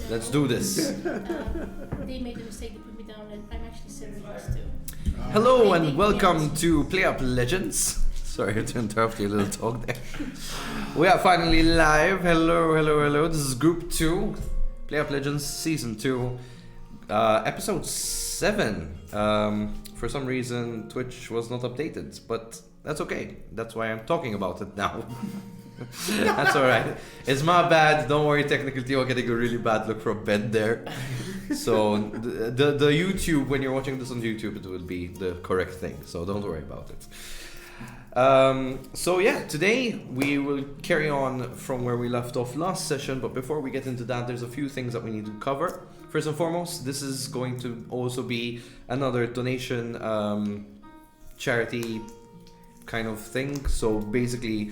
Let's do this. They made a mistake to put me down, and I'm actually 7 years too. Hello and welcome to PlayUp Legends. Sorry to interrupt your little talk there. We are finally live. Hello. This is Group 2, PlayUp Legends Season 2, Episode 7. For some reason, Twitch was not updated, but that's okay. That's why I'm talking about it now. That's alright. It's my bad. Don't worry, technical team are getting a really bad look from Ben there. So the YouTube, when you're watching this on YouTube, it will be the correct thing. So don't worry about it. So yeah, today we will carry on from where we left off last session. But before we get into that, there's a few things that we need to cover. First and foremost, this is going to also be another donation charity kind of thing. So basically,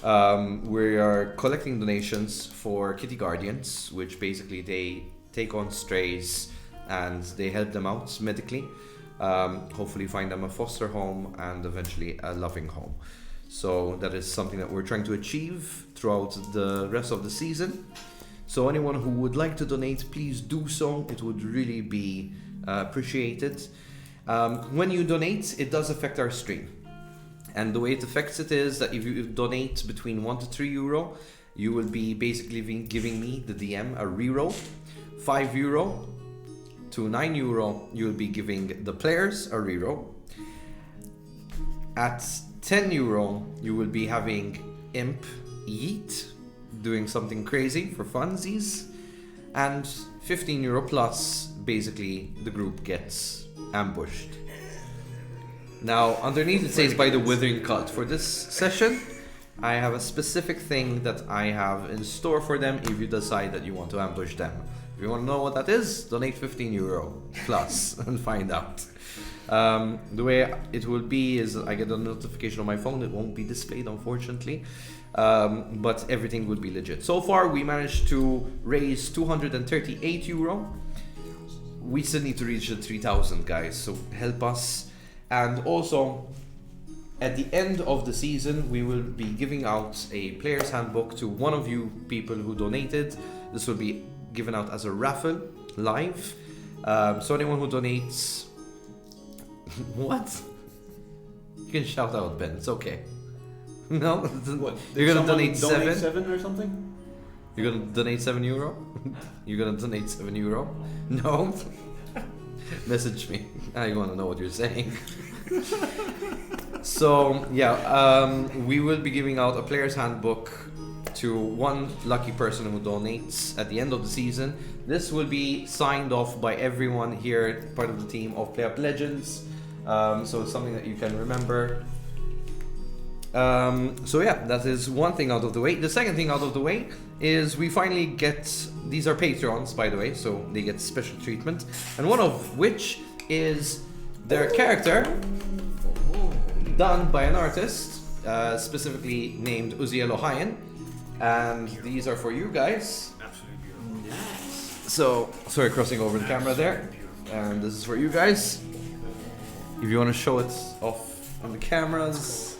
we are collecting donations for kitty guardians, which basically they take on strays and they help them out medically, hopefully find them a foster home and eventually a loving home. So that is something that we're trying to achieve throughout the rest of the season. So anyone who would like to donate, please do so. It would really be appreciated. When you donate, it does affect our stream. And the way it affects it is that if you donate between €1 to €3, you will be basically giving me, the DM, a reroll. €5 to €9, you will be giving the players a reroll. At €10, you will be having Imp Yeet, doing something crazy for funsies. And €15 plus, basically, the group gets ambushed. Now, underneath it says by the Withering Cult. For this session, I have a specific thing that I have in store for them if you decide that you want to ambush them. If you want to know what that is, donate €15 plus and find out. The way it will be is I get a notification on my phone. It won't be displayed, unfortunately, but everything will be legit. So far, we managed to raise €238. We still need to reach the 3,000, guys, so help us. And also, at the end of the season, we will be giving out a player's handbook to one of you people who donated. This will be given out as a raffle live. So anyone who donates... What? You can shout out, Ben. It's okay. No? What? You're gonna donate donate 7? 7 or something? You're gonna donate €7? You're gonna donate €7? No? Message me. I want to know what you're saying. So yeah, we will be giving out a player's handbook to one lucky person who donates at the end of the season. This will be signed off by everyone here, part of the team of PlayUp Legends. So it's something that you can remember. So yeah, that is one thing out of the way. The second thing out of the way is we finally get, these are patrons, by the way, so they get special treatment, and one of which is their character done by an artist, specifically named Uziel Ohayan, and these are for you guys. Absolutely beautiful. Yes. So, sorry, crossing over the camera there, and this is for you guys. If you want to show it off on the cameras.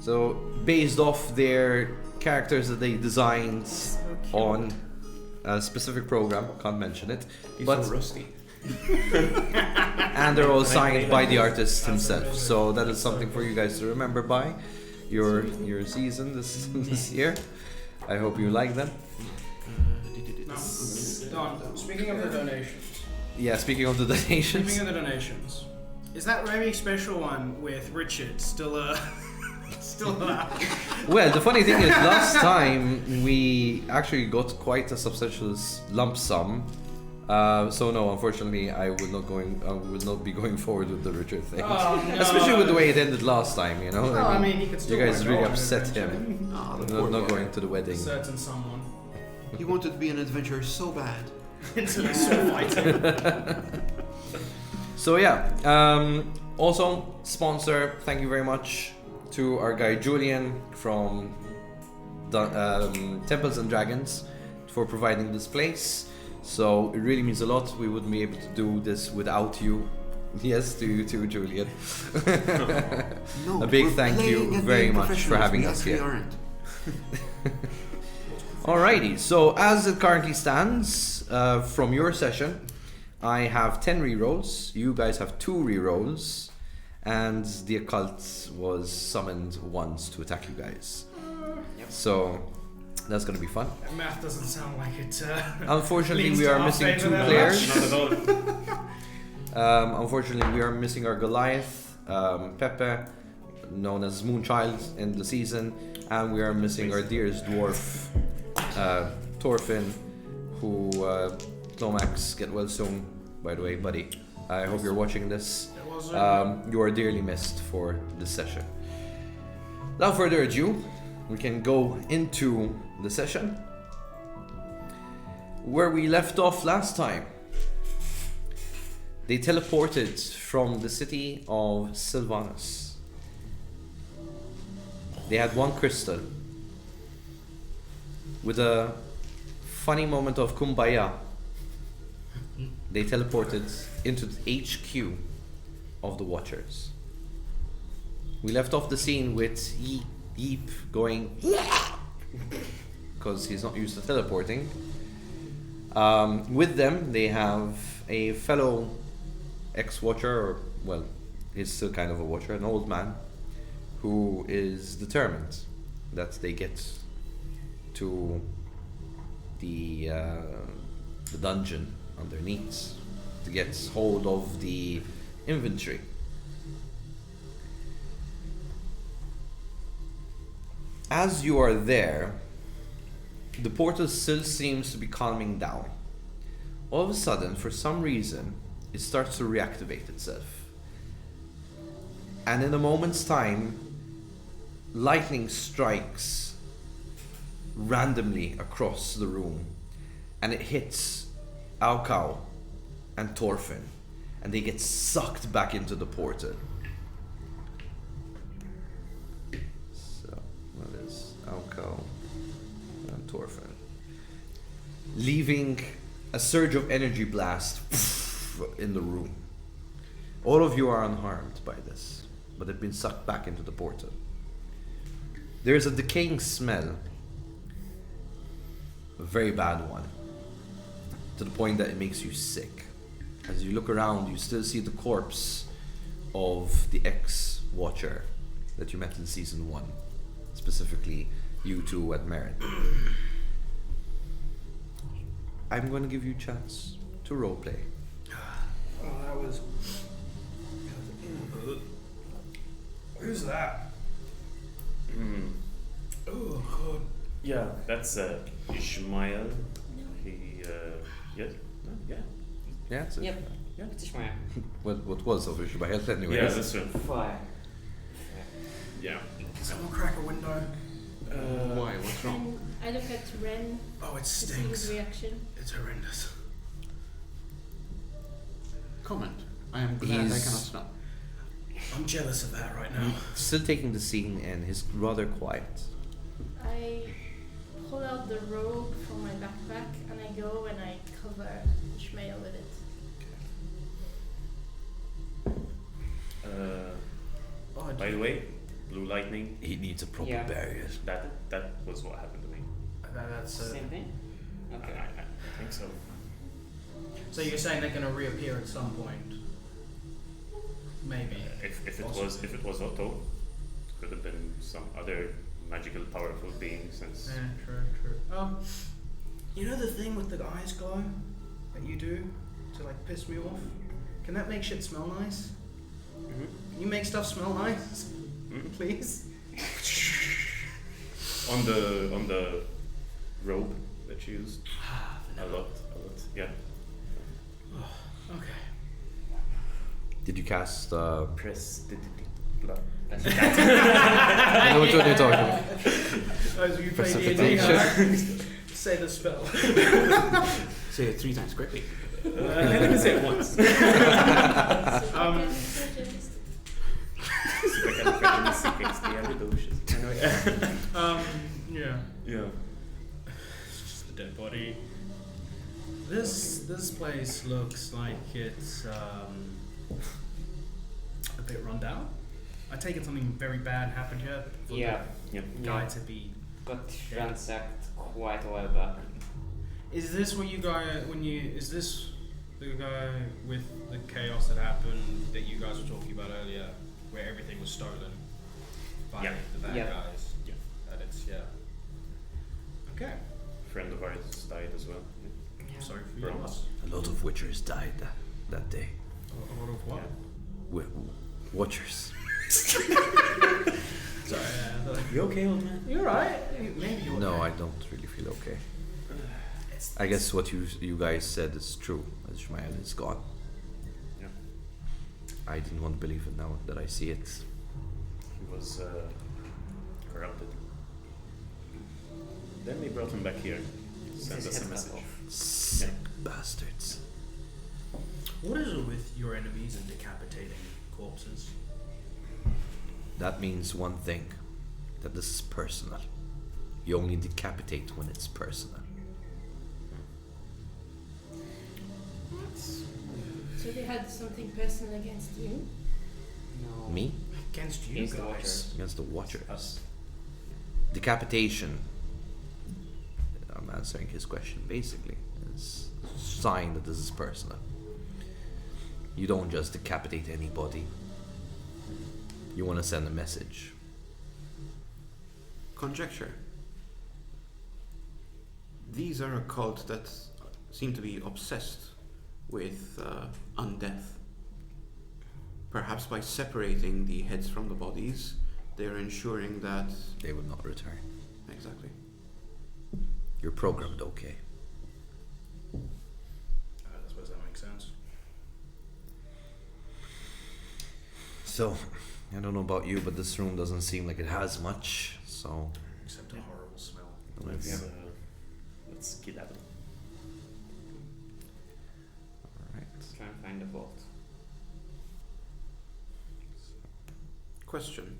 So, based off their characters that they designed on a specific program, can't mention it. He's but so rusty. and they're all signed by the artist himself. So that is something for you guys to remember by your season this year. I hope you like them. Don, speaking of the donations. Yeah, speaking of the donations. Speaking of the donations, is that very special one with Richard still alive? Well, the funny thing is, last time we actually got quite a substantial lump sum. So no, unfortunately, I will not be going forward with the Richard thing. Oh, no. Especially with the way it ended last time, you know. Well, I mean, he could still you guys go really on upset eventually. him. Oh, Not going to the wedding. Certain someone. He wanted to be an adventurer so bad. Into the sword fighting. So yeah, also sponsor, thank you very much to our guy Julian from Temples and Dragons for providing this place. So it really means a lot. We wouldn't be able to do this without you. Yes, to you too, Julian. No, a big we're thank playing you a very game much for having professionals. us We here. aren't. Alrighty, so as it currently stands, from your session, I have 10 rerolls, you guys have 2 rerolls, and the occult was summoned once to attack you guys. So that's gonna be fun. That math doesn't sound like it. Unfortunately, leans we to are our missing favour 2 that players. Not at all. Unfortunately, we are missing our Goliath, Pepe, known as Moonchild in the season, and we are missing our dearest dwarf, Thorfinn, who, Clomax, get well soon, by the way, buddy. I hope you're watching this. You are dearly missed for this session. Without further ado, we can go into the session where we left off last time. They teleported from the city of Sylvanus. They had 1 crystal. With a funny moment of kumbaya, they teleported into the HQ of the Watchers. We left off the scene with Yeep going because he's not used to teleporting. With them, they have a fellow ex-Watcher, or well, he's still kind of a Watcher, an old man who is determined that they get to the dungeon underneath to get hold of the inventory. As you are there, the portal still seems to be calming down. All of a sudden, for some reason, it starts to reactivate itself. And in a moment's time, lightning strikes randomly across the room, and it hits Aukau and Thorfinn, and they get sucked back into the portal. So, that is Aukau and Thorfinn, leaving a surge of energy blast in the room. All of you are unharmed by this, but have been sucked back into the portal. There is a decaying smell, a very bad one, to the point that it makes you sick. As you look around, you still see the corpse of the ex-Watcher that you met in Season 1, specifically you two at Merit. I'm going to give you a chance to roleplay. Oh, that was. Who's that? Oh God. Yeah, that's Ishmael. He, yes? No? Yeah. Yeah, it's Yep. It's Ishmael. what was of Ishmael anyways. Yeah, this one. Fire. Yeah. Can someone crack a window? Why? What's wrong? And I look at Ren Oh, it to see his stinks. reaction. It's horrendous. Comment. I am glad I cannot smell. I'm jealous of that right now. Still taking the scene, and he's rather quiet. I pull out the robe from my backpack and I go and I cover Ishmael with it. By the way, blue lightning. He needs a proper Yeah. barrier. That was what happened to me. That's Same thing? I Okay. think so. So you're saying they're going to reappear at some point? Maybe. If it was Otto, it could have been some other magical, powerful being. Since Yeah, true. You know the thing with the eyes glow that you do to like piss me off? Can that make shit smell nice? Can you make stuff smell nice? Please? on the robe that you used, a lot. Yeah. Okay. Did you cast? Press the That's I know which one you're talking about. As you play D&D, Precipitation. say the spell. Say it 3 times quickly. Let me say it once. Yeah. Yeah. It's just a dead body. This place looks like it's a bit run down. I take it something very bad happened here for Yeah. Yeah. the guy to be got ransacked quite a while back. Is this what you guys is this the guy with the chaos that happened that you guys were talking about earlier, where everything was stolen by Yeah. the bad Yeah. guys? Yeah. And it's Okay. Friend of ours died as well. I'm sorry for your Bronze. loss. A lot of witchers died that day. A lot of what? Watchers. Sorry. You okay, old man? You're right. Maybe you're No, okay. I don't really feel okay. It's- I guess what you guys said is true. Ishmael is gone. Yeah. I didn't want to believe it now that I see it. He was corrupted. Then they brought him back here. Send His us a head cut message. off. Sick bastards. What is it with your enemies and decapitating corpses? That means one thing. That this is personal. You only decapitate when it's personal. So they had something personal against you? No. Me? Against you Against the guys. Watchers. Against the Watchers. Us. Decapitation. I'm answering his question basically. It's a sign that this is personal. You don't just decapitate anybody. You want to send a message. Conjecture. These are a cult that seem to be obsessed with undeath. Perhaps by separating the heads from the bodies, they're ensuring that... They would not return. Exactly. You're programmed okay. I suppose that makes sense. So, I don't know about you, but this room doesn't seem like it has much. So, Except a horrible smell. let's. Let's skedaddle. Alright. Try and find the vault. Question.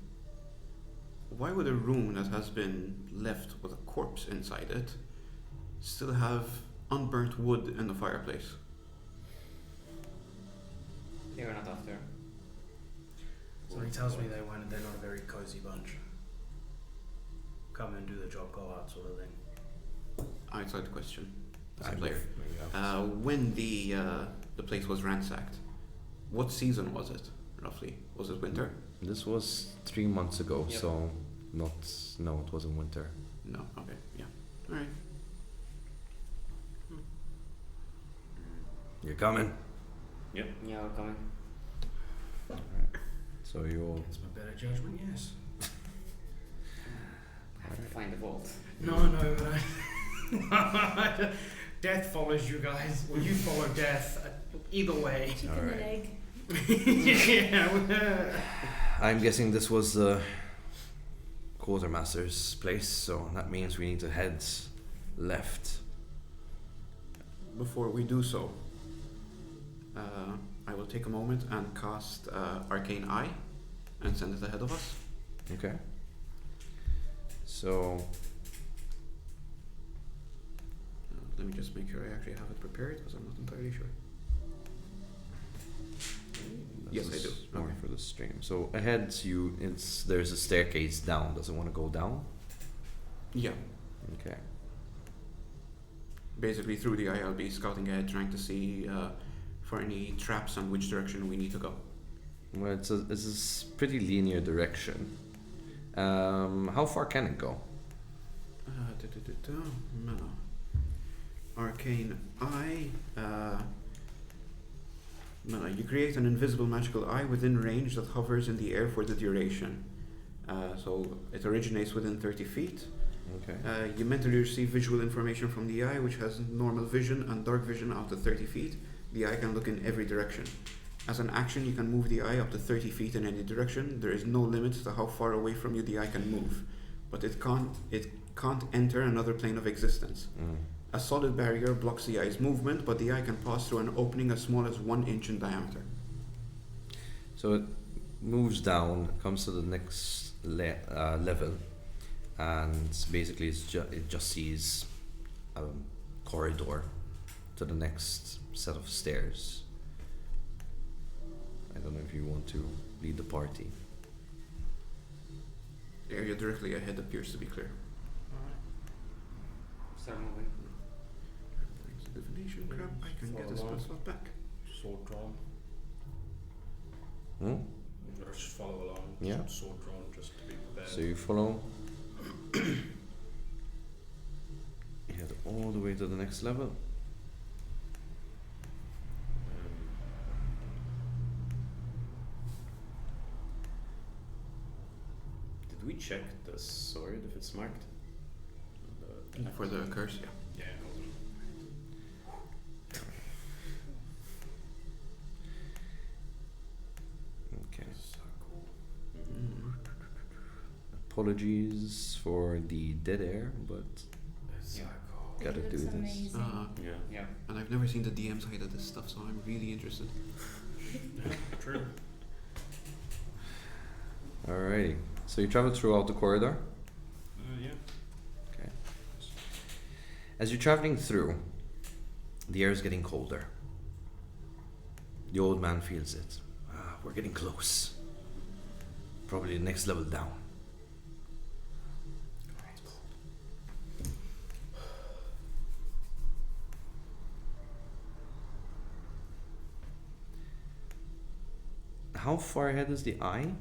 Why would a room that has been left with a corpse inside it still have unburnt wood in the fireplace? They were not after. Something tells me they're not a very cozy bunch. Come and do the job, go out sort of thing. Outside question. As a I'm player. maybe I'll- When the place was ransacked, what season was it, roughly? Was it winter? This was 3 months ago, Yep. so no, it wasn't winter. No, okay, yeah. Alright. You're coming. Yeah, we're coming. So you'll. Against my better judgment, yes. I have to find the vault. No, but I... Death follows you guys. Well, you follow death. Either way. Chicken Alright. and egg. Yeah. I'm guessing this was the quartermaster's place, so that means we need to head left. Before we do so, I will take a moment and cast Arcane Eye and send it ahead of us. Okay. So Let me just make sure I actually have it prepared because I'm not entirely sure. Yes, this I do. is more Okay. for the stream. So ahead, there's a staircase down. Does it want to go down? Yeah, Okay. basically through the eye I'll be scouting ahead trying to see for any traps and which direction we need to go. Well, it's a pretty linear direction. How far can it go? No. Arcane Eye. No, you create an invisible magical eye within range that hovers in the air for the duration. So it originates within 30 feet. Okay. You mentally receive visual information from the eye, which has normal vision and dark vision out to 30 feet. The eye can look in every direction. As an action, you can move the eye up to 30 feet in any direction. There is no limit to how far away from you the eye can move, but it can't enter another plane of existence. Mm. A solid barrier blocks the eye's movement, but the eye can pass through an opening as small as 1 inch in diameter. So it moves down, comes to the next level, and basically it just sees a corridor to the next set of stairs. I don't know if you want to lead the party. The area directly ahead appears to be clear. Start moving. Thanks to divination crap, I can get a spell slot back. Sword drawn. Hmm? Or just follow along. Yeah. Sword drawn just to be prepared. So you follow. Head all the way to the next level. Did we check the sword if it's marked? For the curse, yeah. Yeah. Okay. Mm. Apologies for the dead air, but It's Yeah. It gotta looks do this. amazing. Yeah. Yeah. And I've never seen the DM side of this stuff, so I'm really interested. True. Alrighty. So you travel throughout the corridor. Yeah. Okay. As you're traveling through, the air is getting colder. The old man feels it. We're getting close. Probably the next level down. How far ahead is the eye?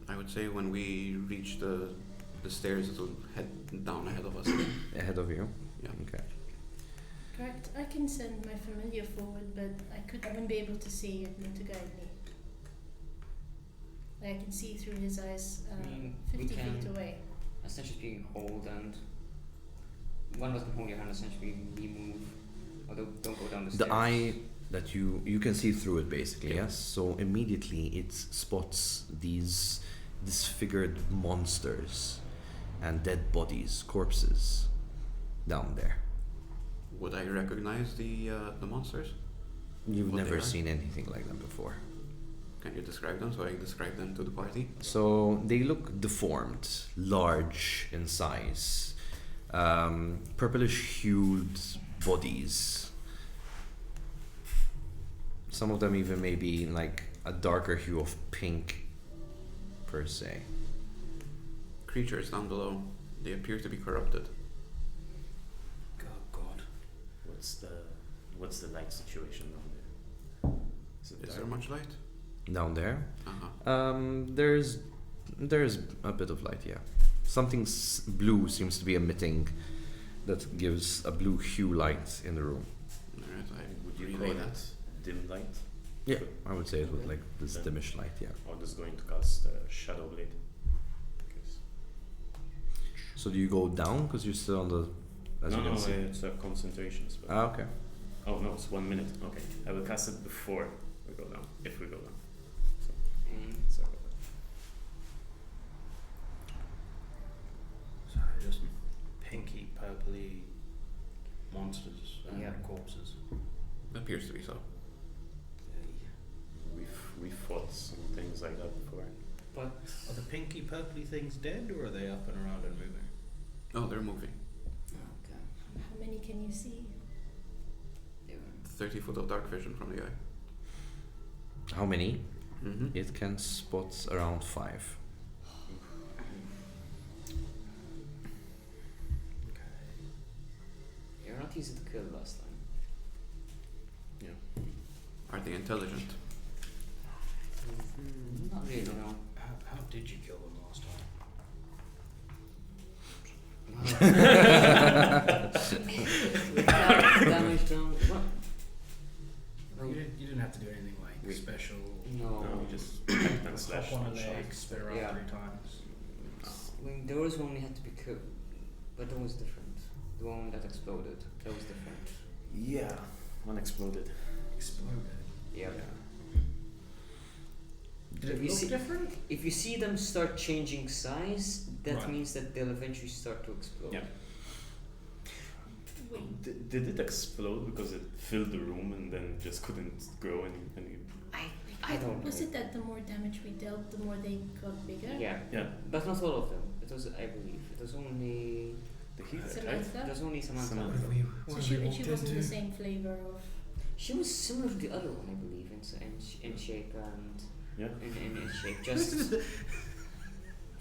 I would say when we reach the stairs, it'll head down ahead of us. Ahead of you? Yeah. Okay. Correct. I can send my familiar forward, but I wouldn't be able to see it and to guide me. Like, I can see through his eyes We 50 feet can- away. Essentially speaking, hold and one of us can hold your hand. Essentially, we move. Although don't go down the stairs. The eye that you can see through it basically, yes? So immediately it spots these disfigured monsters and dead bodies, corpses down there. Would I recognize the monsters? You've What they never are? seen anything like them before. Can you describe them so I describe them to the party? So they look deformed, large in size, purplish hued bodies. Some of them even maybe like a darker hue of pink per se. Creatures down below. They appear to be corrupted. God. What's the light situation down there? Is it Is dark? there much light? Down there, Uh-huh. there's a bit of light, yeah. Something blue seems to be emitting that gives a blue hue light in the room. Alright, I Would you relay call that. it dim light? Yeah, I would say it with like this Then- dimish light, yeah. Or just going to cast Shadow Blade? 'Cause- So do you go down because you're still on the? As no, you can see. it's a concentration spell. Ah, okay. Oh no, it's 1 minute. Okay, I will cast it before we go down. If we go down. Sorry about that. Sorry, just pinky, purpley monsters and Yeah. corpses. Appears to be so. We've fought some things like that before. But Are the pinky, purpley things dead, or are they up and around and moving? Oh, they're moving. okay. How many can you see? Yeah. 30 foot of dark vision from the eye. How many? Mm-hmm. It can spot around 5. You're not easy to kill last time. Are they intelligent? Not really, no. How did you kill them last time? Damage down. What? You didn't have to do anything like We- special. No. No, we just hacked and Hop slashed on a and shot. leg, spit around Yeah. 3 times. When there was one we had to be killed, but that was different. The one that exploded, that was different. Yeah, one exploded. Exploded. Yeah. Did If it you look see- different? If you see them start changing size, that Right. means that they'll eventually start to explode. Yeah. Wait, Did it explode because it filled the room and then just couldn't grow any? I don't was know. it that the more damage we dealt, the more they got bigger? Yeah, Yeah, but not all of them. It was, I believe, it was only. the healer, right? Samantha? There's only Samantha. Samantha. So she wasn't the same flavor of. She was similar to the other one, I believe, in shape and Yeah. in shape. Just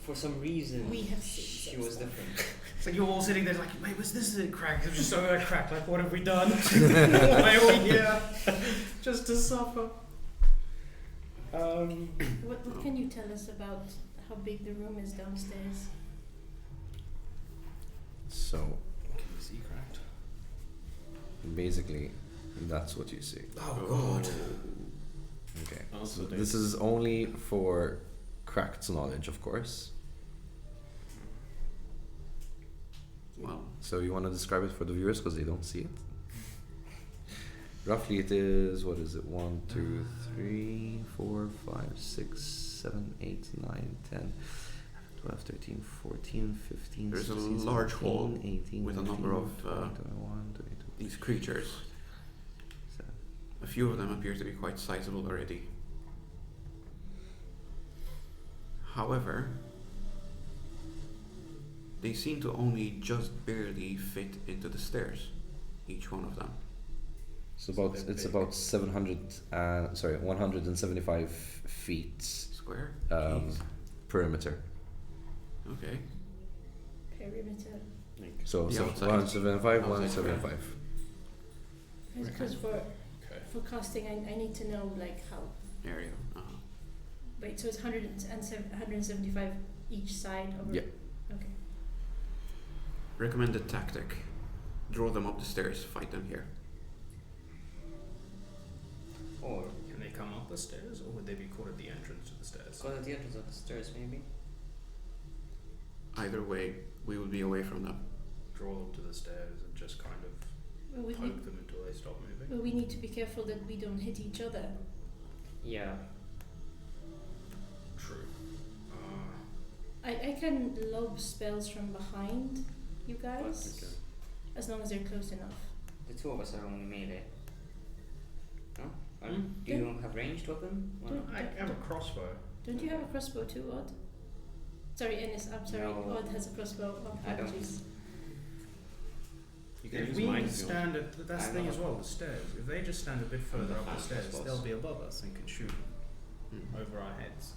for some reason, We have seen she some was stuff. different. It's like you're all sitting there like, mate, was this a crack? It was just so crack. Like, what have we done? Why are we here? Just to suffer. What can you tell us about how big the room is downstairs? So Can you see cracked? basically, that's what you see. Oh god. Okay. Oh, So so this is only for cracked knowledge, of course. Well, So you want to describe it for the viewers because they don't see it. Roughly, it is what is it? 1, 2, 3, 4, 5, 6, 7, 8, 9, 10, 12, 13, 14, 15. There's a 16, large 17, hall 18, with a 19, number of 20, 21, 22, these creatures, 27. a few of them appear to be quite sizable already. However, they seem to only just barely fit into the stairs, each one of them. So So about they're it's big. about 175 feet Square? um, perimeter. Okay. Perimeter. Like, So, The so outside. 175, Outside 175. Because Okay. for casting, I need to know like how. Area. Wait, so it's 175 each side of Yeah. Okay. Recommended tactic. Draw them up the stairs, fight them here. Or Can they come up the stairs, or would they be caught at the entrance to the stairs? go to the entrance of the stairs, maybe. Either way, we will be away from them. Draw them to the stairs and just kind of Well, we poke need, them until they stop moving. well, we need to be careful that we don't hit each other. Yeah. True. I can lob spells from behind you but guys, we can- as long as they're close enough. The two of us are only melee. No? Or Hmm? do you have ranged weapon? Or Don't- I have a crossbow. Don't you have a crossbow too, Odd? Sorry, Ennis, I'm sorry, No. Odd has a crossbow. Oh, I don't. apologies. You can If use we mine if you want. stand at that's the I'm thing not- as well. The stairs. If they just stand a bit further not up the fast, I stairs, suppose. they'll be above us and can shoot Hmm. over our heads.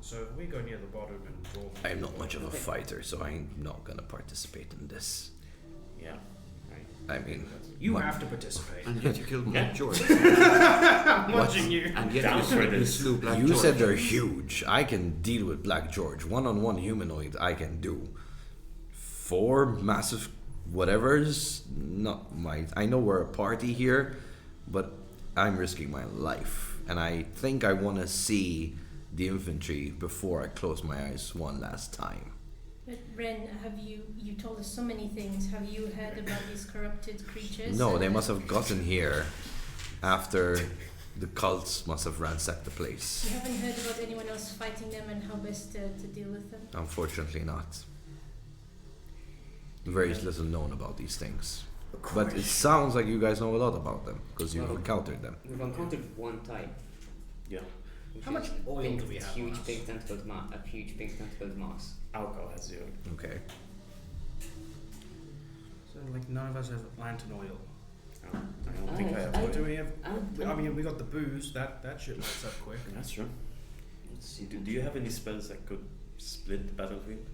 So if we go near the bottom and draw them. I'm not much of a Okay. fighter, so I'm not gonna participate in this. Yeah. I mean, You my- have to participate. And yet you killed Black George. I'm watching you. And yet Down for you this. slew Black you George. said they're huge. I can deal with Black George. One-on-one humanoid, I can do. 4 massive whatevers, not my. I know we're a party here, but I'm risking my life, and I think I want to see the infantry before I close my eyes one last time. But Ren, have you told us so many things. Have you heard about these corrupted creatures? No, they must have gotten here after the cults must have ransacked the place. You haven't heard about anyone else fighting them and how best to deal with them? Unfortunately not. Very little known about these things. But it sounds like you guys know a lot about them, because you've Well, encountered them. We've encountered one type. Yeah. which How much is oil big, do we have on Huge us? big tentacled a huge big tentacled moss. Alcohol has 0. Okay. So like none of us have lantern oil. I don't think I have. I- What do we have? I- I mean, we got the booze. That shit lights up quick. That's true. Let's see. Do you have any spells that could split the battlefield?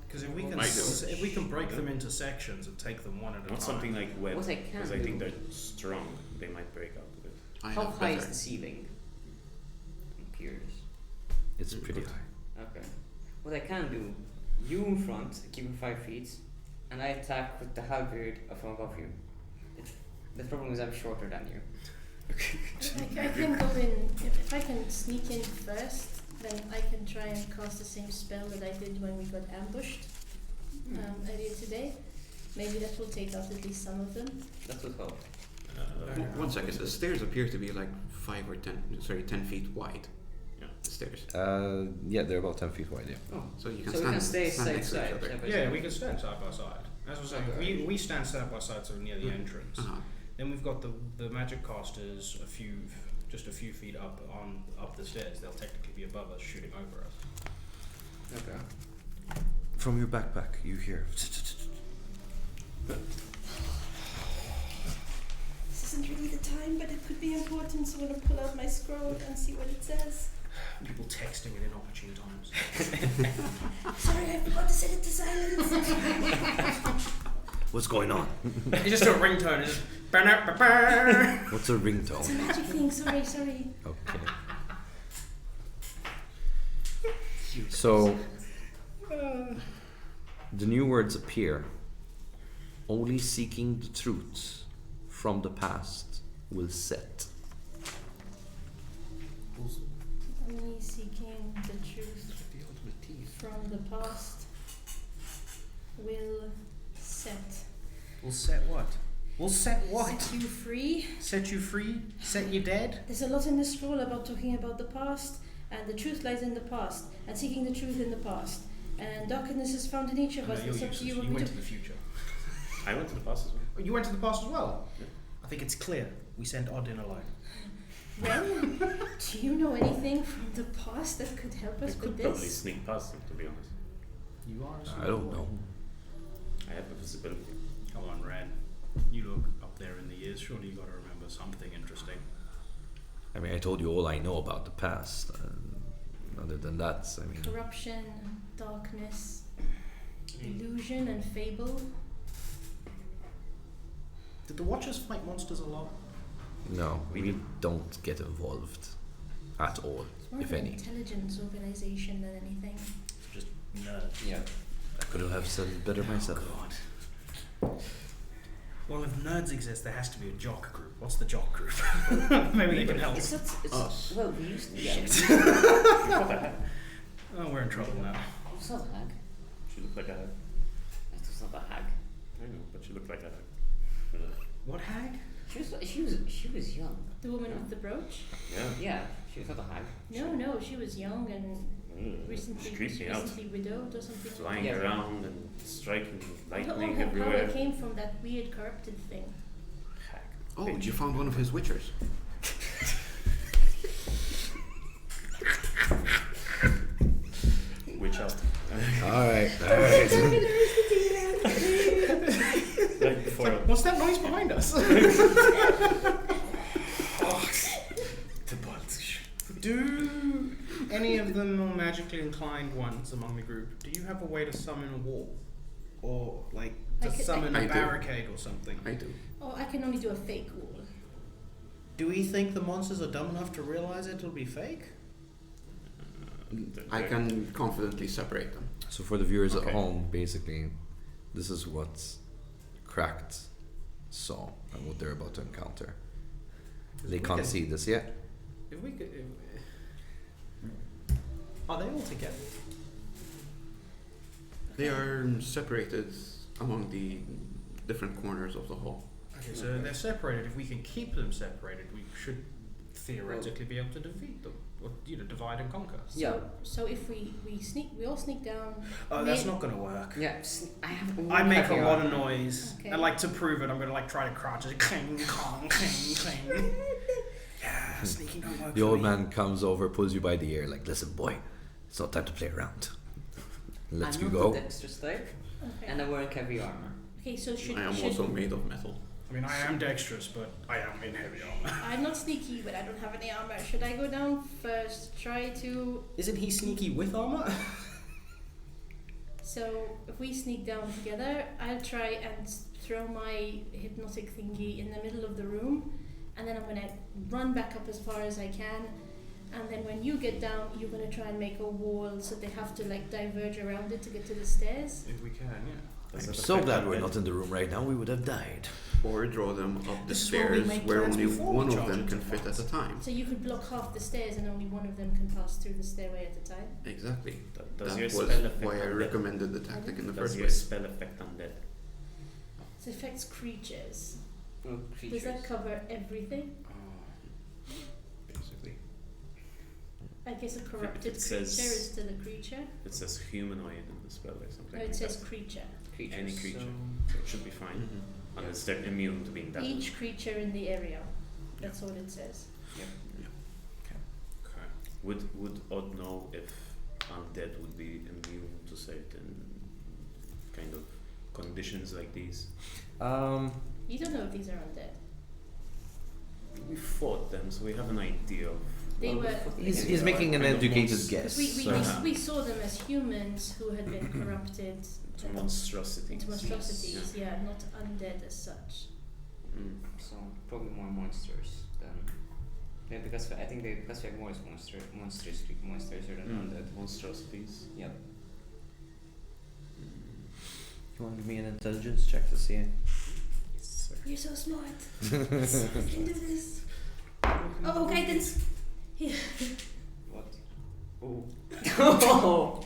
Because if we can Might do. if we can break them into sections and take them one at a Not time. something like web, What I can because I think do- they're strong. They might break out of it. I How have high is better. the ceiling? I'm curious. It's pretty high. Okay. What I can do, you in front, keep him 5 feet, and I attack with the halberd from above you. The problem is I'm shorter than you. I can go in, if I can sneak in first, then I can try and cast the same spell that I did when we got ambushed earlier today. Maybe that will take out at least some of them. That would help. One second. The stairs appear to be like 5 or 10 feet wide. Yeah. The stairs. Yeah, they're about 10 feet wide, yeah. Oh, So you can so we stand, can stay stand side next to each side. other. side by Yeah, side. we can stand side by side. As I was saying, Okay. we stand side by side, so we're near the entrance. Uh-huh. Then we've got the magic casters just a few feet up the stairs. They'll technically be above us, shooting over us. Okay. From your backpack, you hear. This isn't really the time, but it could be important, so I'm gonna pull out my scroll and see what it says. People texting at inopportune times. Sorry, I forgot to set it to silence. What's going on? You just do a ringtone. It's just What's a It's a ringtone? magic thing. Sorry. Okay. So, the new words appear. Only seeking the truth from the past will set. Only seeking the truth The ultimate tease. from the past will set. We'll set what? We'll set what? Set you free. Set you free? Set you dead? There's a lot in this scroll about talking about the past, and the truth lies in the past, and seeking the truth in the past. And darkness is found in each of us. No, It's you're up to you useless. what You we went do. to the future. I went to the past as well. You went to the past as well? Yeah. I think it's clear. We sent Odin alone. Ren, do you know anything from the past that could help I us could with probably this? sneak past them, to be honest. You are a I smart don't boy. know. I have the visibility. Come on, Ren. You look up there in the years. Surely you got to remember something interesting. I mean, I told you all I know about the past. Other than that, I mean, Corruption, darkness, illusion, and fable. Did the Watchers fight monsters a lot? no, we don't get involved at all, It's more if of an any. intelligence organization than anything. Just nerds. Yeah. I couldn't have said it better myself. God. Well, if nerds exist, there has to be a jock group. What's the jock group? Maybe they can help. It's not. It's, Us. well, we used to. Shit. What the heck? Oh, we're in trouble now. It's not a hag. She looked like a hag. It's not a hag. I know, but she looked like a hag. What hag? She was young. The woman with the brooch? Yeah. Yeah, she was not a hag. No, she was young and She creeped me out. recently widowed or something. Flying Yeah. around and striking I don't lightning know how everywhere. it came from that weird corrupted thing. Hag. Oh, Bitch. you found one of his witchers. Witch out. Alright, Right before What's that noise behind us? the buds. Do any of the more magically inclined ones among the group, do you have a way to summon a wall? Or, like, to I could- summon I a do. barricade or something? I do. Oh, I can only do a fake wall. Do we think the monsters are dumb enough to realize it'll be fake? I can confidently separate them. So for the viewers Okay. at home, basically, this is what Cracked saw and what they're about to encounter. They we can't can- see this yet. If we could. Are they all together? They are separated among the different corners of the hall. Okay, so they're separated. If we can keep them separated, we should theoretically be able to defeat them. Or, divide and conquer. Yeah. So if we all sneak down. Oh, that's May- not going to work. Yeah, I have. I make a caviar. lot of noise. Okay. And, like, to prove it, I'm going to, like, try to crouch. Just cling, clong, cling, cling. Yeah, sneaking don't work The for old me. man comes over, pulls you by the ear, like, listen, boy, it's not time to play around. Let's I'm you not go. the dexterous type, Okay. and I wear heavy armor. Okay, so should I am should also made of metal. I mean, I am dexterous, but I am in heavy armor. I'm not sneaky, but I don't have any armor. Should I go down first? Try to. Isn't he sneaky with armor? So if we sneak down together, I'll try and throw my hypnotic thingy in the middle of the room, and then I'm gonna run back up as far as I can. And then when you get down, you're gonna try and make a wall so they have to like diverge around it to get to the stairs. If we can, yeah. Does I'm that so affect glad our we're dead? not in the room right now, we would have died. Or draw them up the This is where we stairs make where plans only before we one of charge them into can fit plans. at a time. So you could block half the stairs and only one of them can pass through the stairway at a time. Exactly. Does That your was spell affect why I undead? recommended the tactic in the Does first your place. spell affect undead? It affects creatures. Oh, creatures. Does that cover everything? Oh, basically. I guess a corrupted it creature says- is still a creature. It says humanoid in the spell or something. No, it like says that. creature. creatures. Any creature. So So it should be fine. Mhm. Unless they're immune to being damaged. Each creature in the area. That's all it says. Okay. Would Odd know if undead would be immune to certain kind of conditions like these? You don't know if these are undead. We fought them, so we have an idea of They were. He's making an educated guess. We saw them as humans who had been corrupted To monstrosities. into monstrosities, not undead as such. So probably more monsters than. Yeah, because I think they classify more as monsters rather than undead. Monstrosities. Yep. You want to give me an intelligence check to see it? You're so smart. We can do this. Oh, guidance. Here. What? Oh. Oh.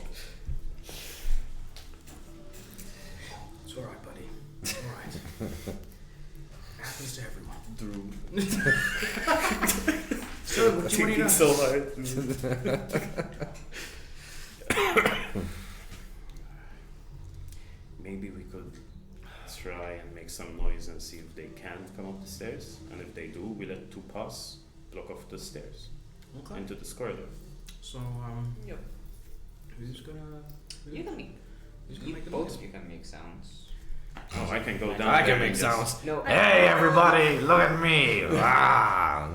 It's alright, buddy. It's alright. Happens to everyone. Drew. So, what do you want to know? So hard. Maybe we could try and make some noise and see if they can come up the stairs. And if they do, we let two pass, block off the stairs Okay. into this corridor. So, Yep. who's gonna... You can make. Who's gonna You make the both noise? you can make sounds. Oh, I can go down. I there can make and just- sounds. No. Hey everybody, look at me! Ah.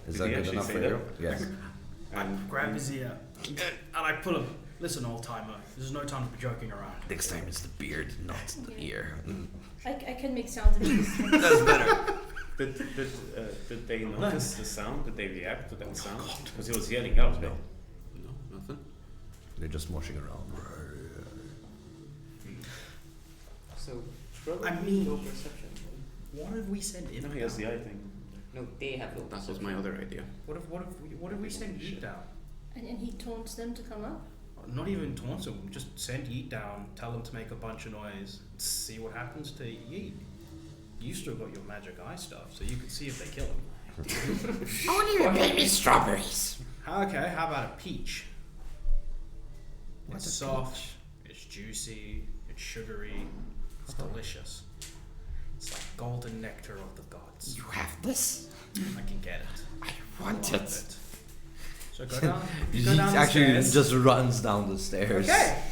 Is Did that he good actually enough say for that? you? Yes. I And grab his ear and I pull him. Listen, old timer. There's no time to be joking around. Next time it's the beard, not the ear. I can make sounds in this. That's better. did they notice the sound? Did they react to that sound? Because he was yelling out. No. No, nothing. They're just moshing around. So probably I mean- low perception. What if we send No, him he has the eye thing. No, they have low That was perception. my other idea. What if we send Yeet down? And he taunts them to come up. Not even taunt him, just send Yeet down, tell him to make a bunch of noise, see what happens to Yeet. You still got your magic eye stuff, so you could see if they kill him. Only the baby strawberries. Okay, how about a peach? What's It's a soft, it's juicy, it's sugary, it's delicious. It's like golden nectar of the gods. You have this? I can get it. I I want love it. So go down. He Go down the actually stairs. just runs down the stairs. Okay.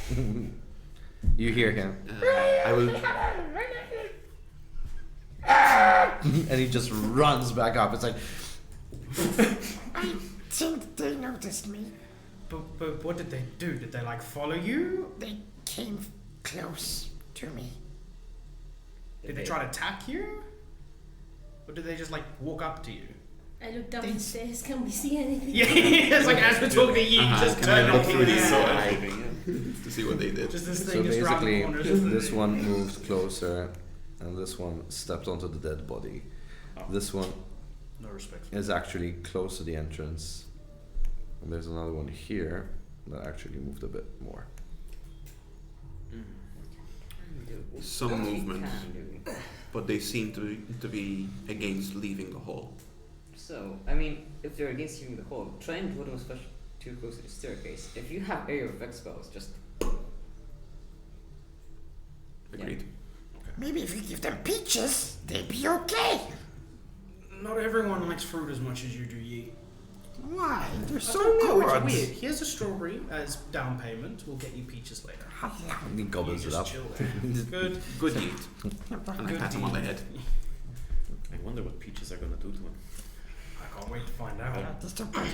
You hear him. I will. And he just runs back up. It's like, I think they noticed me. But what did they do? Did they like follow you? They came close to me. Did they try to attack you? Or did they just like walk up to you? I look down the stairs. Can we see anything? Yeah, it's like as we're talking to you, just Can I turn look off through the this eye. to see what they did? Just this so thing just round the basically, corner. Just this one moved closer, and this one stepped onto the dead body. Oh. This one No respect. is actually close to the entrance, and there's another one here that actually moved a bit more. Some What we movement, can do. but they seem to be against leaving the hall. So, I mean, if they're against you in the hall, try and put them especially too close to the staircase. If you have area effect spells, just Agreed. Maybe if we give them peaches, they'd be okay. Not everyone likes fruit as much as you do, Yi. Why? They're I so don't know, good. it's weird. Here's a strawberry as down payment. We'll get you peaches later. Hello. And he gobbles You it just up. chill there. Good. Good deed. And I Good pat him on the head. I wonder what peaches are gonna do to him. I can't wait to find out. They're so good.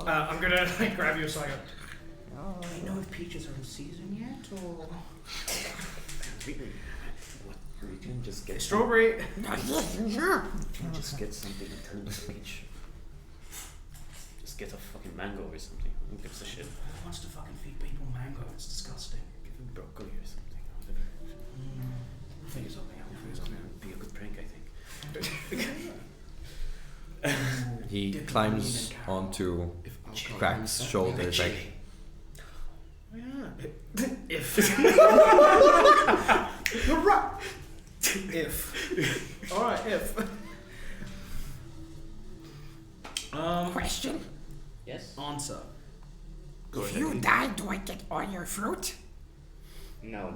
I'm gonna like, grab you a second. Do you know if peaches are in season yet, or We can just get strawberry? Just get something and turn the peach. Just get a fucking mango or something. Who gives a shit? Who wants to fucking feed people mango? It's disgusting. Give him broccoli or something. Whatever. We'll figure something out. We'll figure something out. Be a good prank, I think. He Dip climbs in carrot. onto If alcohol Crack's is- shoulders, like, Oh, yeah. If. You're right. If. Alright, if. Question. yes. Answer. Go If ahead. you die, do I get all your fruit? No.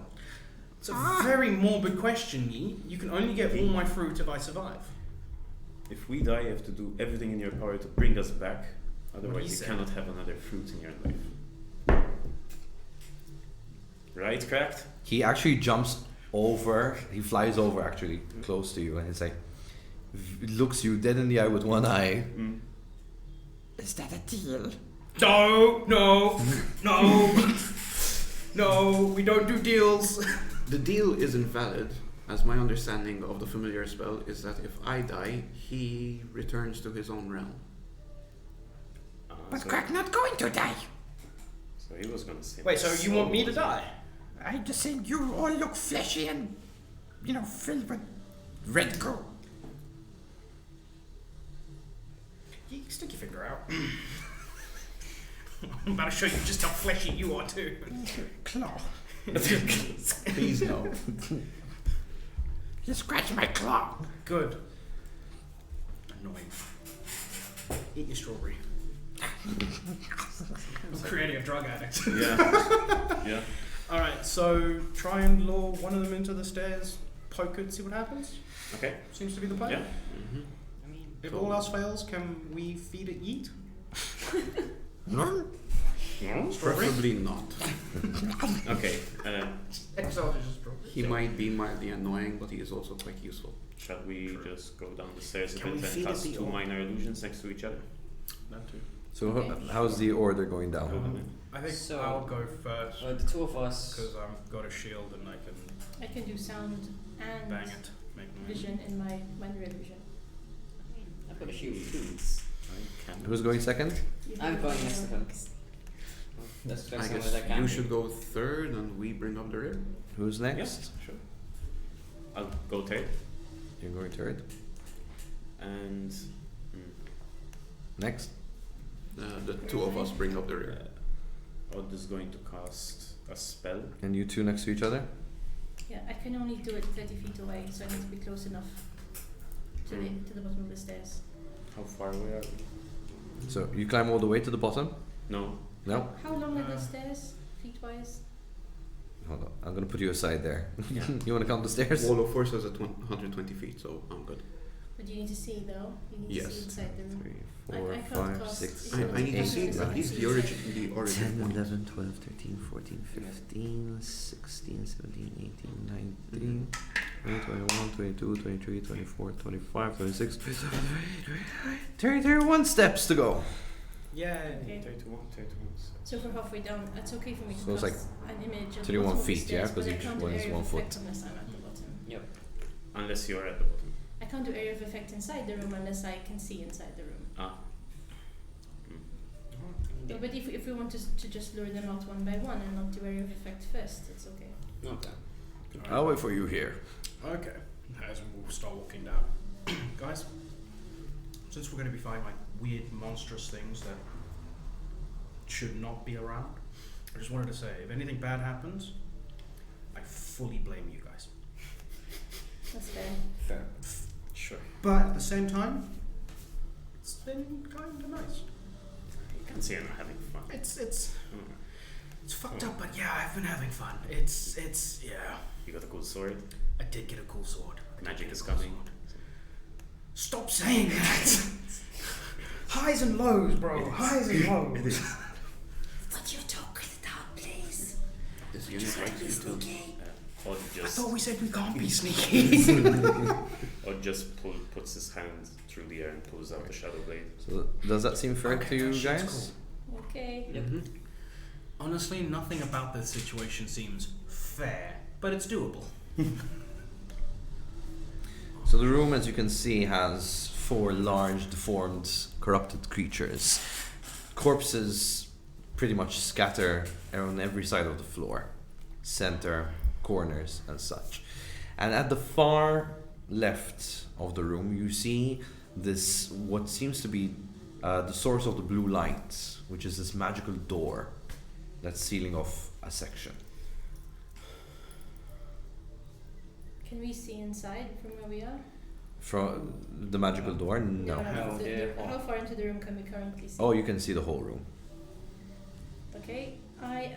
It's a very morbid question, Yi. You can only get all my fruit if I survive. If we die, you have to do everything in your power to bring us back. he Otherwise, you said. cannot have another fruit in your life. Right, Cracked? he actually jumps over. He flies over actually close to you, and he's like, looks you dead in the eye with one eye, Is that a deal? No, no, no, no. We don't do deals. The deal is invalid, as my understanding of the familiar spell is that if I die, he returns to his own realm. But So, Crack not going to die. so he was gonna say. Wait, so you want me to die? I just saying you all look fleshy and, filled with red goo. You stick your finger out. I'm about to show you just how fleshy you are too. Claw. Please no. You scratch my claw. Good. Annoying. Eat your strawberry. I'm creating a drug addict. Yeah. Yeah. Alright, so try and lure one of them into the stairs, poke it, see what happens. Okay. Seems to be the plan. Yeah. Mm-hmm. I mean, If all else fails, can we feed it yeet? No? No? Preferably not. Okay. Exotic strawberry. He might be mildly annoying, but he is also quite useful. Shall we just go down the stairs a Can we bit feed and it cast the two orb? minor illusions next to each other? That too. So how's the order going Go down? ahead. I think So- I'll go first the two of us. because I've got a shield and I I can do sound can and bang it, make noise. vision in my minor illusion. I've got a shield too. I can. Who's going second? You I'm do going minor next to him. That's I as guess I can. you should go third and we bring up the rear. Who's Yeah, next? sure. I'll go third. You're going third. And Next. The two of us bring up the rear. Odd is going to cast a spell. And you two next to each other? Yeah, I can only do it 30 feet away, so I need to be close enough to the bottom of the stairs. How far away are we? So you climb all the way to the bottom? No. No? How long are the stairs, feet-wise? Hold on. I'm gonna put you aside there. Yeah. You wanna count the stairs? Wall of Force is at 120 feet, so I'm good. But you need to see, though. You need to Yes. see inside the room. 3, I 4, can't 5, cast 6, it. 7, I need to 8, see at 9, least the 10, origin point. 11, 12, 13, 14, 15, 16, 17, 18, 19, 20, 21, 22, 23, 24, 25, 26, 27, 28, 31 steps to go. Yeah. Okay. 31. So for halfway down, it's okay for me to So it's cast an image of 31 the bottom of the feet, yeah? stairs, 'Cause but I each can't do one is area 1 of foot. effect unless I'm at the bottom. Yep. Unless you're at the bottom. I can't do area of effect inside the room unless I can see inside the room. Ah. But if we want to just lure them out one by one and not do area of effect first, it's okay. Okay. I'll wait for you here. Okay. As we'll start walking down. Guys, since we're going to be fighting like weird monstrous things that should not be around, I just wanted to say, if anything bad happens, I fully blame you guys. That's fair. Fair. Sure. But at the same time, it's been kind of nice. You can see I'm having fun. It's Mm. fucked up, but yeah, I've been having fun. It's yeah. You got a cool sword. I did get a cool sword. Magic is coming. Stop saying that. Highs and lows, bro. Highs and lows. But you talk it down, please. This unit likes you too. Odd I just thought we said we can't be sneaky. Odd just puts his hand through the air and pulls out the shadow blade. So does that seem fair Okay, to you that shit's guys? Okay. Yep. Mm-hmm. Honestly, nothing about this situation seems fair, but it's doable. So the room, as you can see, has 4 large, deformed, corrupted creatures. Corpses pretty much scatter on every side of the floor, center, corners, and such. And at the far left of the room, you see this, what seems to be the source of the blue light, which is this magical door that's sealing off a section. Can we see inside from where we are? From the magical door? No. No, yeah. How far into the room can we currently see? Oh, you can see the whole room. Okay, I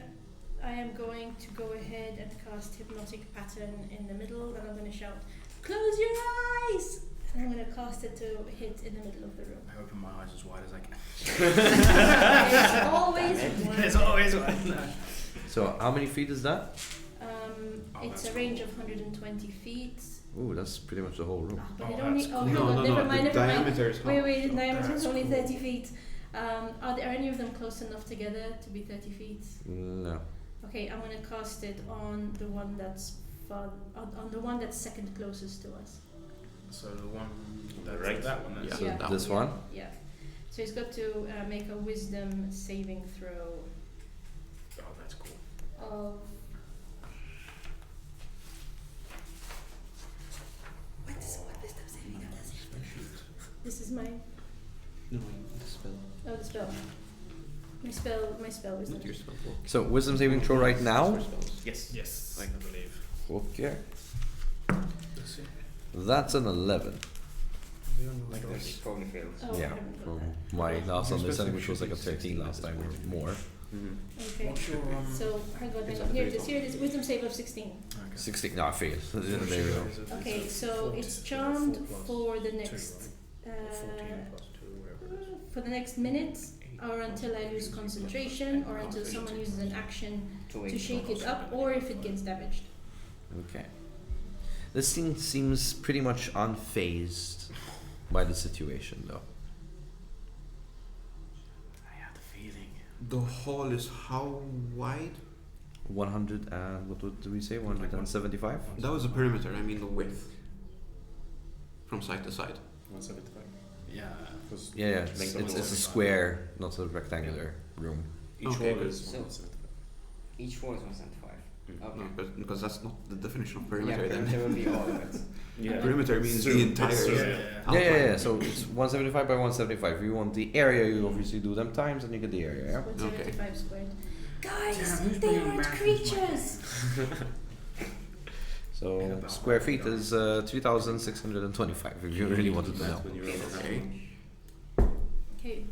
am going to go ahead and cast hypnotic pattern in the middle, and I'm going to shout, "Close your eyes!" And I'm going to cast it to hit in the middle of the room. I open my eyes as wide as I can. It's always one. There's always one. So how many feet is that? It's that's a range of 120 feet. Ooh, that's pretty much the whole room. But Oh, it only. that's Oh, cool. hang on, never mind, The never mind. diameter is Wait, the diameter That's is only cool. 30 feet. Are there any of them close enough together to be 30 feet? No. Okay, I'm gonna cast it on the one that's on the one that's second closest to us. So the one The that's right? that one. That's Yeah. Yeah. This yeah, one? Yeah. So he's got to make a wisdom saving throw Oh, that's cool. of. What wisdom saving does it? This is mine. No, the spell. Oh, the spell. My spell wisdom. Not your spell book. So wisdom saving throw right now. For spells. Yes. Yes, I believe. Okay. Let's see. That's an 11. Like It this. probably fails. Oh, I Yeah. haven't got From that. my last Your understanding, which specific was like a should be 13 last time or more. Okay. What's your So hang on, It's hang on. at Here 30. it is. Here it is. Wisdom save of 16. 16. No, I failed. There we go. Okay, so it's charmed for the next for the next minute, or until I lose concentration, or until someone uses an action to shake it up, or if it gets damaged. Okay. This thing seems pretty much unfazed by the situation, though. I had the feeling. The hall is how wide? 100 and what do we say? 175? That was the perimeter, I mean the width. From side to side. 175. Yeah. Because Yeah, yeah. Make It's, them it's all a square, not a rectangular room. each Okay, wall good. is So- 175. Each wall is 175. Okay. No, because that's not the definition of Yeah, perimeter perimeter then. will be all of it. Yeah. Perimeter means True, the it's entire true. Yeah, yeah, yeah. So it's 175 by 175. If you want the area, you obviously do them times and you get the area, yeah? 175 squared. Guys, Damn, who's they bringing aren't math into my creatures. So square feet is 3,625 if you really wanted to know. When you roll a Okay. Okay,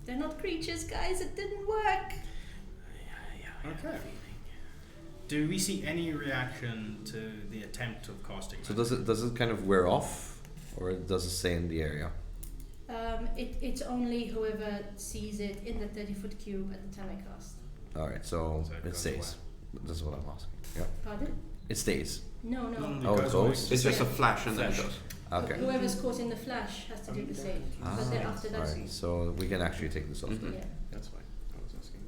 they're not creatures, guys. It didn't work. Okay. Do we see any reaction to the attempt of casting? So does it kind of wear off, or does it stay in the area? It's only whoever sees it in the 30-foot cube at the time I cast. All right, so So it it goes stays. That's what I'm asking. Yeah, Pardon? it stays. No, no. No, Oh, it goes. It's just a flash and then it Flash. goes. Okay. Whoever's caught in the flash has to do the save. But then after all that, right. So we can actually take this off. Mhm. Then. yeah. That's fine. I was asking.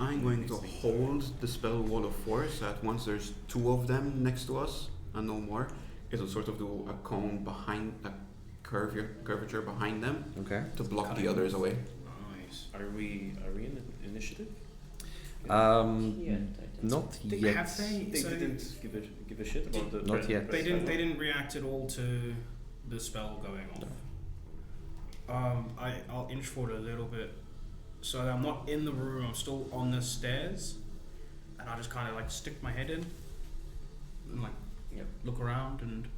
I'm going to hold the spell wall of force at once there's two of them next to us and no more. It'll sort of do a cone behind a curvature behind them Okay. to block the others away. Nice. Are we in initiative? Yeah, Not They- yet. Have they? They so didn't give a shit about the. Not yet. They didn't react at all to the spell going off. I'll inch forward a little bit, so that I'm not in the room. I'm still on the stairs, and I just kind of like stick my head in, and like Yep. look around, and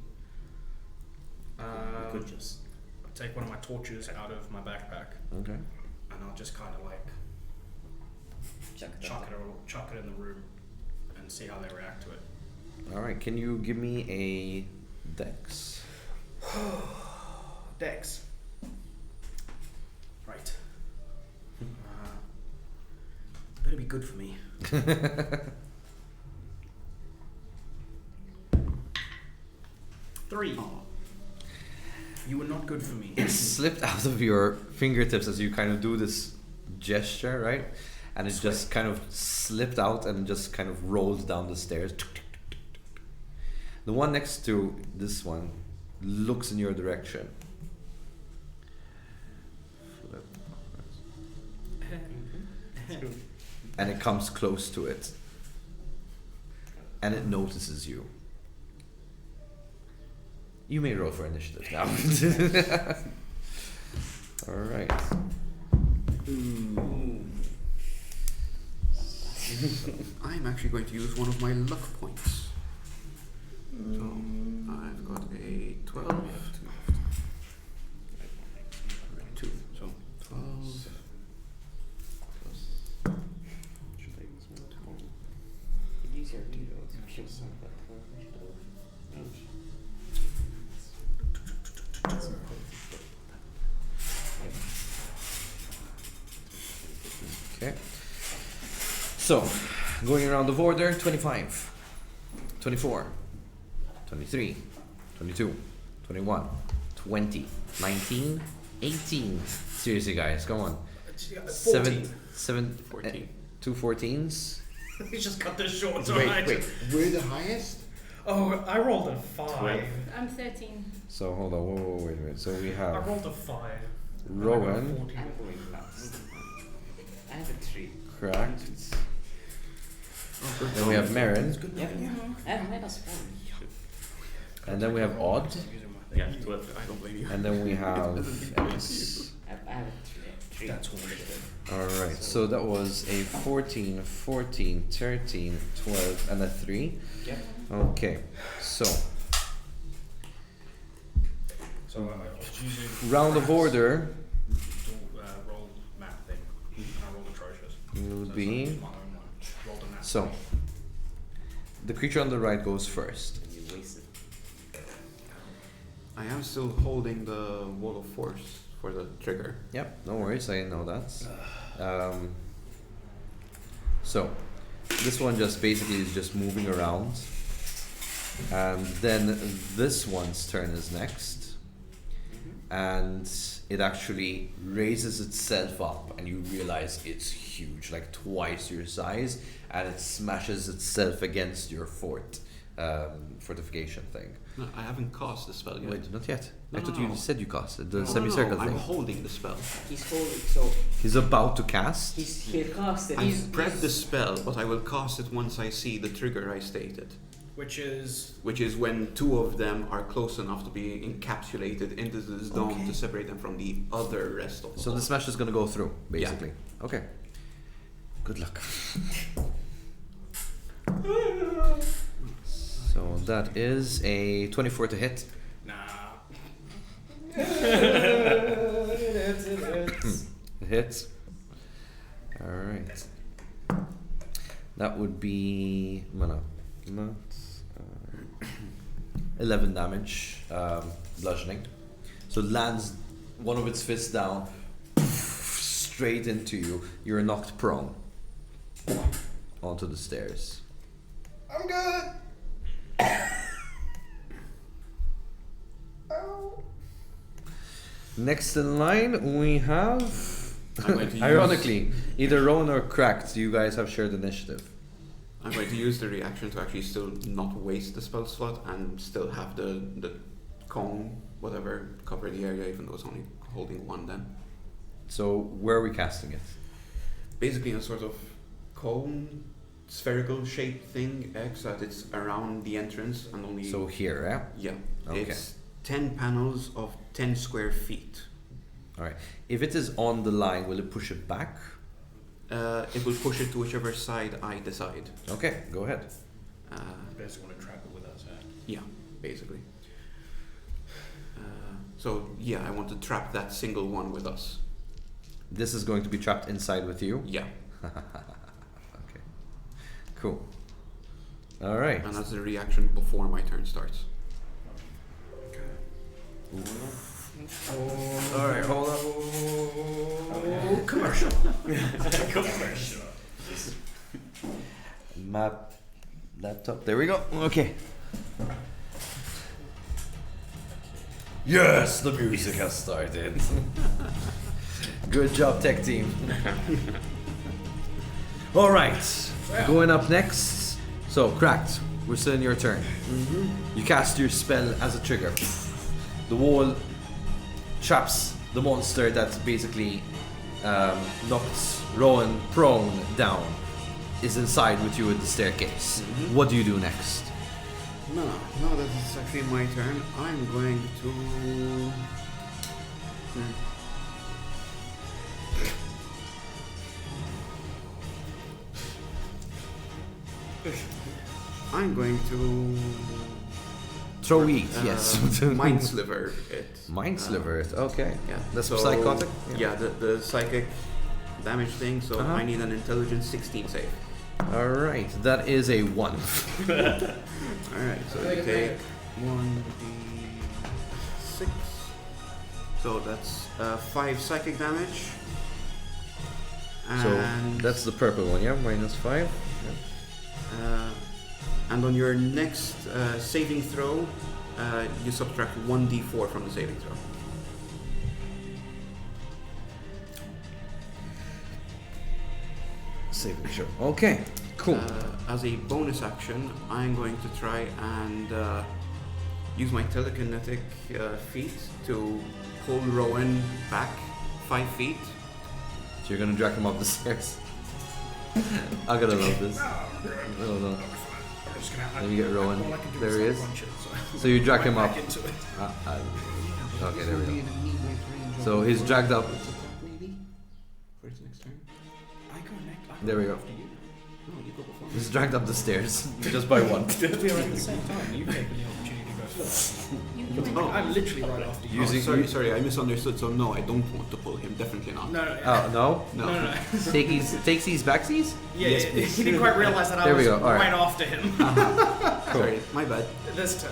We could just. I'll take one of my torches out of my backpack, Okay. and I'll just kind of like chuck it in the room, and see how they react to it. All right. Can you give me a dex? Dex. Right. Better be good for me. 3. You were not good for me. It slipped out of your fingertips as you kind of do this gesture, right? And it just kind of slipped out and just kind of rolled down the stairs. The one next to this one looks in your direction. And it comes close to it. And it notices you. You may roll for initiative now. Alright. I'm actually going to use one of my luck points. So I've got a 12. 2. So 12 plus Should I use one? Easier to do those. Should have done that. Okay. So, going around the border, 25, 24, 23, 22, 21, 20, 19, 18. Seriously, guys, come on. 14. 14. 2 14s. He's just cut this short. Wait, we're the highest? Oh, I rolled a 5. I'm 13. So hold on, wait. So we I have rolled a 5. Rowan, I'm going last. I have a 3. cracked. Then we have Marin, Yeah. I have -1. and then we have Odd, Yeah, 12. I don't blame you. and then we have X. I have a 3. That's horrible. Alright, so that was a 14, 14, 13, 12, and a 3. Yep. Okay, so So just using round of order roll map thing. And I rolled atrocious. will So be. it's my own one. Rolled a nat So, 20. the creature on the right goes first. And you wasted. I am still holding the wall of force for the trigger. Yep, no worries, I know that. So, this one just basically is just moving around. And then this one's turn is next. And it actually raises itself up, and you realize it's huge, like twice your size, and it smashes itself against your fortification thing. No, I haven't cast the spell yet. Wait, not yet. No, I thought no, you no. said you cast it, the No, semicircle I'm thing. holding the spell. He's holding, so He's about to cast. he'll cast it. I've prepped the spell, but I will cast it once I see the trigger I stated. Which is Which is when two of them are close enough to be encapsulated into this dome Okay. to separate them from the other rest of the So the hole. smash is gonna go through, basically. Okay. Good luck. So that is a 24 to hit. nah. It hits. Alright. That would be. Not 11 damage, bludgeoning. So it lands one of its fists down, straight into you. You're knocked prone onto the stairs. I'm good. Next in line, we have. I'm going to use- Ironically, either Rowan or Cracked, you guys have shared initiative. I'm going to use the reaction to actually still not waste the spell slot and still have the cone, whatever, cover the area, even though it's only holding one then. So, where are we casting it? Basically a sort of cone, spherical shaped thing, X, that it's around the entrance and only... So, here, yeah, Okay. it's 10 panels of 10 square feet. Alright. If it is on the line, will it push it back? It will push it to whichever side I decide. Okay, go ahead. Basically want to trap it with us. Yeah, basically. So yeah, I want to trap that single one with us. This is going to be trapped inside with you. Yeah, Okay. Cool. Alright. and that's the reaction before my turn starts. Alright, hold on. Oh, commercial. Commercial. Map. Laptop. There we go. Okay. Yes, the music has started. Good job, tech team. Alright. Going up next. So, Cracked. We're still in your turn. You cast your spell as a trigger. The wall traps the monster that basically knocked Rowan prone down. Is inside with you at the staircase. What do you do next? No, that is actually my turn. I'm going to... I'm going to... Throw eat, yes. Mind Sliver it. Mind sliver it, okay. Yeah. That's so, psychotic? Yeah, the psychic damage thing, so Uh-huh. I need an intelligence 16 save. Alright, that is a 1. Alright, so you take 1d6. So that's 5 psychic damage. So And that's the purple one, yeah? -5? and on your next saving throw, you subtract 1d4 from the saving throw. saving, sure. Okay, cool. As a bonus action, I'm going to try and use my telekinetic feet to pull Rowan back 5 feet. So you're gonna drag him up the stairs. I'm gonna love this. I don't know. I'm just gonna. Then you get Rowan. all I can do There he is. punch it, So you drag him right up. back into it. Okay, there we go. So he's dragged up. Maybe for his next turn. I go next. There we go. After you. No, you go before. He's dragged up the stairs just by one. We are at the same time. You've taken the opportunity to go first. You can. I'm literally right after you. Using- Sorry, I misunderstood. So no, I don't want to pull him. Definitely not. No. Oh no! No. No. Takes these backsies? Yeah, Yes, yeah, please. he didn't quite realize that I There we was go, alright. right after him. Sorry, my bad. This turn.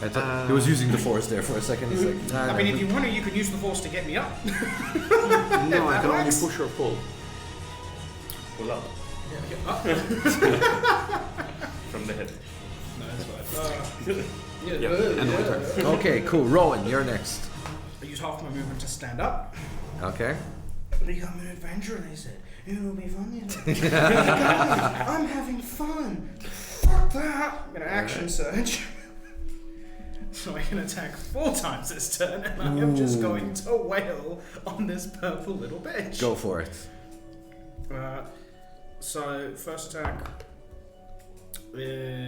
I thought he was using the force there for a second. He's like, I mean, if you want to, you can use the force to get me up. No, I can only works. push or pull. Pull up Up. from the head. No, that's fine. Yeah, and my turn. okay, cool. Rowan, you're next. I use half my movement to stand up. Okay. Become an adventurer, they said. It'll be fun, they said. I'm having fun. Fuck that. I'm gonna action surge. So I can attack 4 times this turn, and I am just going to wail on this purple little bitch. Go for it. So first attack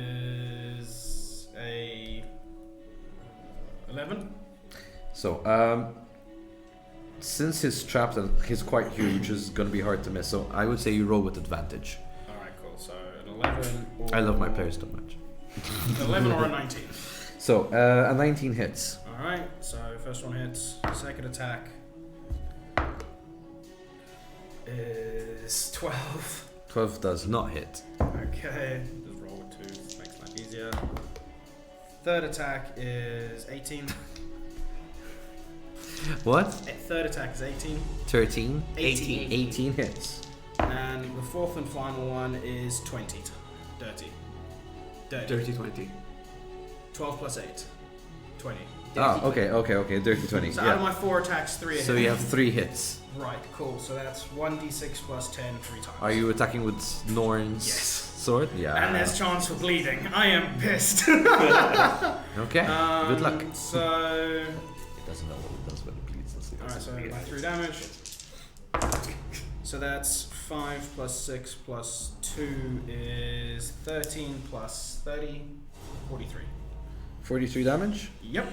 is a 11. So, since he's trapped and he's quite huge, it's gonna be hard to miss. So I would say you roll with advantage. All right, cool. So an 11. Or I love my players too much. An 11 or a 19. So, a 19 hits. All right. So first one hits. Second attack is 12. 12 does not hit. Okay. Just roll with 2. Makes life easier. Third attack is 18. What? Third attack is 18. 13? 18. 18 hits. And the fourth and final one is 20. Dirty. Dirty 20. 12 plus 8. 20. Oh, okay. Dirty 20. So out of Yeah. my 4 attacks, 3 are So hit. you have 3 hits. Right, cool. So that's 1d6 plus 10 3 times. Are you attacking with Norn's Yes. sword? Yeah. And there's chance for bleeding. I am pissed. Okay. Good luck. So. It doesn't know what it does when it bleeds. Let's see. Alright, so my 3 damage. So that's 5 plus 6 plus 2 is 13 plus 30, 43. 43 damage. Yep.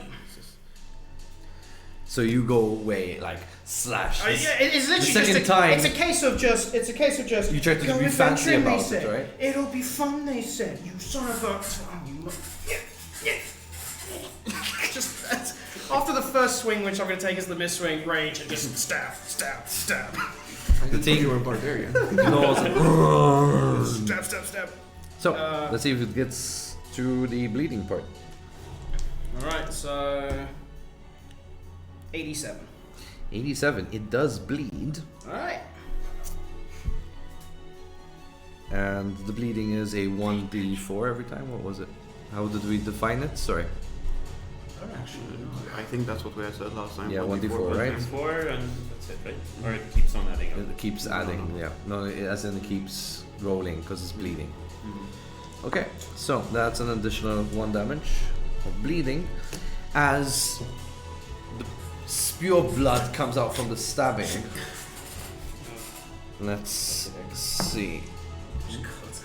So you go away, like, slash. Yeah, it's literally second just time- It's a case of just. You try to go be fancy adventuring, about they it, said. right? It'll be fun, they said. You son of a. Just after the first swing, which I'm going to take as the miss swing, rage, and just stab. The thing You were a barbarian. knows. Stab. So, let's see if it gets to the bleeding part. Alright, so 87. 87. It does bleed. Alright. And the bleeding is a 1d4 every time. What was it? How did we define it? Sorry. I think that's what we had said last time. Yeah, 1d4, per right? time. 4 and that's it, right? Or it keeps on adding up. It keeps adding. Yeah. No, as in it keeps rolling because it's bleeding. Okay, so that's an additional 1 damage of bleeding as the spew of blood comes out from the stabbing. Let's see.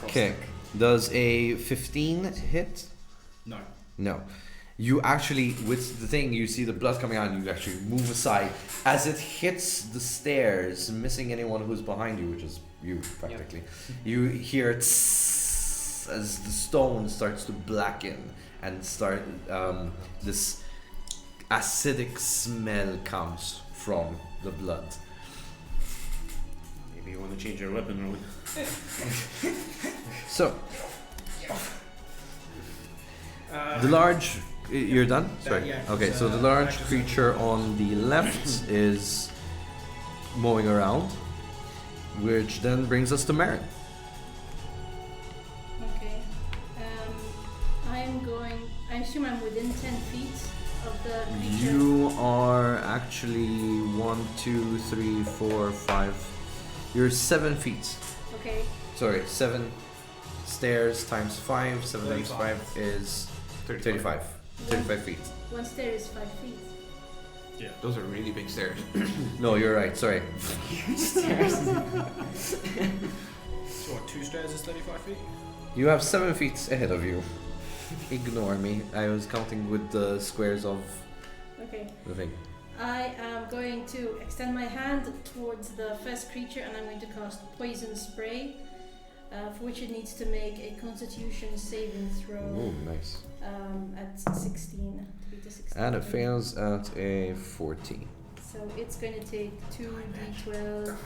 Okay, does a 15 hit? No. No. You actually, with the thing, you see the blood coming out and you actually move aside as it hits the stairs, missing anyone who's behind you, which is you practically. You hear tss as the stone starts to blacken and start this acidic smell comes from the blood. Maybe you want to change your weapon, Rowan. So, the large. You're done? Sorry. yeah, Okay, it's, so the large actions- creature on the left is mowing around, which then brings us to Marin. Okay. I assume I'm within 10 feet of the creature. You are actually 1, 2, 3, 4, 5. You're 7 feet. Okay. Sorry, 7 stairs times 5. 7 times 5 is 35. 35 feet. One stair is 5 feet. Yeah. Those are really big stairs. No, you're right. Sorry. Stairs. So what, 2 stairs is 35 feet? You have 7 feet ahead of you. Ignore me. I was counting with the squares of Okay. the thing. I am going to extend my hand towards the first creature and I'm going to cast Poison Spray, for which it needs to make a Constitution saving throw Oh, nice. at 16. To beat a 16. And it fails at a 14. So it's going to take 2d12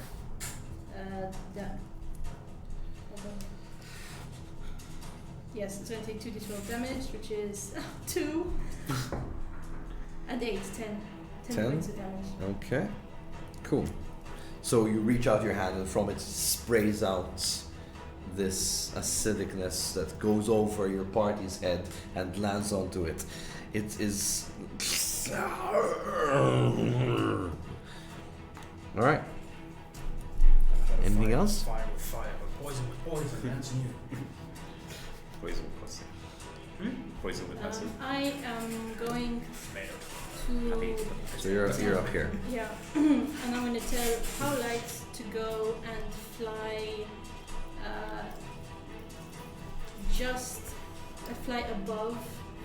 Yes, it's going to take 2d12 damage, which is 2 and 8, 10. 10 10? points of damage. Okay. Cool. So you reach out your hand and from it sprays out this acidicness that goes over your party's head and lands onto it. It is. Alright. Anything else? Fire with fire, but poison with poison, that's new. Poison with acid. Poison with acid. I am going Happy. to. So you're up here. Yeah, and I'm going to tell Howlite to go and fly fly above,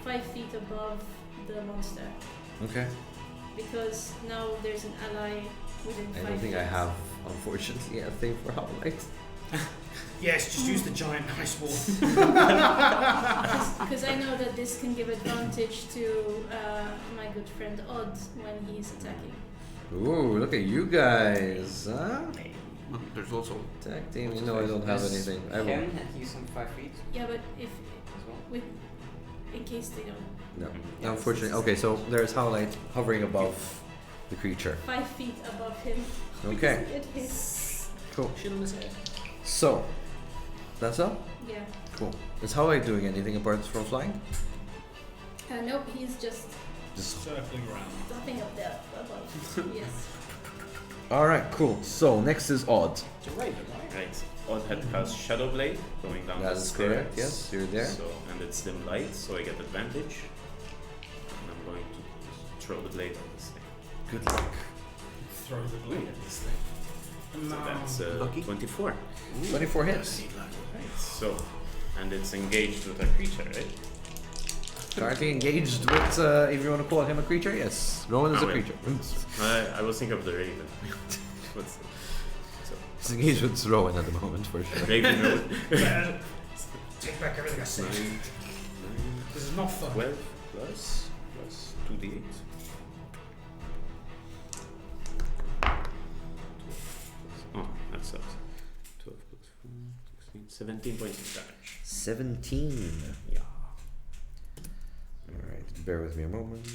5 feet above the monster. Okay. Because now there's an ally within 5 feet. I don't think I have, unfortunately, a thing for Howlite. Yes, just use the giant ice wall. Because I know that this can give advantage to my good friend Odd when he's attacking. Ooh, look at you guys, huh? Well, there's also Tag team, you know I don't have anything. I Ken won't. had used some 5 feet Yeah, but if as well. with in case they don't. No. Yeah, Unfortunately. Okay, so there's Howlite hovering above the creature. 5 feet above him. Okay. It hits. Cool. Shit on his head. So, that's all? Yeah. Cool. Is Howlite doing anything apart from flying? Nope, he's just Just. Circling around. stopping up there above. Yes. Alright, cool. So, next is Odd. It's a raven, right? Right. Odd had cast Shadow Blade going down That the is stairs. correct, yes, you're there. So, and it's dim light, so I get advantage. And I'm going to throw the blade at this thing. Good luck. Throw the blade at this thing. So that's Lucky. 24. 24 hits. Right. So, and it's engaged with a creature, right? Currently engaged with, if you want to call him a creature, yes. Rowan is a well. creature. I was thinking of the raven. What's the, so, He's engaged with Rowan at the moment, for sure. raven roll. Take back everything I said. 9, This is not fun. 12 plus 2d8. Oh, that sucks. 12 plus 4, 16, 17 points of damage. 17. Yeah. Alright, bear with me a moment.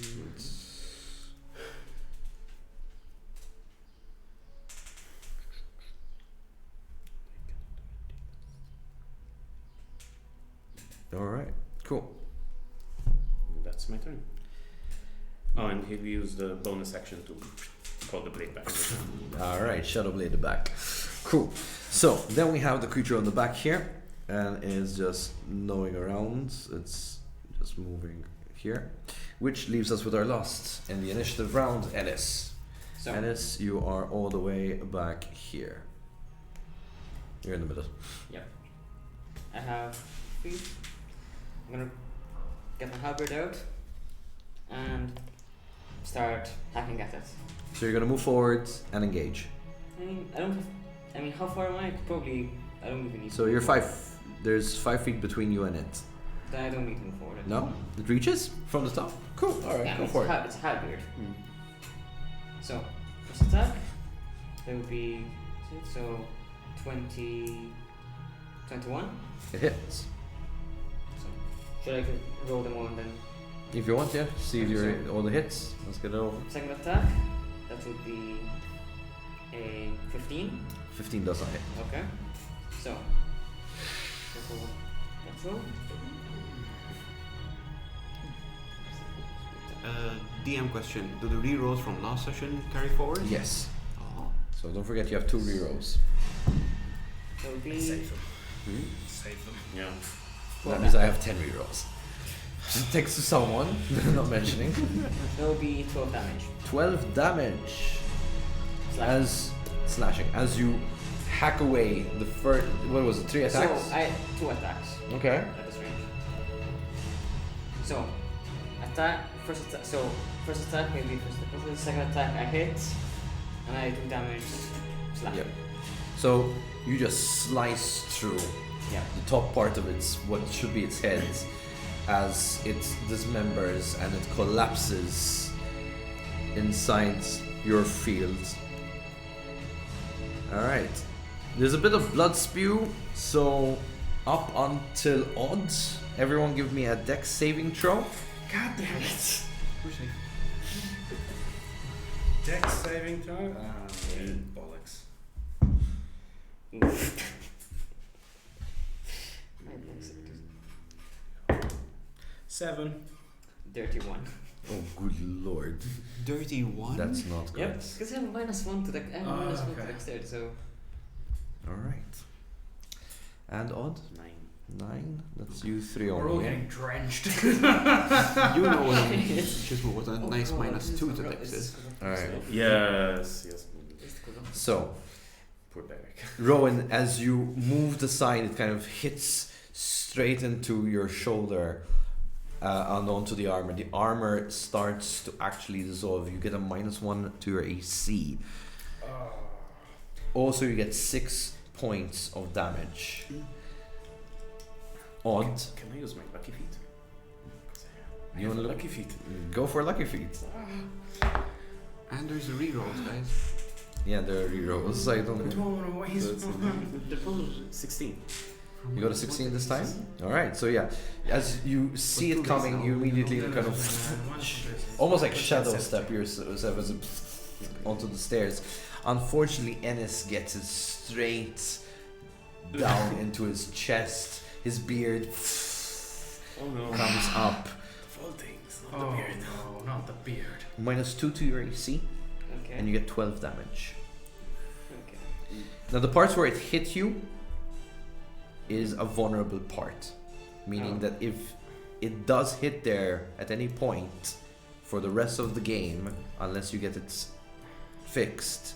Alright, cool. That's my turn. Oh, and he'll use the bonus action to call the blade back. Alright, Shadow Blade the back. Cool. So, then we have the creature on the back here, and is just gnawing around. It's just moving here. Which leaves us with our last in the initiative round, Ennis. So, Ennis, you are all the way back here. You're in the middle. I have feet. I'm gonna get my halberd out and start hacking at it. So you're gonna move forward and engage. I mean, how far am I? Probably, I don't even need to So move you're forward. there's 5 feet between you and it. Then I don't need to move forward. No? It reaches from the top? Cool, alright, Yeah, go it's for it. It's a halberd. So, first attack, that would be, so 20, 21. It hits. So, should I roll them all and then If you want, yeah. See if Okay, you're all the hits. Let's get it over. second attack, that would be a 15. 15 does not hit. Okay. So, let's roll. DM question. Do the rerolls from last session carry forward? Yes. Oh. So don't forget you have 2 rerolls. So it'll be Save them. Hmm? Save them. Yeah. That means I have 10 rerolls. Just text to someone, not mentioning. so it'll be 12 damage. 12 damage. Slash. Slashing. As you hack away the first. What was it? 3 attacks? So I 2 attacks Okay. at this range. So attack first attack. So first attack maybe first attack. The second attack I hit, and I do damage. Slash. Yep. So you just slice through Yeah. the top part of its what should be its head as it dismembers and it collapses inside your field. Alright. There's a bit of blood spew, so up until odds. Everyone give me a dex saving throw. God damn it. Dex saving throw? Bollocks. Seven. Dirty 1. Oh good lord. Dirty 1? That's not good. Yep. Because I have -1 to the -1 to okay. dexterity, so Alright. And odd? 9. 9. That's you 3 We're all only. getting drenched. You know just what a nice Oh, -2 to dex is. Alright. Yes. So, Poor Beric. Rowan, as you move the sign, it kind of hits straight into your shoulder and onto the armor. The armor starts to actually dissolve. You get a -1 to your AC. Also, you get 6 points of damage. Odd. Can I use my lucky feet? I You have wanna a look? lucky feet. Go for lucky feet. And there's a rerolls, guys. Yeah, there are rerolls. I don't know. Don't waste The total 16. You got a 16 this time? Alright, so yeah. As you see it coming, you immediately kind of almost like shadow step yourself as onto the stairs. Unfortunately, Ennis gets it straight down into his chest. His beard Oh no. comes up. Full things, not Oh the beard. no, not the beard. -2 to your AC, okay. and you get 12 damage. Okay. Now, the parts where it hit you is a vulnerable part, meaning Oh. that if it does hit there at any point for the rest of the game, unless you get it fixed,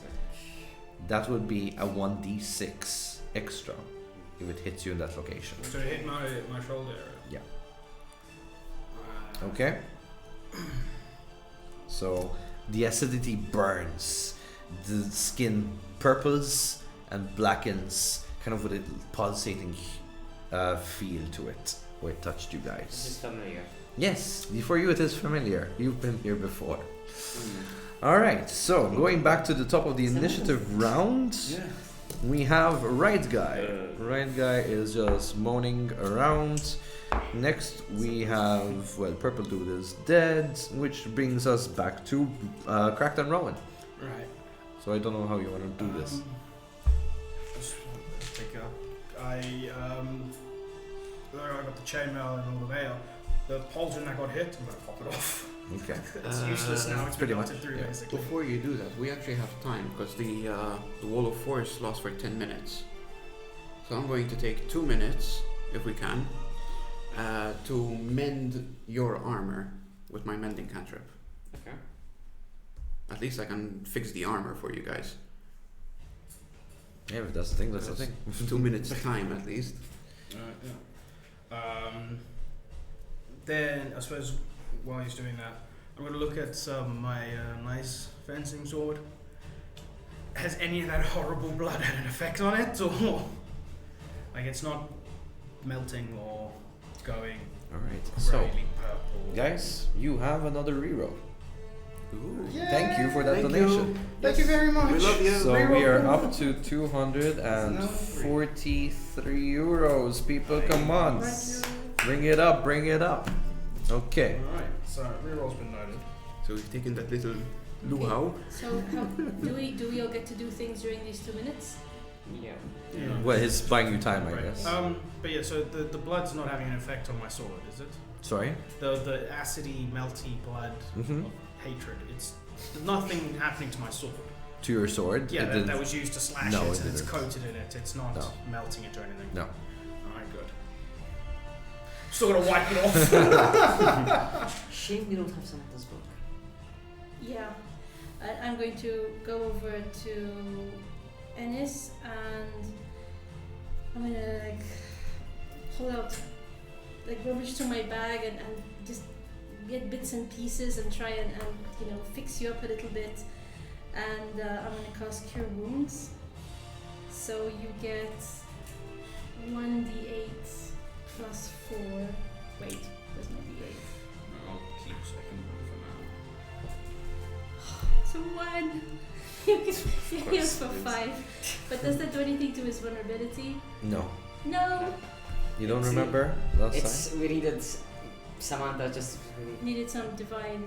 that would be a 1d6 extra if it hits you in that location. So it hit my shoulder area. Yeah. Uh, Okay? So the acidity burns, the skin purples and blackens, kind of with a pulsating feel to it where it touched you This is guys. familiar. Yes, for you it is familiar. You've been here before. Alright, so going back to the top of the initiative round, Yeah. we have Right Guy. Uh. Right Guy is just moaning around. Next we have, well, Purple Dude is dead, which brings us back to Cracked and Rowan. Right. So I don't know how you want to do this. Let's take up. I got the chainmail and all the mail. The pauldron I got hit, I'm gonna pop it off. Okay. It's useless now. It's pretty been much, melted through yeah. basically. Before you do that, we actually have time because the wall of force lasts for 10 minutes. So I'm going to take 2 minutes, if we can, to mend your armor with my mending cantrip. Okay. At least I can fix the armor for you guys. Yeah, if that's the thing, that's the thing. 2 minutes time at least. Yeah. Then I suppose while he's doing that, I'm gonna look at my nice fencing sword. Has any of that horrible blood had an effect on it, or like it's not melting or going Alright, so brightly purple? guys, you have another reroll. Ooh. Thank you for that Thank donation. Thank you very much. We love you. So Reroll. we are up to 243 euros. People, come on. Thank you. Bring it up, bring it up. Okay. Alright, so reroll's been noted. So we've taken that little luau. So how, do we all get to do things during these 2 minutes? Yeah. Yeah. Well, it's buying you time, I Right. guess. But yeah, so the blood's not having an effect on my sword, is it? Sorry? The acidy, melty blood Mm-hmm. of hatred. There's nothing happening to my sword. to your sword. Yeah, It that didn't- was used to slash No, it, it and it's didn't. coated in it. It's not No. melting it or anything. No. Alright, good. Still gonna wipe it off. Shame we don't have Samantha's book. Yeah, I'm going to go over to Ennis and I'm gonna like pull out like rummage to my bag and just get bits and pieces and try and fix you up a little bit. And I'm gonna cast Cure Wounds. So you get 1d8 plus 4. Wait, where's my d8? I'll keep second So 1. You can heal for 5. But does that do anything to his vulnerability? No. No. You don't It's- remember last It's we needed Samantha just Needed some divine.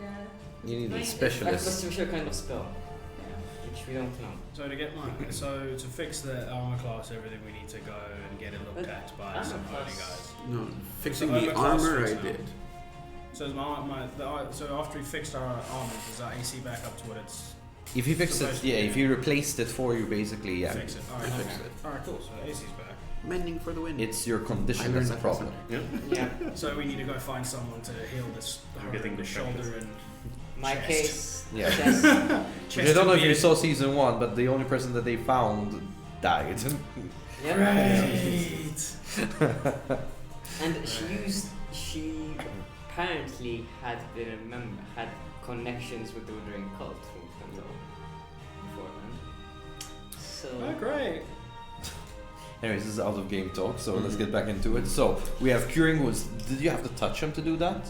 You need a divine- like a specialist. special kind of spell, Yeah. which we don't know. So to get so to fix the armor class, everything we need to go and get it looked But at by armor some holy class- guys. No, fixing So the armor class armor I fix now. did. So so after we fixed our armor, does that AC back up to what it's If you fixed it, Supposed to yeah. be. If you replaced it for you, basically, yeah. fix it? Alright, I okay. fixed it. Alright, cool. So the AC's back. Mending for the win. It's your I condition learned that's the that problem. lesson. Yeah. So we need to go find someone to heal this I'm getting the shoulder and My Chest. case. Yeah. Chest. chest. I don't know if you and saw season 1, but the only person that they found died. Yeah. Great. And she apparently had connections with the Wandering Cult from Kendall beforehand. So Oh, great. Anyways, this is out of game talk, so let's get back into it. So we have curing wounds. Did you have to touch him to do that?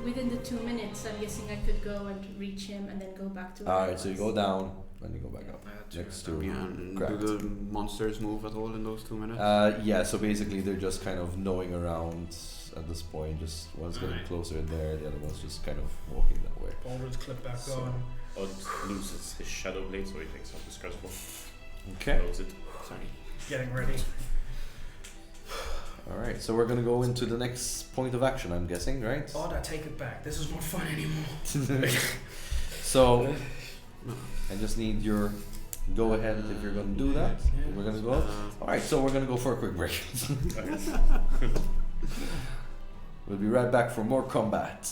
Within the 2 minutes, I'm guessing I could go and reach him and then go back to. where I Alright, so you was. go down, then you go back up. I had Next to Yeah, and Correct. do the monsters move at all in those 2 minutes? Yeah, so basically they're just kind of knowing around at this point. Just one's getting Alright. closer there, the other one's just kind of walking that way. Baldur's clip back So- on. Odd loses his shadow blade, so he takes off his crossbow. Okay. Close it. Sorry. Getting ready. Alright, so we're gonna go into the next point of action, I'm guessing, right? Odd, I take it back. This is not fun anymore. So I just need your go ahead if you're gonna do that. Yeah. We're gonna go. Alright, so we're gonna go for a quick break. We'll be right back for more combat.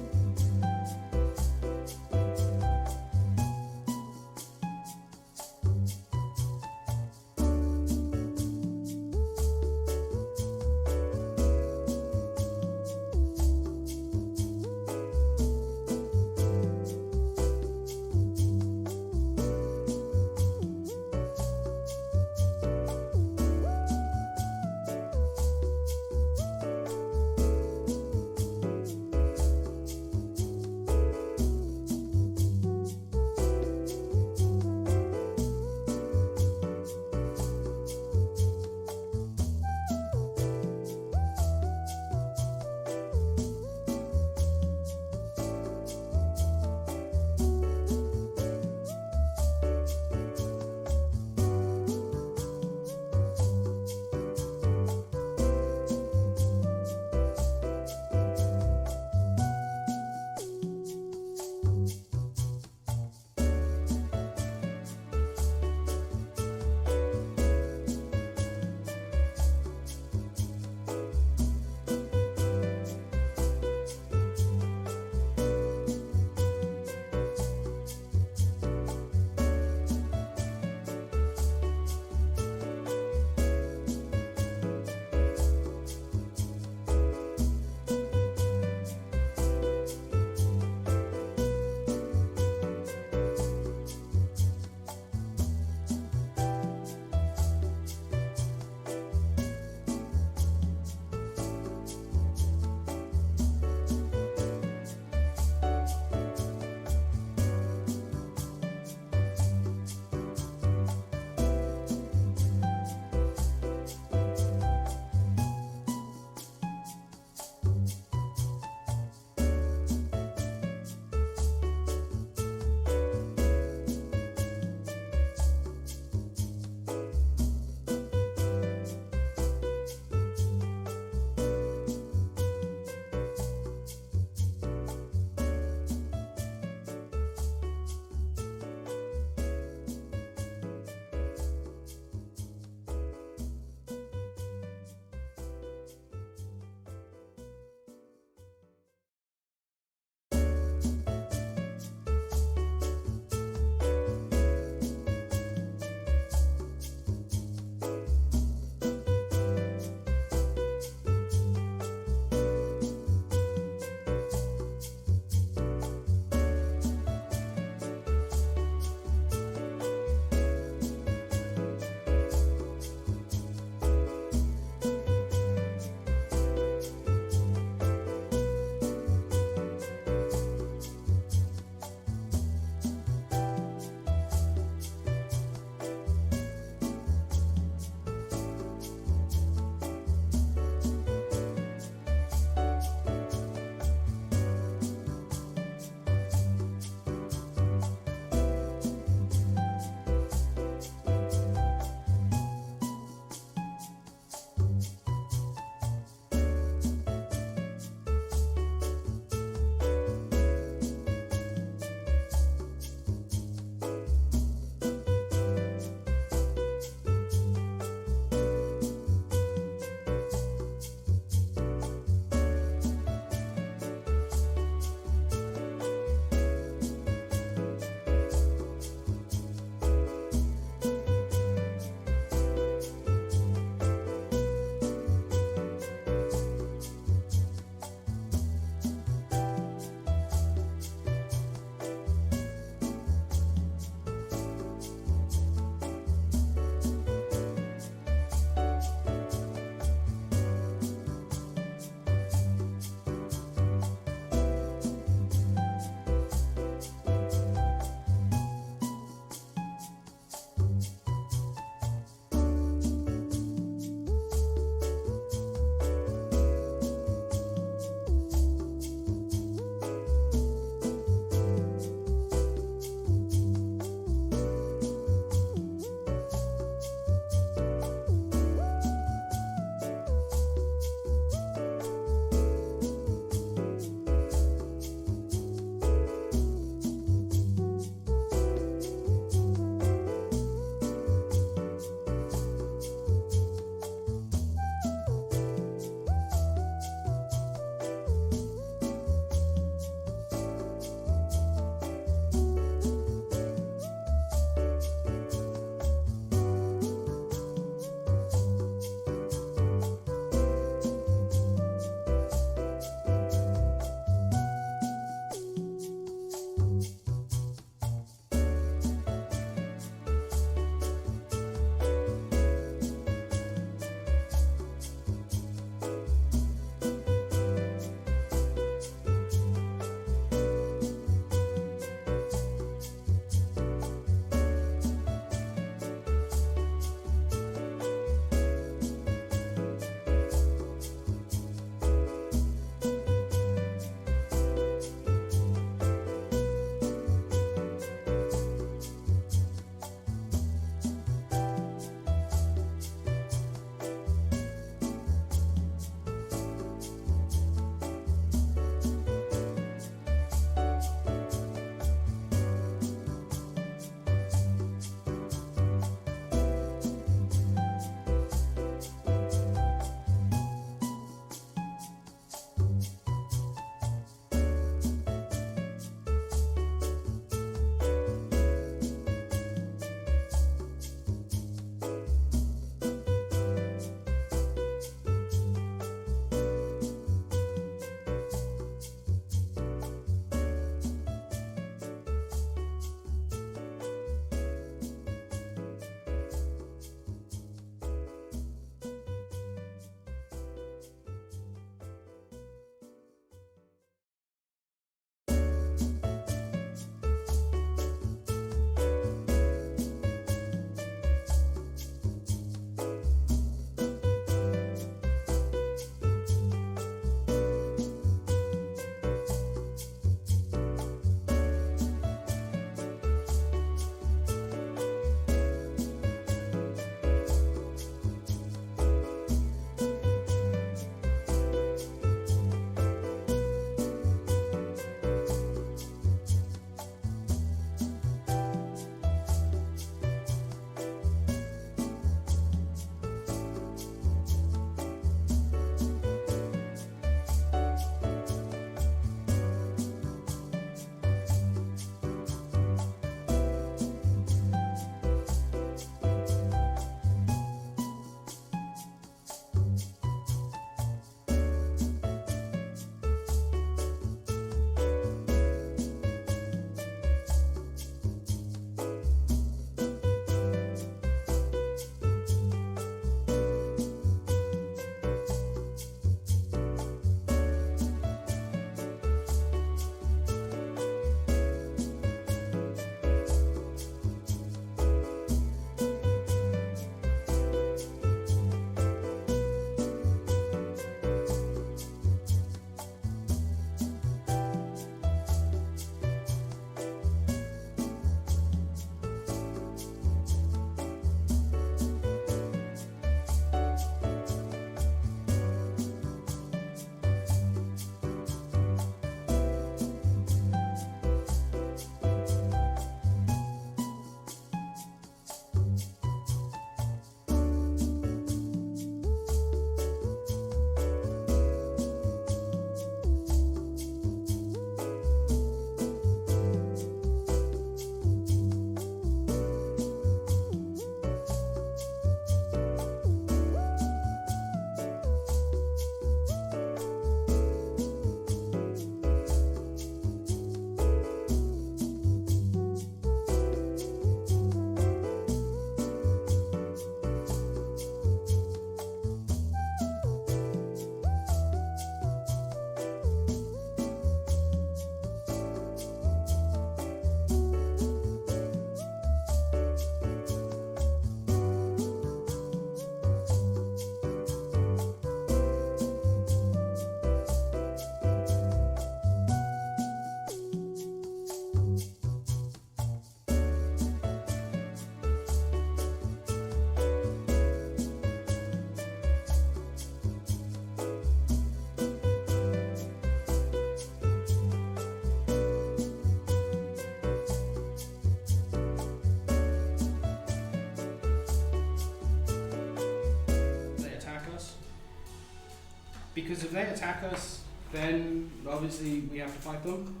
Because if they attack us, then obviously we have to fight them.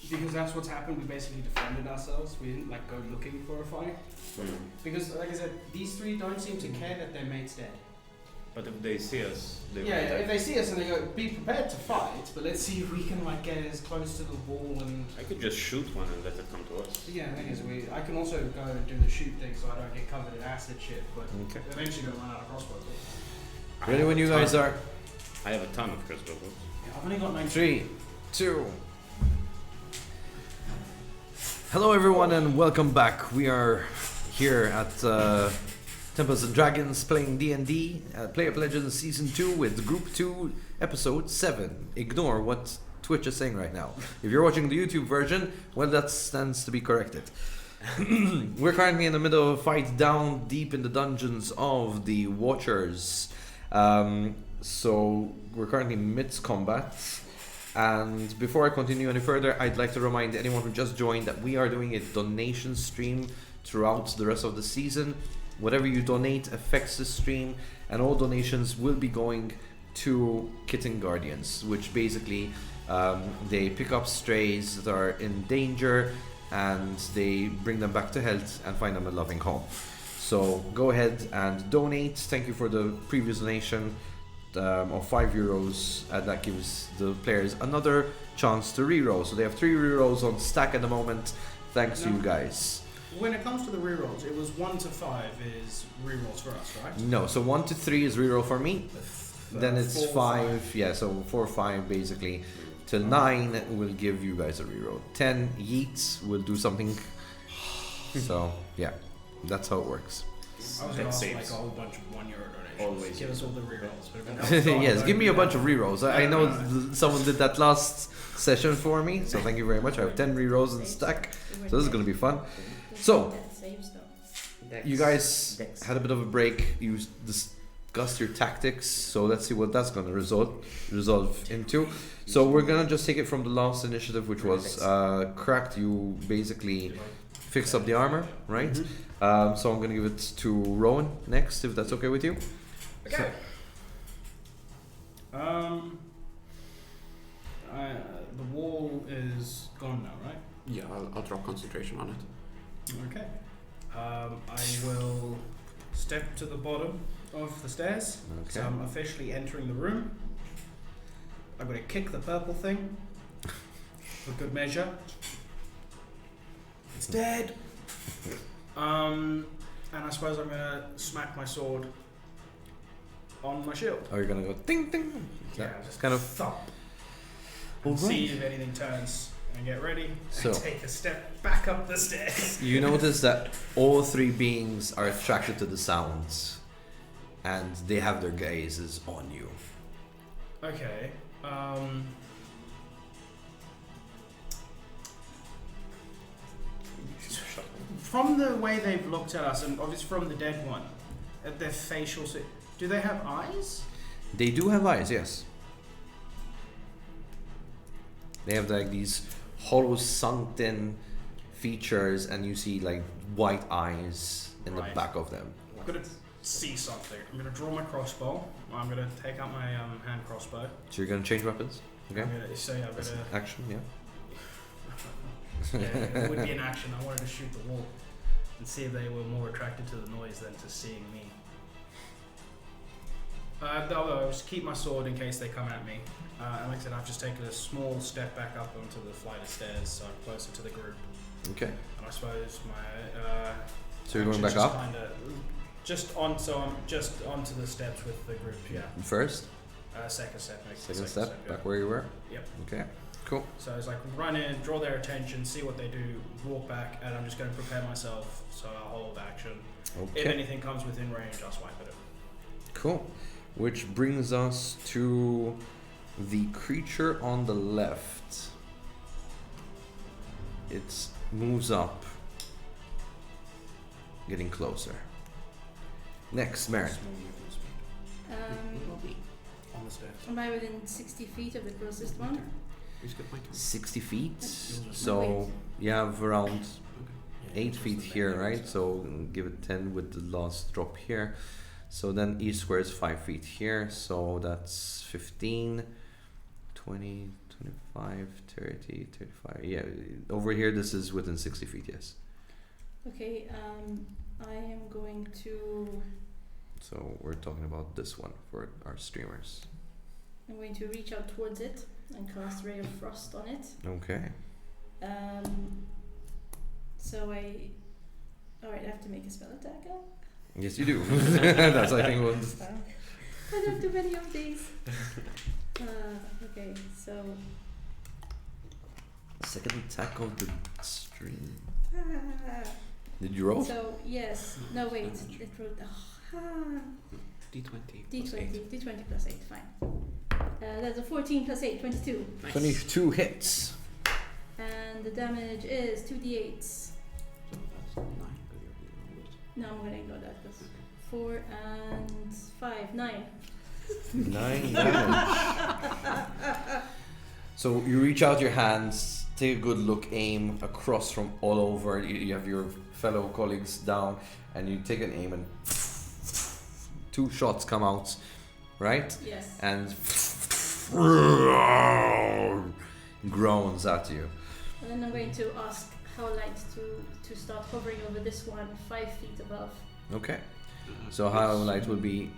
Because that's what's happened. We basically defended ourselves. We didn't like go looking for a fight. Because, like I said, these three don't seem to care that their mate's dead. But if they see us, they will Yeah, attack. if they see us and they go, be prepared to fight, but let's see if we can like get as close to the wall and. I could just shoot one and let it come to us. Yeah, the thing is, I can also go and do the shoot thing so I don't get covered in acid shit, but Okay. eventually gonna run out of crossbow bolts. Ready when you guys are? I have a ton of crossbow bolts. Yeah, I've only got 9. 3, 2. Hello everyone and welcome back. We are here at Temples and Dragons playing D&D at PlayUp Legends Season 2 with Group 2 Episode 7. Ignore what Twitch is saying right now. If you're watching the YouTube version, well that stands to be corrected. We're currently in the middle of a fight down deep in the dungeons of the Watchers. So we're currently mid-combat. And before I continue any further, I'd like to remind anyone who just joined that we are doing a donation stream throughout the rest of the season. Whatever you donate affects the stream, and all donations will be going to Kitten Guardians, which basically they pick up strays that are in danger and they bring them back to health and find them a loving home. So go ahead and donate. Thank you for the previous donation of €5, and that gives the players another chance to reroll. So they have 3 rerolls on stack at the moment, thanks to you guys. When it comes to the rerolls, it was 1 to 5 is rerolls for us, right? No, so 1 to 3 is reroll for me. Then it's 4, 5, yeah, so 4, 5 basically. Till 9 will give you guys a reroll. 10 yeets will do something. So yeah, that's how it works. I was That gonna ask saves. like a whole bunch of €1 donations. Always. Give us all the rerolls. But if it Yes, give me a bunch of rerolls. I know No. someone did that last session for me, so thank you very much. I have 10 rerolls in stack, so this is gonna be fun. So, you guys Dex. had a bit of a break. You discussed your tactics, so let's see what that's gonna resolve into. So we're gonna just take it from the last initiative, which was cracked. You basically fix up the armor, right? So I'm gonna give it to Rowan next, if that's okay with you. Okay. The wall is gone now, right? Yeah, I'll drop concentration on it. Okay. I will step to the bottom of the stairs. So Okay. I'm officially entering the room. I'm going to kick the purple thing for good measure. It's dead. And I suppose I'm going to smack my sword on my shield. Are you gonna go ding ding? Yeah, just kind of thump. All And see right. if anything turns. And get ready. So- And take a step back up the stairs. You notice that all 3 beings are attracted to the sounds, and they have their gazes on you. Okay. From the way they've looked at us, and obviously from the dead one, at their facial, do they have eyes? They do have eyes, yes. They have like these hollow, sunk-in features, and you see like white eyes in Right. the back of them. I'm gonna see something. I'm gonna draw my crossbow. I'm gonna take out my hand crossbow. So you're gonna change weapons, okay? I'm gonna say I'm That's gonna. action, yeah. Yeah, it would be an action. I wanted to shoot the wall and see if they were more attracted to the noise than to seeing me. I'll just keep my sword in case they come at me. And like I said, I've just taken a small step back up onto the flight of stairs, so I'm closer to the group. Okay. And I suppose my So you're going action's back just up kinda just on, so I'm just onto the steps with the group. Yeah. first. Second step. Makes the Second step, yeah. back where you were. Yep. Okay. Cool. So it's like run in, draw their attention, see what they do, walk back, and I'm just going to prepare myself. So I'll hold action. If Okay. anything comes within range, I'll swipe at it. Cool. Which brings us to the creature on the left. It moves up, getting closer. Next, Maren. Small movement speed. On the stairs. Am I within 60 feet of the closest one? You skip my turn. 60 feet. That's- So you have around Yeah, 8 just feet the here, main right? ones. So give it 10 with the last drop here. So then each square is 5 feet here, so that's 15, 20, 25, 30, 35. Yeah, over here this is within 60 feet, yes. Okay, I am going to. So we're talking about this one for our streamers. I'm going to reach out towards it and cast Ray of Frost on it. Okay. So I. Alright, I have to make a spell attack now. Yes, you do. That's I think what. I don't have too many of these. Okay, so. Second attack of the stream. Did you roll? So yes. No wait. It rolled. D20. D20 plus 8. Fine. That's a 14 plus 8. 22. 22 hits. And the damage is 2d8s. So that's 9. No, I'm gonna ignore that because 4 and 5, 9. 9 damage. So you reach out your hands, take a good look, aim across from all over. You have your fellow colleagues down, and you take an aim, and 2 shots come out, right? Yes. And groans at you. And then I'm going to ask Howlite to start hovering over this one 5 feet above. Okay. So Highlight will be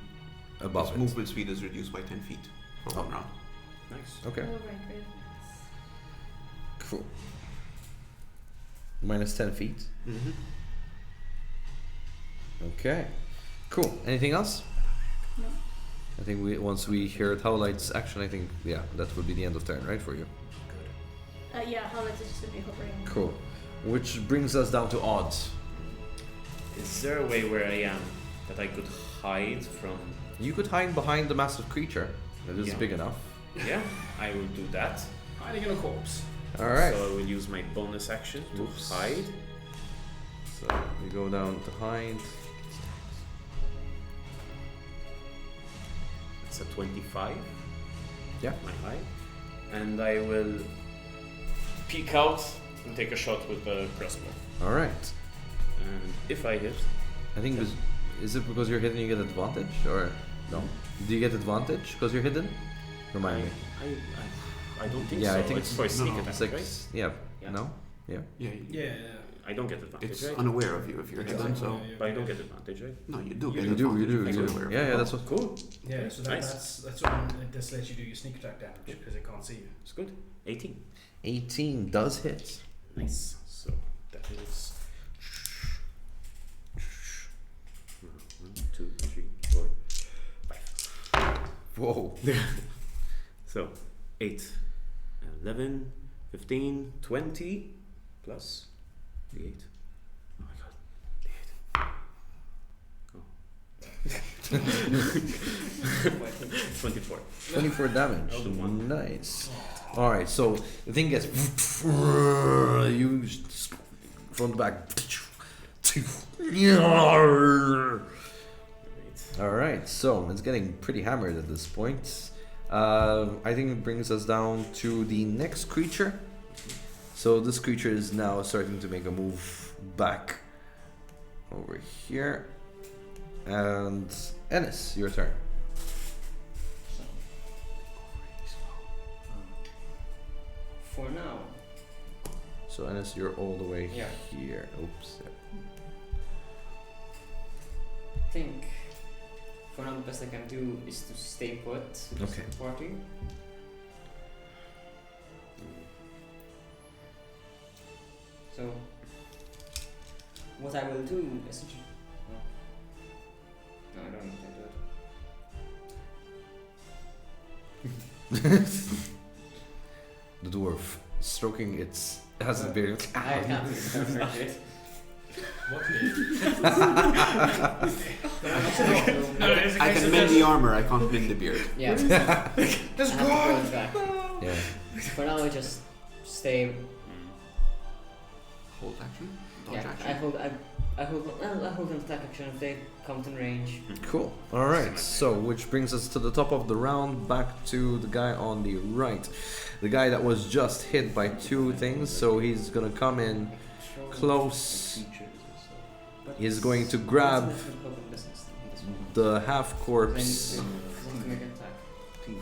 above Its it. movement speed is reduced by 10 feet for 1 round. Nice. Okay. Oh, right, great. Cool. Minus 10 feet. Mm-hmm. Okay. Cool. Anything else? No. I think once we hear Howlight's action, I think that would be the end of turn, right, for you? Yeah, Howlite is just going to be hovering. Cool. Which brings us down to odds. Is there a way where I am that I could hide from? You could hide behind the massive creature. It is Yeah. big enough. Yeah, I will do that. Hiding in a corpse. All right. So I will use my bonus action to Oops. hide. So we go down to hide. It's a 25. Yeah. My hide, and I will peek out and take a shot with the crossbow. All right. And if I hit, I think is it because you're hidden you get advantage or no? Do you get advantage because you're hidden? Remind me. I don't think Yeah, so. I think it's it's- for a sneak no, attack, It's like right? yeah. Yeah. No. Yeah. Yeah, Yeah. I don't get advantage, it's right? unaware of you if you're Exactly. hidden, so... But I don't get advantage, right? No, you do You get You do. You advantage do. if You you're do. unaware of Yeah. you. Yeah. That's what. Cool. Yeah, so Nice. that's when this lets you do your sneak attack damage because it can't see you. It's good. 18. 18 does hit. Nice. So that is 1, 2, 3, 4, 5. Whoa. So 8, 11, 15, 20 plus the 8. Oh my god. The 8. Oh. 24. 24 damage. Oh, the one. Nice. All right. So the thing gets you from the back. All right. So it's getting pretty hammered at this point. I think it brings us down to the next creature. So this creature is now starting to make a move back over here. And Ennis, your turn. For now, So Ennis, you're all the way Yeah. here. Oops. I think for now the best I can do is to stay put with Okay. the party. So what I will do essentially. No, I don't need to do it. The dwarf stroking its hasn't been. I can't do it. What? I can mend the armor, I can't mend the beard. Yeah. There's I have to God! go back. Yeah. For now I just stay. Hold action? Dodge Yeah, action? I hold an attack action if they come in range. Cool. All right. So, which brings us to the top of the round, back to the guy on the right, the guy that was just hit by 2 things. So he's gonna come in close. He's going to grab the half corpse Then make an attack.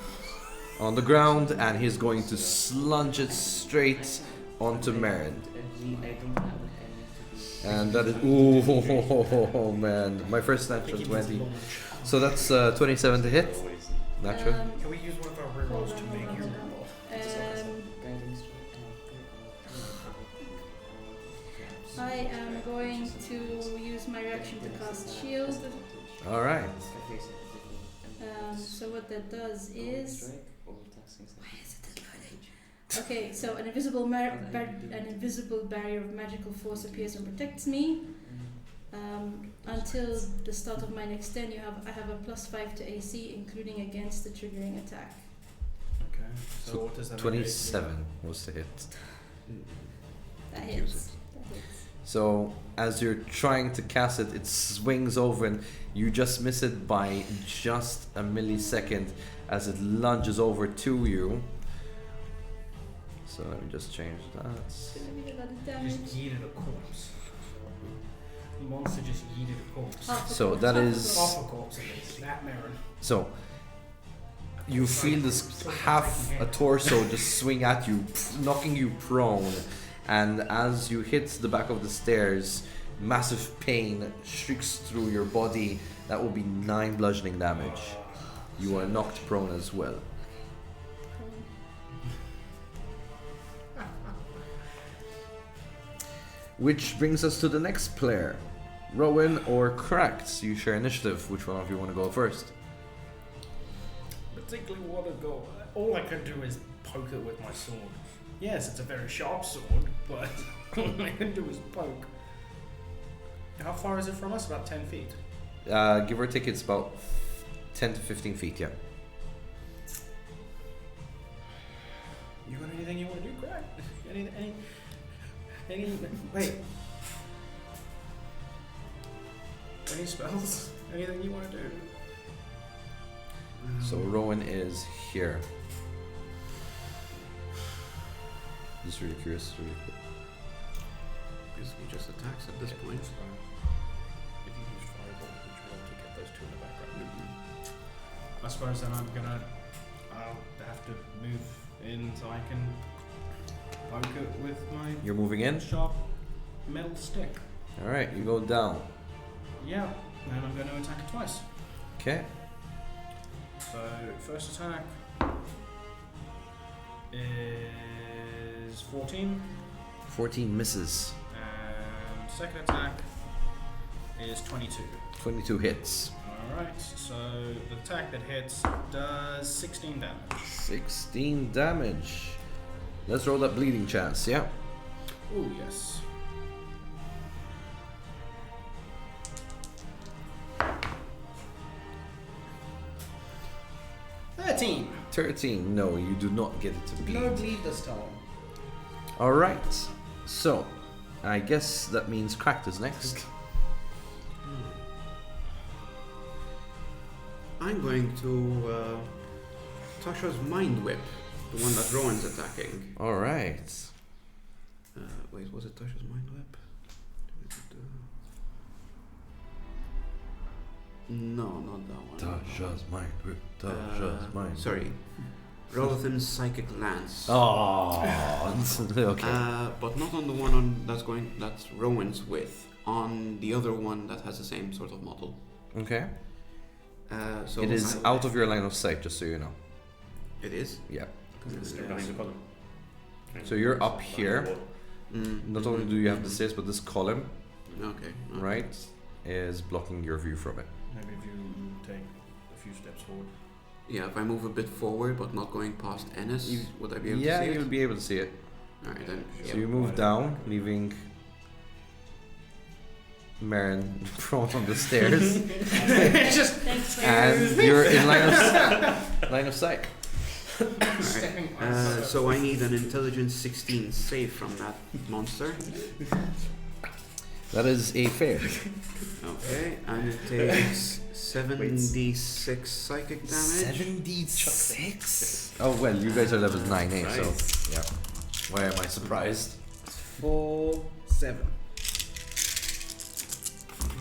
on the ground, and he's going to slunge it straight onto Marin. I don't have any to And that is oh man, my first natural 20. So that's 27 to hit. Always. Natural. Can we use one of our rerolls to make you reroll? I am going to use my reaction to cast shield. All right. So what that does is, okay, so an invisible barrier of magical force appears and protects me. Until the start of my next turn, I have a +5 to AC, including against the triggering attack. Okay. So So what does that make? 27 was the hit. That hits. So as you're trying to cast it, it swings over and you just miss it by just a millisecond as it lunges over to you. So let me just change that. It's gonna be a lot of damage. Just yeeted a corpse. The monster just yeeted a corpse. Half a So corpse, that half a is- corpse. Half a corpse at least. That Marin. So you feel this half a torso just swing at you, knocking you prone, and as you hit the back of the stairs, massive pain streaks through your body. That will be 9 bludgeoning damage. You are knocked prone as well. Which brings us to the next player. Rowan or Cracked? You share initiative. Which one of you want to go first? Particularly want to go. All I can do is poke it with my sword. Yes, it's a very sharp sword, but all I can do is poke. How far is it from us? About 10 feet. Give or take, it's about 10 to 15 feet, yeah. You got anything you want to do, Craig? Any? Wait. Any spells? Anything you want to do? So Rowan is here. Just really curious. Really quick. Basically just attacks at this Okay, point. that's fine. If you used fireball, which we want to get those two in the background. I suppose then I'll have to move in so I can poke it with my You're moving in? sharp metal stick. Alright, you go down. Yeah, and I'm going to attack it twice. Okay. So first attack is 14, 14 misses. and second attack is 22. 22 hits. Alright, so the attack that hits does 16 damage. 16 damage. Let's roll that bleeding chance, yeah? Oh, yes. $13. 13. No, you do not get it to bleed. No bleed this time. Alright. So, I guess that means Cracked is next. I'm going to Tasha's Mind Whip, the one that Rowan's attacking. Alright. Wait, was it Tasha's Mind Whip? No, not that one. Tasha's mind whip. Tasha's mind. Sorry. Rotham's Psychic Lance. Oh, okay. But not on the one on that's Rowan's with. On the other one that has the same sort of model. Okay. So It is out of your line of sight, just so you know. It is. Yeah. They're behind the column. So you're up here. Mm, Not only do you have the stairs, but this column, Okay. right, is blocking your view from it. Maybe if you take a few steps forward. Yeah, if I move a bit forward but not going past Ennis, would I be able Yeah, to see you'll it? be able to see it. Alright then. So you move down, leaving Marin prone on the stairs, Just Thanks for and you're in line of sight. stepping So I need an intelligence 16 save from that monster. That is a fail. Okay, and it takes 7d6 psychic damage. 76. Oh well, you guys are level 9, eh? So yeah. Why am I surprised? 4, 7.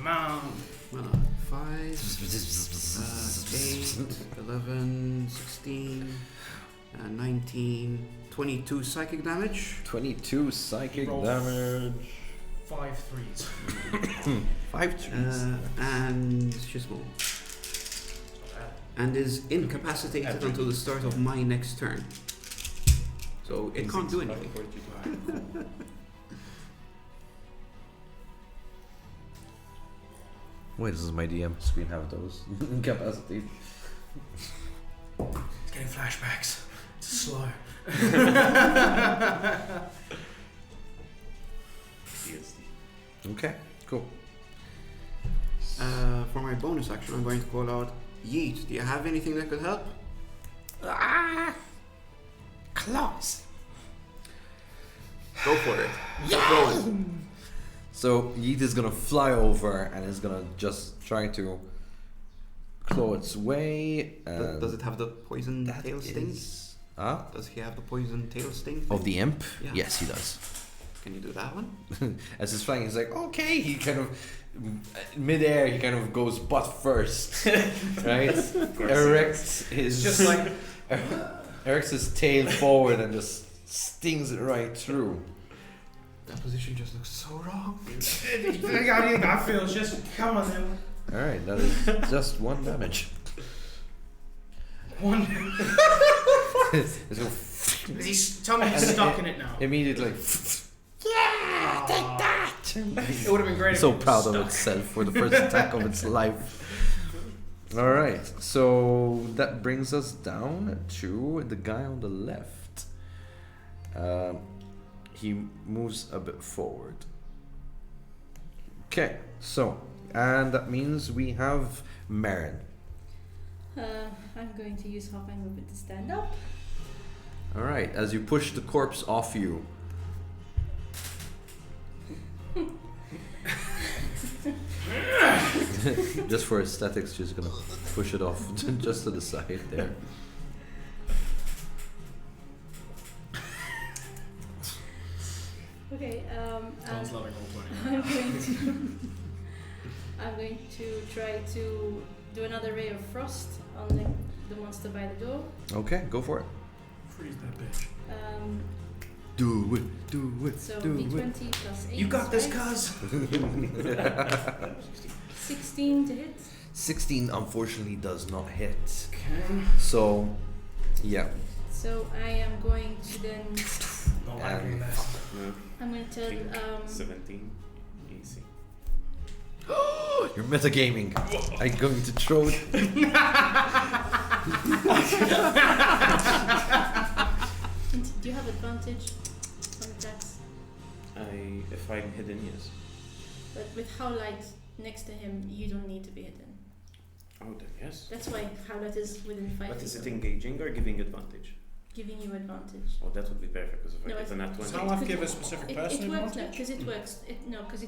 Mom. Well, 5, 8, 11, 16, 19, 22 psychic damage. 22 psychic Roll. damage. 5 threes. 5 trees. And she's small. And is incapacitated until the start of my next turn. So it can't do anything. Wait, this is my DM screen have those incapacity. It's getting flashbacks. It's slow. Okay, cool. For my bonus action, I'm going to call out Yeet. Do you have anything that could help? Claws. Go for it. Yeah. So Yeet is gonna fly over and is gonna just try to claw its way. And Does it have the poison that tail sting? is- Huh? Does he have the poison tail sting? Of the imp? Yeah. Yes, he does. Can you do that one? As he's flying, he's like, okay. He kind of, midair, he kind of goes butt first, right? Erects his It's just like erects his tail forward and just stings it right through. That position just looks so wrong. how do you think that feels? Just come on then. All right, that is just 1 damage. One. It's gonna Tell me he's stuck in it now. immediately. Yeah, take that. It would have been great. So if it was proud of stuck. itself for the first attack of its life. All right, so that brings us down to the guy on the left. He moves a bit forward. Okay, so, and that means we have Marin. I'm going to use half my movement to stand up. All right, as you push the corpse off you. Just for aesthetics, just gonna push it off just to the side there. Okay, Tom's and loving all 20. I'm going to try to do another ray of frost on the monster by the door. Okay, go for it. Freeze that bitch. Do it, So do d20 plus 8. You got this, right? cuz. 16 to hit. 16 unfortunately does not hit. Okay. So, yeah. So I am going to then. Not liking this. No, I'm going to tell. 17. Easy. You're metagaming. I'm going to throw it. Do you have advantage on attacks? If I'm hidden, yes. But with Howlite next to him, you don't need to be hidden. Oh, then yes. That's why Howlite is within 5 But feet is of it him, engaging or giving advantage? giving you advantage. Oh, that would be perfect because if No, I get a nat Does 20. Howlite give a specific person It works, no, advantage? because it works. Because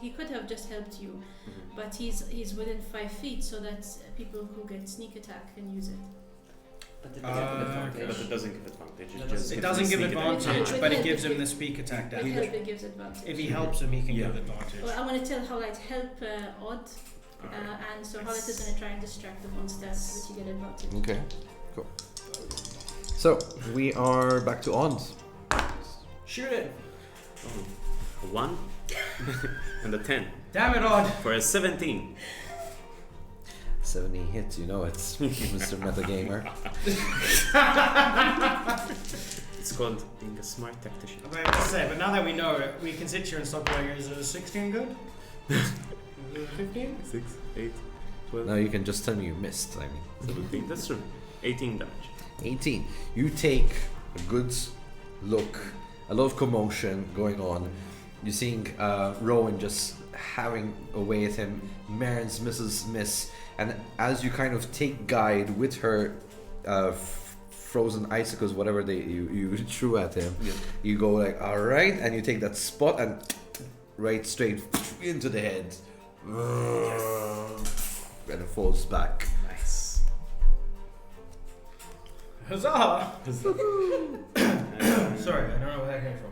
he could have just helped you, Mhm. but he's within 5 feet, so that people who get sneak attack can use it. But it doesn't have advantage. But it doesn't give advantage. It It, doesn't- just It gives doesn't me give sneak attack. advantage, With but it help gives it him the gives- speak attack With damage. help, it gives advantage. If he helps him, he can Yeah. give advantage. Well, I want to tell Howlite help Odd, and so Howlite is going to try and distract the monster so that you get advantage. Okay, cool. So, we are back to Ons. Shoot it! Oh, a 1 and a 10 Damn it, Odd! for a 17. 70 hits, you know it's Mr. Metagamer. It's called being a smart tactician. I have to say, but now that we know it, we can sit here and stop going, is a 16 good? Is it 15? 6, 8, 12, Now you can just tell me you missed, I mean. 17. That's true. 18 damage. 18. You take a good look, a lot of commotion going on. You're seeing Rowan just having a way at him. Marin's misses miss. And as you kind of take guide with her frozen icicles, whatever you threw at him, Yeah. you go like, alright, and you take that spot and right straight into the head. And it falls back. Nice. Huzzah! Sorry, I don't know where that came from.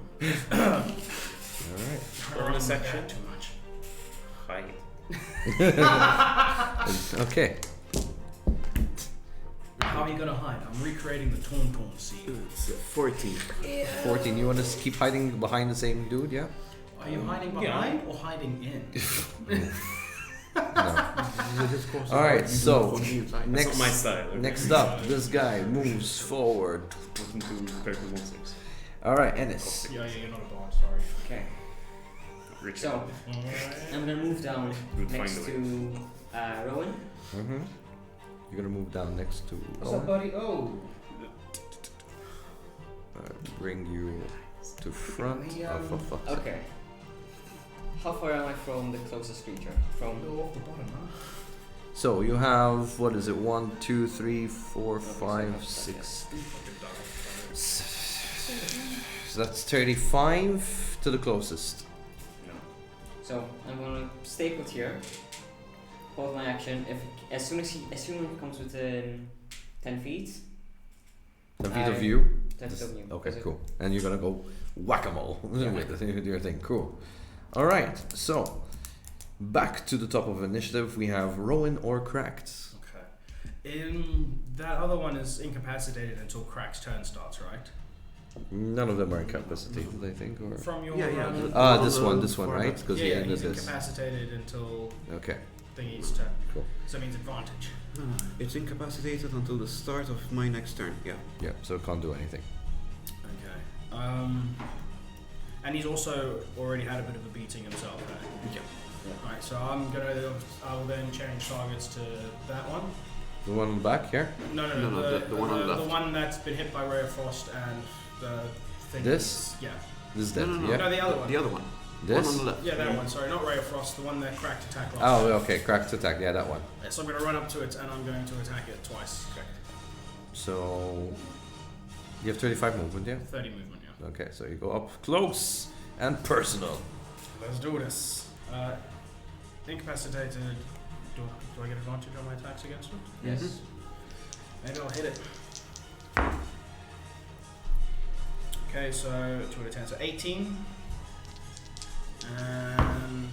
Alright. Bonus I action. too much. Hide. Okay. How are you gonna hide? I'm recreating the Tauntaun scene. It's 14. 14. You want to keep hiding behind the same dude? Yeah. Are you hiding behind or hiding in? All right. So That's next, not my style. Okay. next up, this guy moves forward. Welcome to Purple Monsters. All right, Ennis. Yeah, you're not a bard, sorry. Okay. Richard. So I'm gonna move down We'll next find a to Rowan. Mm-hmm. You're gonna move down next to What's up, Owen. buddy? Oh. Bring you to front. Oh, for fuck's sake. Okay. How far am I from the closest creature? From Go off the bottom, huh? So you have what is it? 1, 2, 3, 4, Okay, so 5, that's 6. Fucking So that's 35 to the closest. No. So I'm gonna stay put here. Hold my action. If as soon as he comes within 10 feet. 10 feet of I- view. 10 feet of you. Okay, Is it- cool. And you're gonna go whack-a-mole Yeah. with your thing. Cool. All right. So back to the top of initiative, we have Rowan or Cracked. Okay. That other one is incapacitated until Crack's turn starts, right? None of them are incapacitated, I think. Or From your Yeah. this one, right? Because yeah, you he's did this. incapacitated until Okay. thingy's turn. Cool. So that means advantage. It's incapacitated until the start of my next turn. Yeah. Yeah. So it can't do anything. Okay. And he's also already had a bit of a beating himself. Right? Yeah. Alright, so I will then change targets to that one. The one on the back here. No, The one on the left. The one that's been hit by Ray of Frost and the thing. This? Yeah. This is dead. No. Yeah. No, the other one. The other one. This. One on the left. Yeah, that one. Sorry, not Ray of Frost. The one that cracked attack last. Oh, time. okay. Cracked attack. Yeah, that one. Yeah, so I'm going to run up to it and I'm going to attack it twice. Okay. So you have 35 movement, yeah. 30 movement. Yeah. Okay, so you go up close and personal. Let's do this. Incapacitated. Do I get advantage on my attacks against it? Yes. Maybe I'll hit it. Okay, so 2 out of 10, so 18. And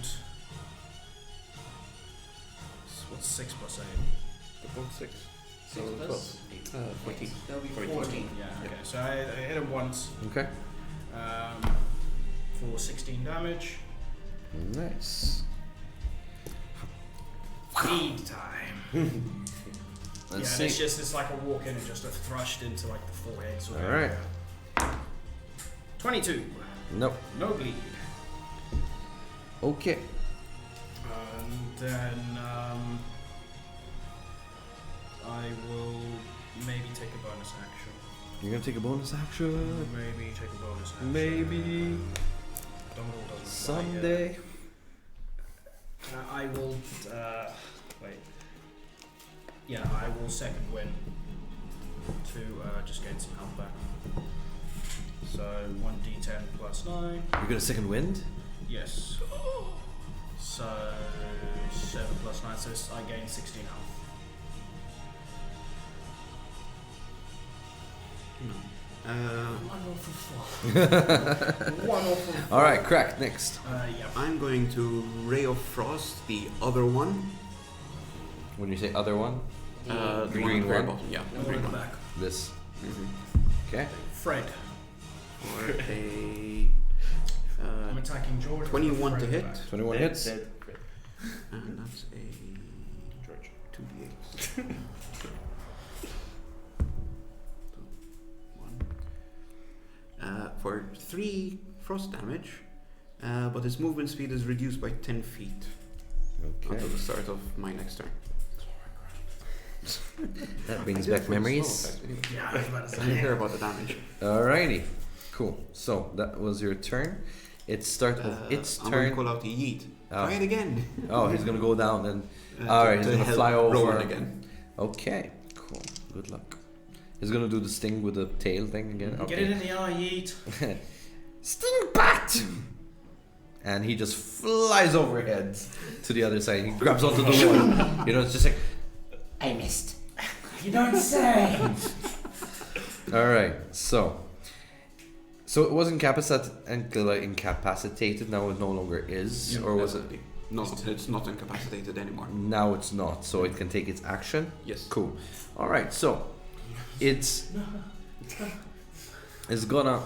what's 6 plus 8? The 6. 6 plus 14. That'll be 14. 14. Yeah, okay. So I hit him once Okay. for 16 damage. Nice. Feed time. Let's Yeah, and see. it's like a walk in and just a thrust into like the forehead. Sort of Alright. area. 22. Nope. No bleed. Okay. And then I will maybe take a bonus action. You're gonna take a bonus action. Maybe take a bonus action. Maybe Dumbledore doesn't someday. I will. Wait. Yeah, I will second win to just gain some health back. So 1d10 plus 9. You're gonna second wind. Yes. So 7 plus 9, so I gain 16 health. One off of 4. One off of 4. All right, Cracked next. Yeah. I'm going to Ray of Frost, the other one. When you say other one, The the green very one? bottom, yeah. No one in the back. this. Mm-hmm. Okay. Fred. For a I'm attacking George. 21 with to Fred hit. back. 21 hits. Dead. And that's a George. 2d8. For 3 frost damage, but his movement speed is reduced by 10 feet Okay. until the start of my next turn. That brings I did back it for the memories. slow effect anyway. Yeah, I was about to I didn't care say. about the damage. Alrighty. Cool. So that was your turn. It's start of its I'm going to turn. call out the yeet. Oh. Try it again. Oh, he's gonna go down and. To- Alright, he's to gonna help fly over. Rowan again. Okay. Cool. Good luck. He's gonna do the sting with the tail thing again. Get Okay. it in the eye, yeet. Sting bat! And he just flies overhead to the other side. He grabs onto the wall. You know, it's just like. I missed. You don't say. Alright, so it was incapacitated, now it no longer is, Yeah, or was it? definitely. No, it's not incapacitated anymore. Now it's not, so it can take its action. Yes. Cool. All right, so it's gonna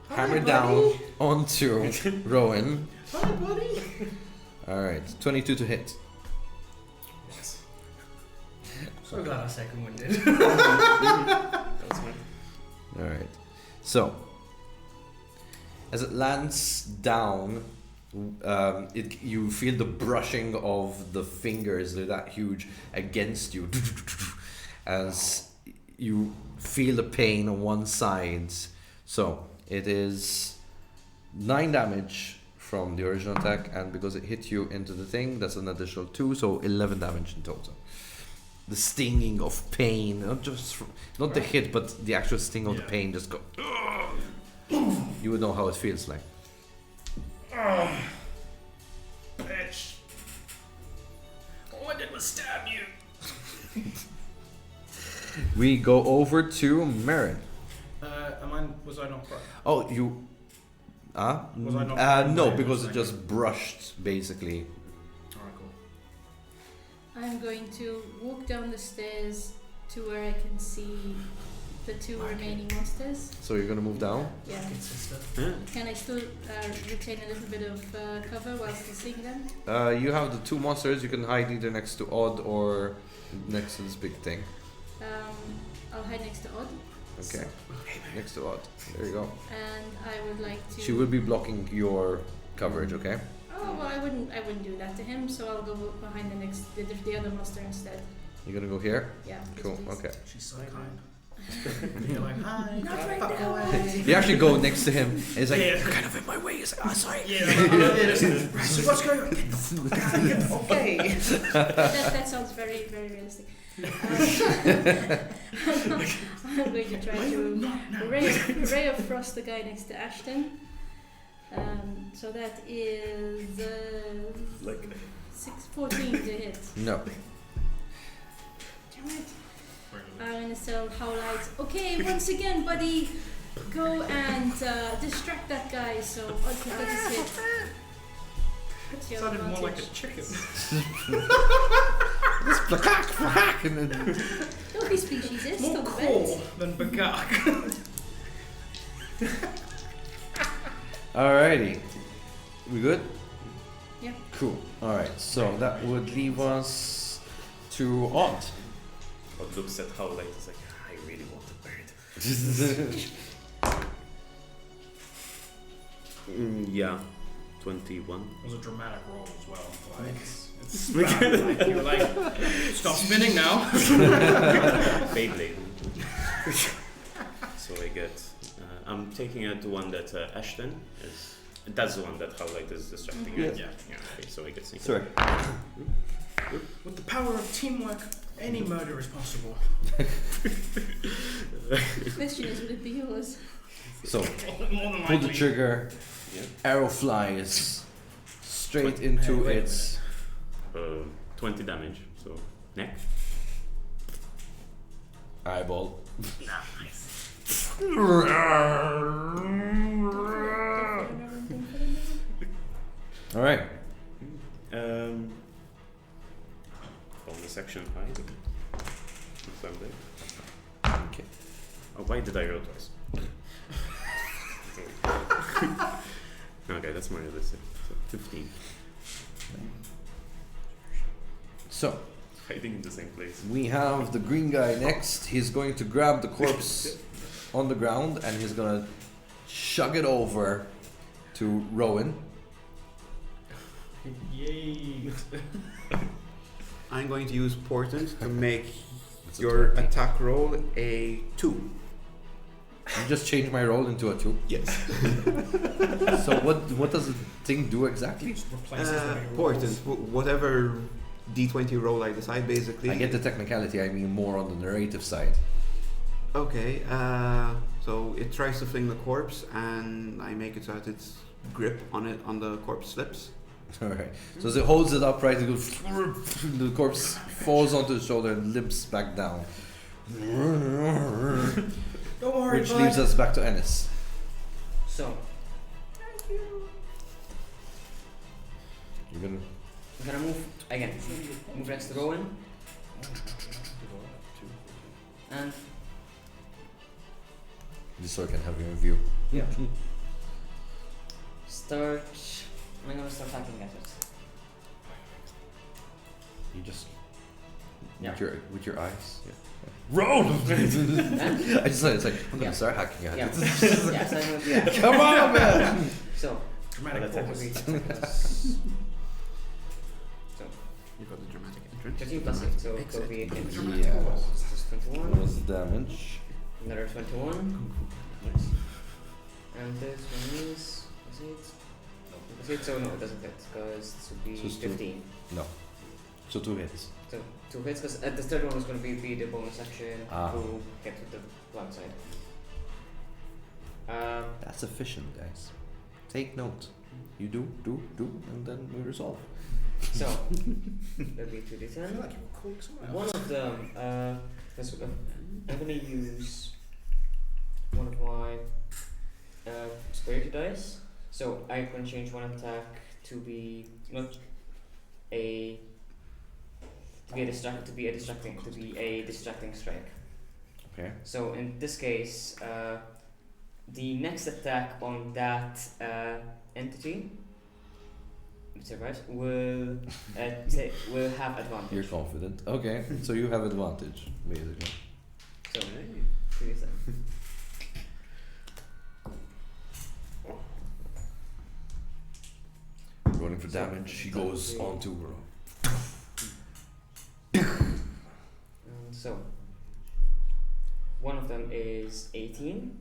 hammer down onto Rowan. Hi, buddy. All right, 22 to hit. So glad I second winded. That's fine. All right. So as it lands down, you feel the brushing of the fingers. They're that huge against you, as you feel the pain on one side. So it is 9 damage from the original attack, and because it hit you into the thing, that's an additional 2, so 11 damage in total. The stinging of pain, not the hit, but the actual sting of the Yeah. pain just go. You would know how it feels like. Bitch. All I did was stab you. We go over to Marin. Was I not right? Oh, you. Was I not No, right? because it just brushed, basically. Alright, cool. I'm going to walk down the stairs to where I can see the 2 remaining monsters. So you're gonna move down? Yeah. Good sister. Can I still retain a little bit of cover while still seeing them? You have the 2 monsters. You can hide either next to Odd or next to this big thing. I'll hide next to Odd, Okay. Next to Odd. There you go. and I would like to. She will be blocking your coverage. Okay. Oh well, I wouldn't do that to him. So I'll go behind the other monster instead. You're gonna go here. Yeah. yes, Cool. please. Okay. She's so kind. You're like, hi. Not right fuck now. away. You actually go next to him. And it's like Yeah. you're kind of in my way. He's like, oh, sorry. Yeah, right, so what's going on? Get the fuck out of here. Okay. that sounds very very realistic. I'm going to try to ray of frost the guy next to Ashton. So that is 14 to hit. No. Damn it. I'm gonna sell Howlights. Okay, once again, buddy, go and distract that guy so Odd can get his hit. What's your Sounded more like a advantage? chicken. And then Don't be speciesist. More Don't cool bet. than bagak. alrighty. We good? Yeah. Cool. Alright, so that would leave us to Odd. But looks at how late it's like, I really want a bird. Yeah, 21. It was a dramatic roll as well. Like, it's bad. Like, you're like, stop spinning now. Beyblade. So I get. I'm taking out the one that Ashton is. That's the one that Howlight is distracting. Yeah. Right? Yeah. Okay, so I get single. Sorry. With the power of teamwork, any murder is possible. Question is, would it be yours? So More than pull the likely. trigger. Yeah. Arrow flies straight into Wait a its 20 damage. So neck. eyeball. All right. Bonus action hide. If I'm there. Okay. Oh, why did I roll twice? Okay, that's more realistic. So 15. So Hiding in the same place. we have the green guy next. He's going to grab the corpse on the ground and he's gonna chug it over to Rowan. Yay. I'm going to use Portent to make It's a your 20. attack roll a 2. You just changed my roll into a 2. Yes. So what does the thing do exactly? Just replaces the big Portent, rolls. whatever D20 roll I decide, basically. I get the technicality, I mean more on the narrative side. Okay, so it tries to fling the corpse, and I make it so that its grip on the corpse slips. Alright. So as it holds it upright, it goes the corpse falls onto the shoulder and limps back down. Don't worry, Which bud. leaves us back to Ennis. So, You're gonna again, move next to Rowan. And Just so I can have you in view. yeah. Start. I'm gonna start hacking at it. You just Yeah. with your eyes. Yeah. Roll. I just it's like I'm gonna Yeah. start hacking at Yeah. it. Yeah, so I'm gonna, yeah. Come on, man. So, Dramatic Well, pause. so You got the dramatic entrance. 13 plus 8, so it will be Yeah. Just 21. What's the damage? Another 21. Nice. And this one is 8. So no, it doesn't hit because it would be So it's two. 15. No. So 2 hits. So 2 hits because the third one was going to be the bonus action to get to the cloud side. That's efficient, guys. Take note. You do, and then we resolve. So that'll be I feel 2d10. like you were calling someone One else. of them, I'm going to use one of my security dice. So I can change one attack to be not a distracting strike. Okay. So in this case, the next attack on that entity, if it survives, will have advantage. You're confident. Okay. So you have advantage, basically. So 3d10. Rolling for damage. She goes on to her. So one of them is 18,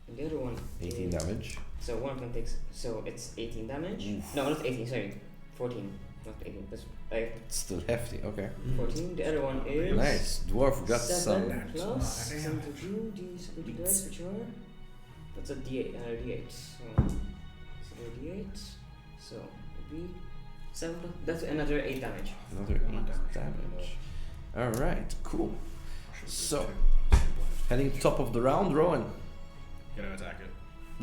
and the other one 18 is, damage. So one of them takes, so it's 18 damage. Oof. No, not 18. Sorry, 14. Not 18. That's It's still hefty. Okay. 14. The other one is Nice. Dwarf got 7 some. plus Damn. 7 to 2 d dice, which are that's a d8, another d8. So d8. So it'll be 7 plus, that's another 8 damage. Another 8 damage. Alright, cool. So, heading top of the round, Rowan. Gonna attack it.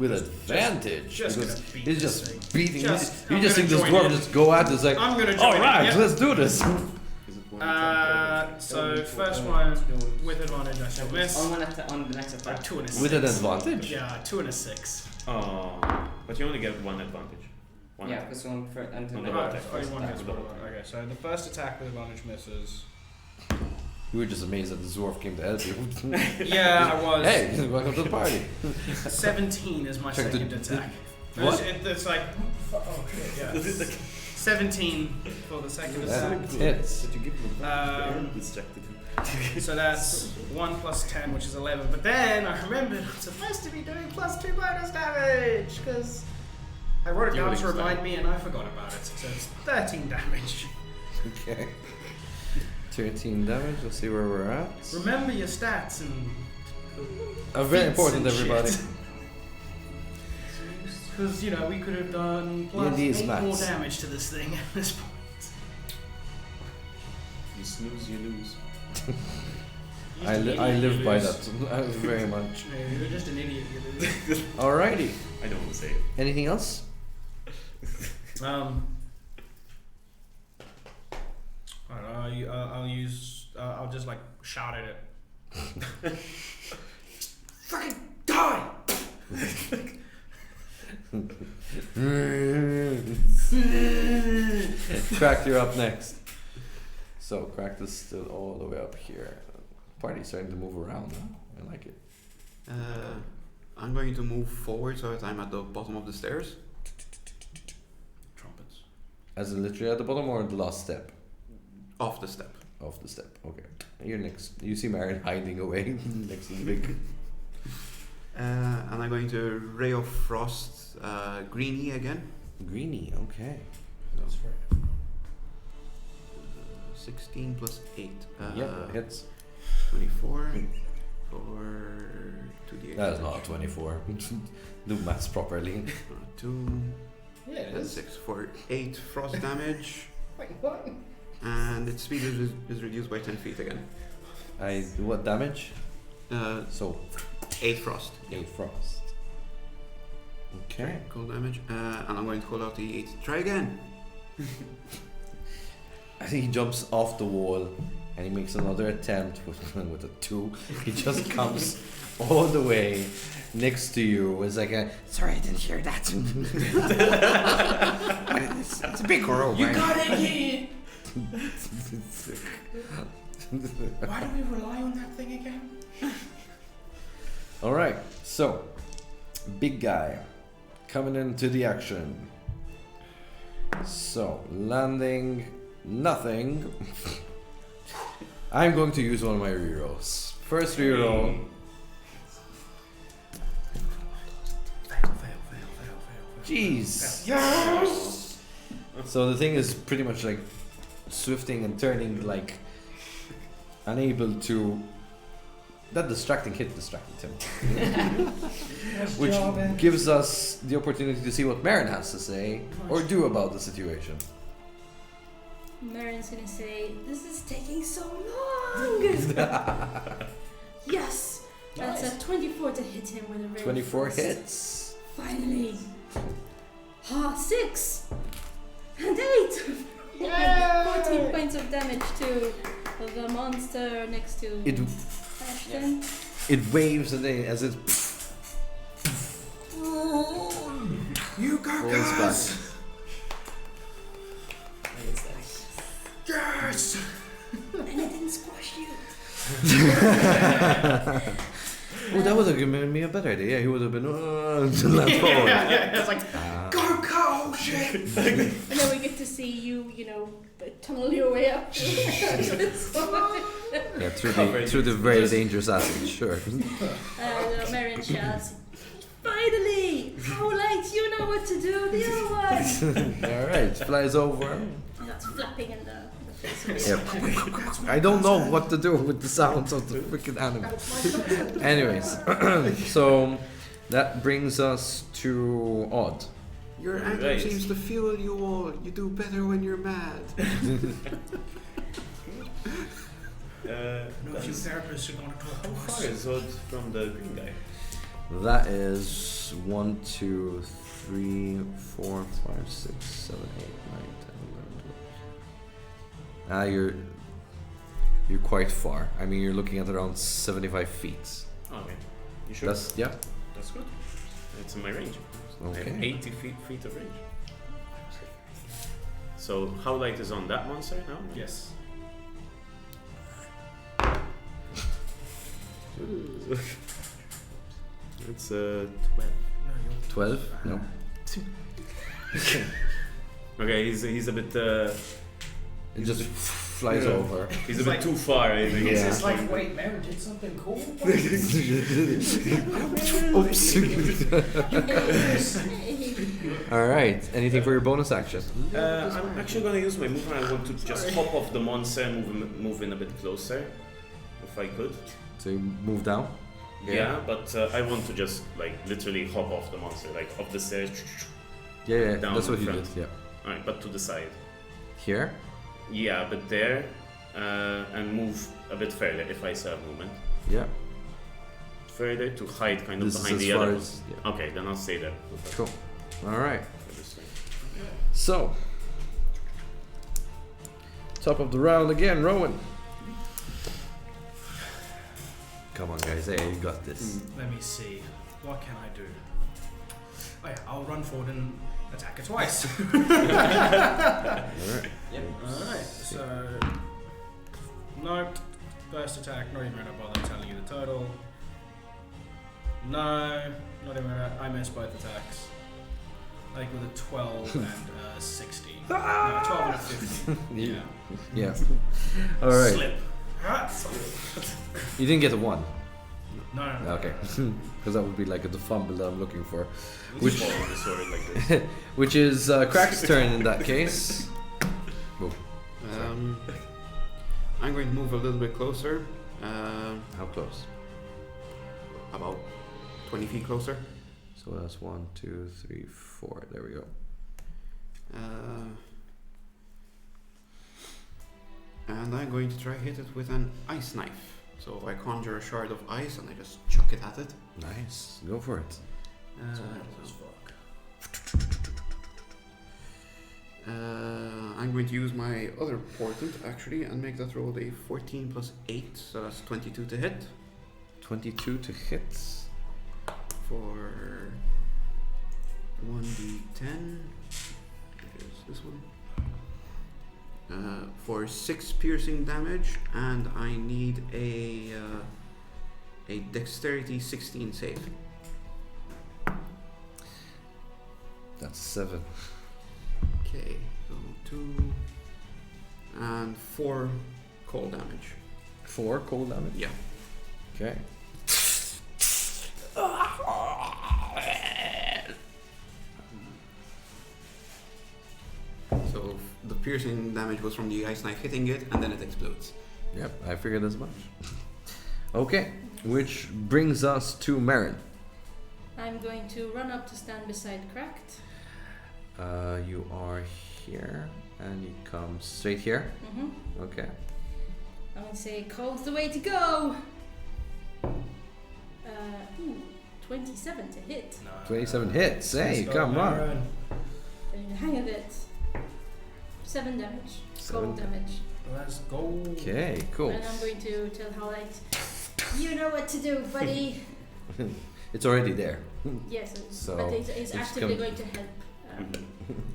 With advantage. just because gonna beat he's this just thing. beating Just- you I'm just gonna think this join dwarf in. just go at it's like, I'm gonna join alright, in. let's do this. Is it one So first one with advantage, I shall miss. On the next attack. 2 and a 6. With an advantage? Yeah, 2 and a 6. Oh, but you only get one advantage. One Yeah, attack. because one for and On the Right, attack. only one Attack. gets one. Okay, so the first attack with advantage misses. You were just amazed that the dwarf came to help you. Yeah, I was. Hey, welcome to the party. 17 is my Check the- second attack. What? It's like, oh shit, yeah. 17 for the second attack. That hits. Did you give him a Um, distracted? So that's 1 plus 10, which is 11. But then I remembered I'm supposed to be doing plus 2 bonus damage because I wrote it You down would to remind expect. me and I forgot about it. So it's 13 damage. Okay. 13 damage, let's see where we're at. Remember your stats and. Very feats important, and everybody. Because, you know, we could have done plus D&D is 8 more maths. damage to this thing at this point. You snooze, you lose. I live by that very much. Yeah, you're just an idiot. You lose. Alrighty. I don't want to say it. Anything else? I'll use. I'll just like shout at it. Fucking die! Crack, you're up next. So, Crack is still all the way up here. Party's starting to move around, huh? I like it. I'm going to move forward so that I'm at the bottom of the stairs. Trumpets. As in literally at the bottom or the last step Off the step. of the step? Okay. You're next. You see Marion hiding away next to the big. And I'm going to Ray of Frost Greenie again. Greenie, okay. That's right. 16 plus 8. Yeah, hits. 24 for 2d8. That is not 24. Do maths properly. 2 Yeah, it and is. 6 for 8 frost damage. Wait, what? And its speed is reduced by 10 feet again. What damage? So, 8 frost. 8 frost. Okay. Cold damage. And I'm going to call out the 8. Try again. I think he jumps off the wall and he makes another attempt with a 2. He just comes all the way next to you. It's like a Sorry, I didn't hear that. But it's a big crow, You right? got it here! Why do we rely on that thing again? all right. So, big guy coming into the action. So landing nothing. I'm going to use one of my rerolls. First reroll. Fail. Jeez. Yes! So the thing is pretty much like swifting and turning, like unable to. That distracting hit distracted him. Which gives us the opportunity to see what Marin has to say or do about the situation. Marin's gonna say, "This is taking so long." Yes, that's a 24 to hit him with a very 24 fast. hits. Finally. 6 and 8. 14 points of damage to the monster next to It Ashton. it waves and then as it You go, rolls guys! back. Yes! And it didn't squash you. Oh, that would have given me a better idea. Yeah, he would have been land forward. It's like, go, Carl, shit! And then we get to see you, tunnel your way up. Yeah, through the very dangerous acid, sure. Marion shouts, "Finally! Howlites, you know what to do, the other one!" Alright, flies over. And that's flapping in the face Yep. of I don't know what to do with the sounds of the freaking animal. Anyways, so that brings us to Odd. Your anger Right. seems to fuel you all. You do better when you're mad. No, a few therapists are going to talk How to far us. is Odd from the green guy? That is 1, 2, 3, 4, 5, 6, 7, 8, 9, 10, 11, 12. You're quite far. I mean, you're looking at around 75 feet. Okay. You sure? That's That's good. It's in my range. I have okay. 80 feet of range. So how light is on that monster now? Yes. It's 12. No, you're 12? No. Okay, he's a bit It just flies Yeah. over. he's a It's bit like- too far. I think. Yeah. It's like, wait, Mary did something cool? Oops. Alright, anything for your bonus action? I'm actually going to use my movement. I want to just hop off the monster and move in a bit closer, if I could. So you move down? Yeah, but I want to just literally hop off the monster, off the stairs. Yeah, Down that's what in you front. did, yeah. Alright, but to the side. Here? Yeah, but there, and move a bit further if I still have movement. Yeah. Further to hide kind of This is behind as the far other as- one. yeah. Okay, then I'll stay there. Cool. Alright. For this thing. So, top of the round again, Rowan. Come on, guys. Hey, you got this. Let me see. What can I do? Oh yeah, I'll run forward and attack it twice. Alright. Alright, so... Nope. First attack, not even gonna bother telling you the total. No, not even gonna... I missed both attacks. I think with a 12 and a 16. No, 12 and a 15. Yeah. Yeah. Alright. Slip. You didn't get a 1. No. Okay. Because that would be like the fumble that I'm looking for. Just Which- follow the sword like this. Which is Crack's turn in that case. I'm going to move a little bit closer. How close? About 20 feet closer. So that's 1, 2, 3, 4. There we go. And I'm going to try hit it with an ice knife. So I conjure a shard of ice and I just chuck it at it. Nice. Go for it. I'm going to use my other portent actually and make that roll a 14 plus 8, so that's 22 to hit 22 to hit. for 1d10. Which is this one. For 6 piercing damage, and I need a dexterity 16 save. That's 7. Okay, so 2 and 4 cold damage. 4 cold damage? Yeah. Okay. So the piercing damage was from the ice knife hitting it, and then it explodes. Yep, I figured as much. Okay, which brings us to Marin. I'm going to run up to stand beside Cracked. You are here, and you come straight here. Mm-hmm. Okay. I'm going to say, cold's the way to go! 27 to hit. 27 hits. Hey, Let's go, come on. Marin. Getting the hang of it. 7 damage. 7 Cold damage. Let's go. Okay, cool. And I'm going to tell Howlite, you know what to do, buddy. It's already there. Yes, So, but he's it's actively come- going to help.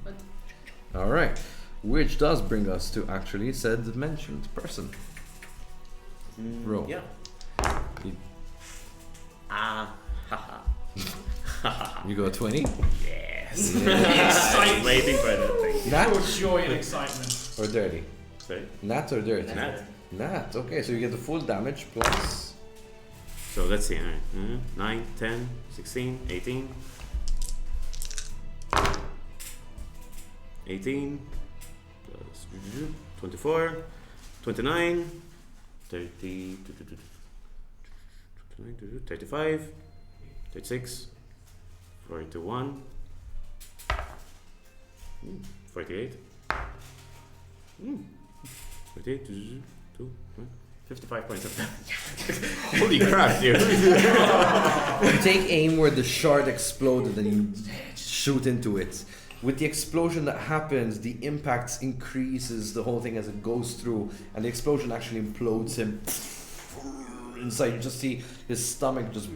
But All right, which does bring us to actually said mentioned person. Roll. Yeah. You- Haha. You go 20 Yes. I'm waiting for that thing. Nat Pure joy and excitement. or dirty? Sorry. Nat or dirty? Nat. Nat. Okay, so you get the full damage plus. So let's see. 9, 10, 16, 18. 18 plus 24, 29, 30, 35, 36, 41, 48, 48, 55 points of damage. Holy crap, dude. You take aim where the shard exploded and you shoot into it. With the explosion that happens, the impact increases the whole thing as it goes through, and the explosion actually implodes him inside. You just see his stomach just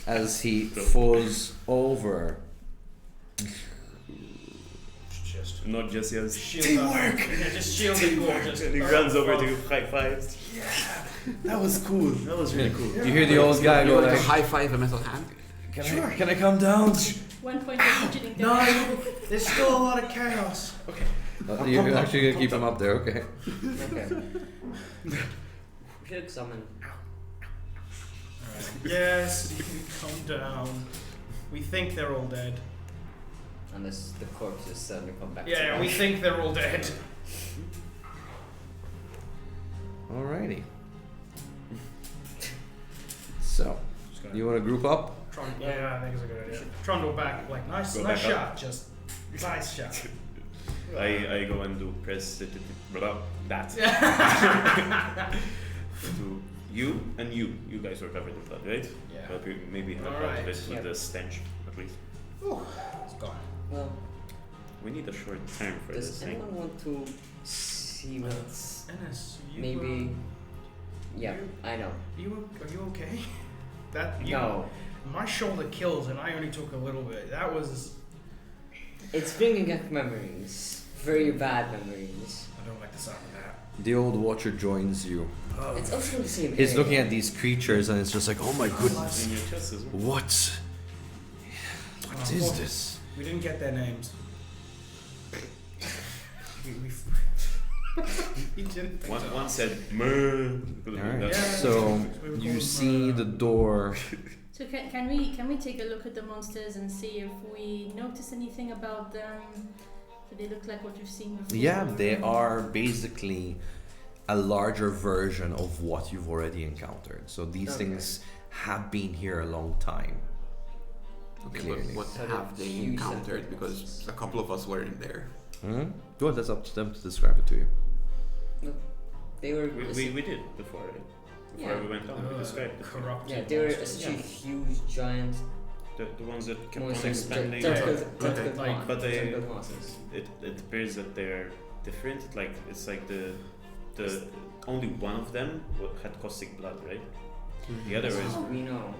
as he falls over. Just Not just yours. teamwork. Yeah, just shield and gorgeous. And he runs over to high fives. That was cool. That was really cool. You hear the old guy You go want to like, high five a metal hand? can I come down? 1 point of fidgeting No, damage. there's still a lot of chaos. You're actually gonna keep him up there, okay? Okay. We should summon. Yes, you can calm down. We think they're all dead. Unless the corpses suddenly come back. Yeah, to we life. think they're all dead. Alrighty. So, Just gonna you wanna group up? yeah, I think it's a good idea. Trundle back, like nice, Go nice back shot, just nice shot. I go and do press that. To you and you. You guys were covered in blood, right? Yeah. But we maybe help out Alright. a bit with Yep. the stench, at least. It's gone. Well, We need a short term for does this thing. anyone want to see what's Ennis, you, maybe? Yeah, you- I know. are you okay? That you, No, my shoulder kills, and I only took a little bit. That was. it's bringing back memories. Very bad memories. I don't like the sound of that. The old watcher joins you. It's also the same. He's area. looking at these creatures and it's just like, oh my goodness, In your chest as well. what? What is this? We didn't get their names. we didn't. One said "Meh." Alright, Yeah. so We were you called, see the door. So can we take a look at the monsters and see if we notice anything about them? Do they look like what you've seen before? Yeah, they are basically a larger version of what you've already encountered. So these Okay. things have been here a long time. Okay, Clearly. but what So have they huge encountered? sentinels. Because a couple of us were in there. Hmm? Well, that's up to them to describe it to you. They were. We did before, right? Before Yeah. we went down, we described it. corrupt. Yeah, they were monsters. essentially huge, giant The ones that kept on Monsters, expanding. tentacled Like, but they- tentacled monsters. It appears that they're different. Like it's like the only one of them had caustic blood, right? The other is We know.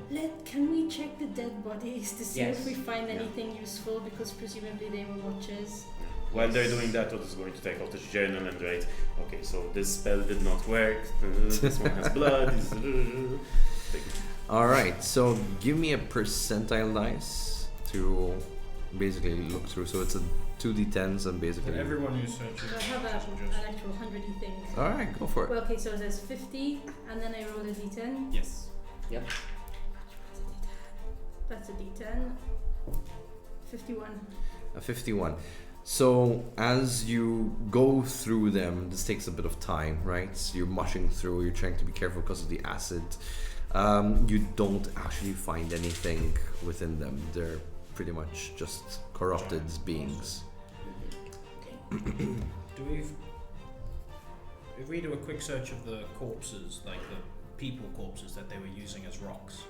Can we check the dead bodies to see Yes. if we find Yeah. anything useful? Because presumably they were watchers. while they're doing that, Otto is going to take out his journal and write. Okay, so this spell did not work. This one has blood. All right, so give me a percentile dice to basically look through. So it's a 2d10s and basically. And everyone who's searching. So I have an actual 100-y thing. All right, go for it. Well, okay, so there's 50, and then I roll a d10. Yes. That's a d10. 51. A 51. So as you go through them, this takes a bit of time, right? So you're mushing through. You're trying to be careful because of the acid. You don't actually find anything within them. They're pretty much just corrupted beings. If we do a quick search of the corpses, like the people corpses that they were using as rocks,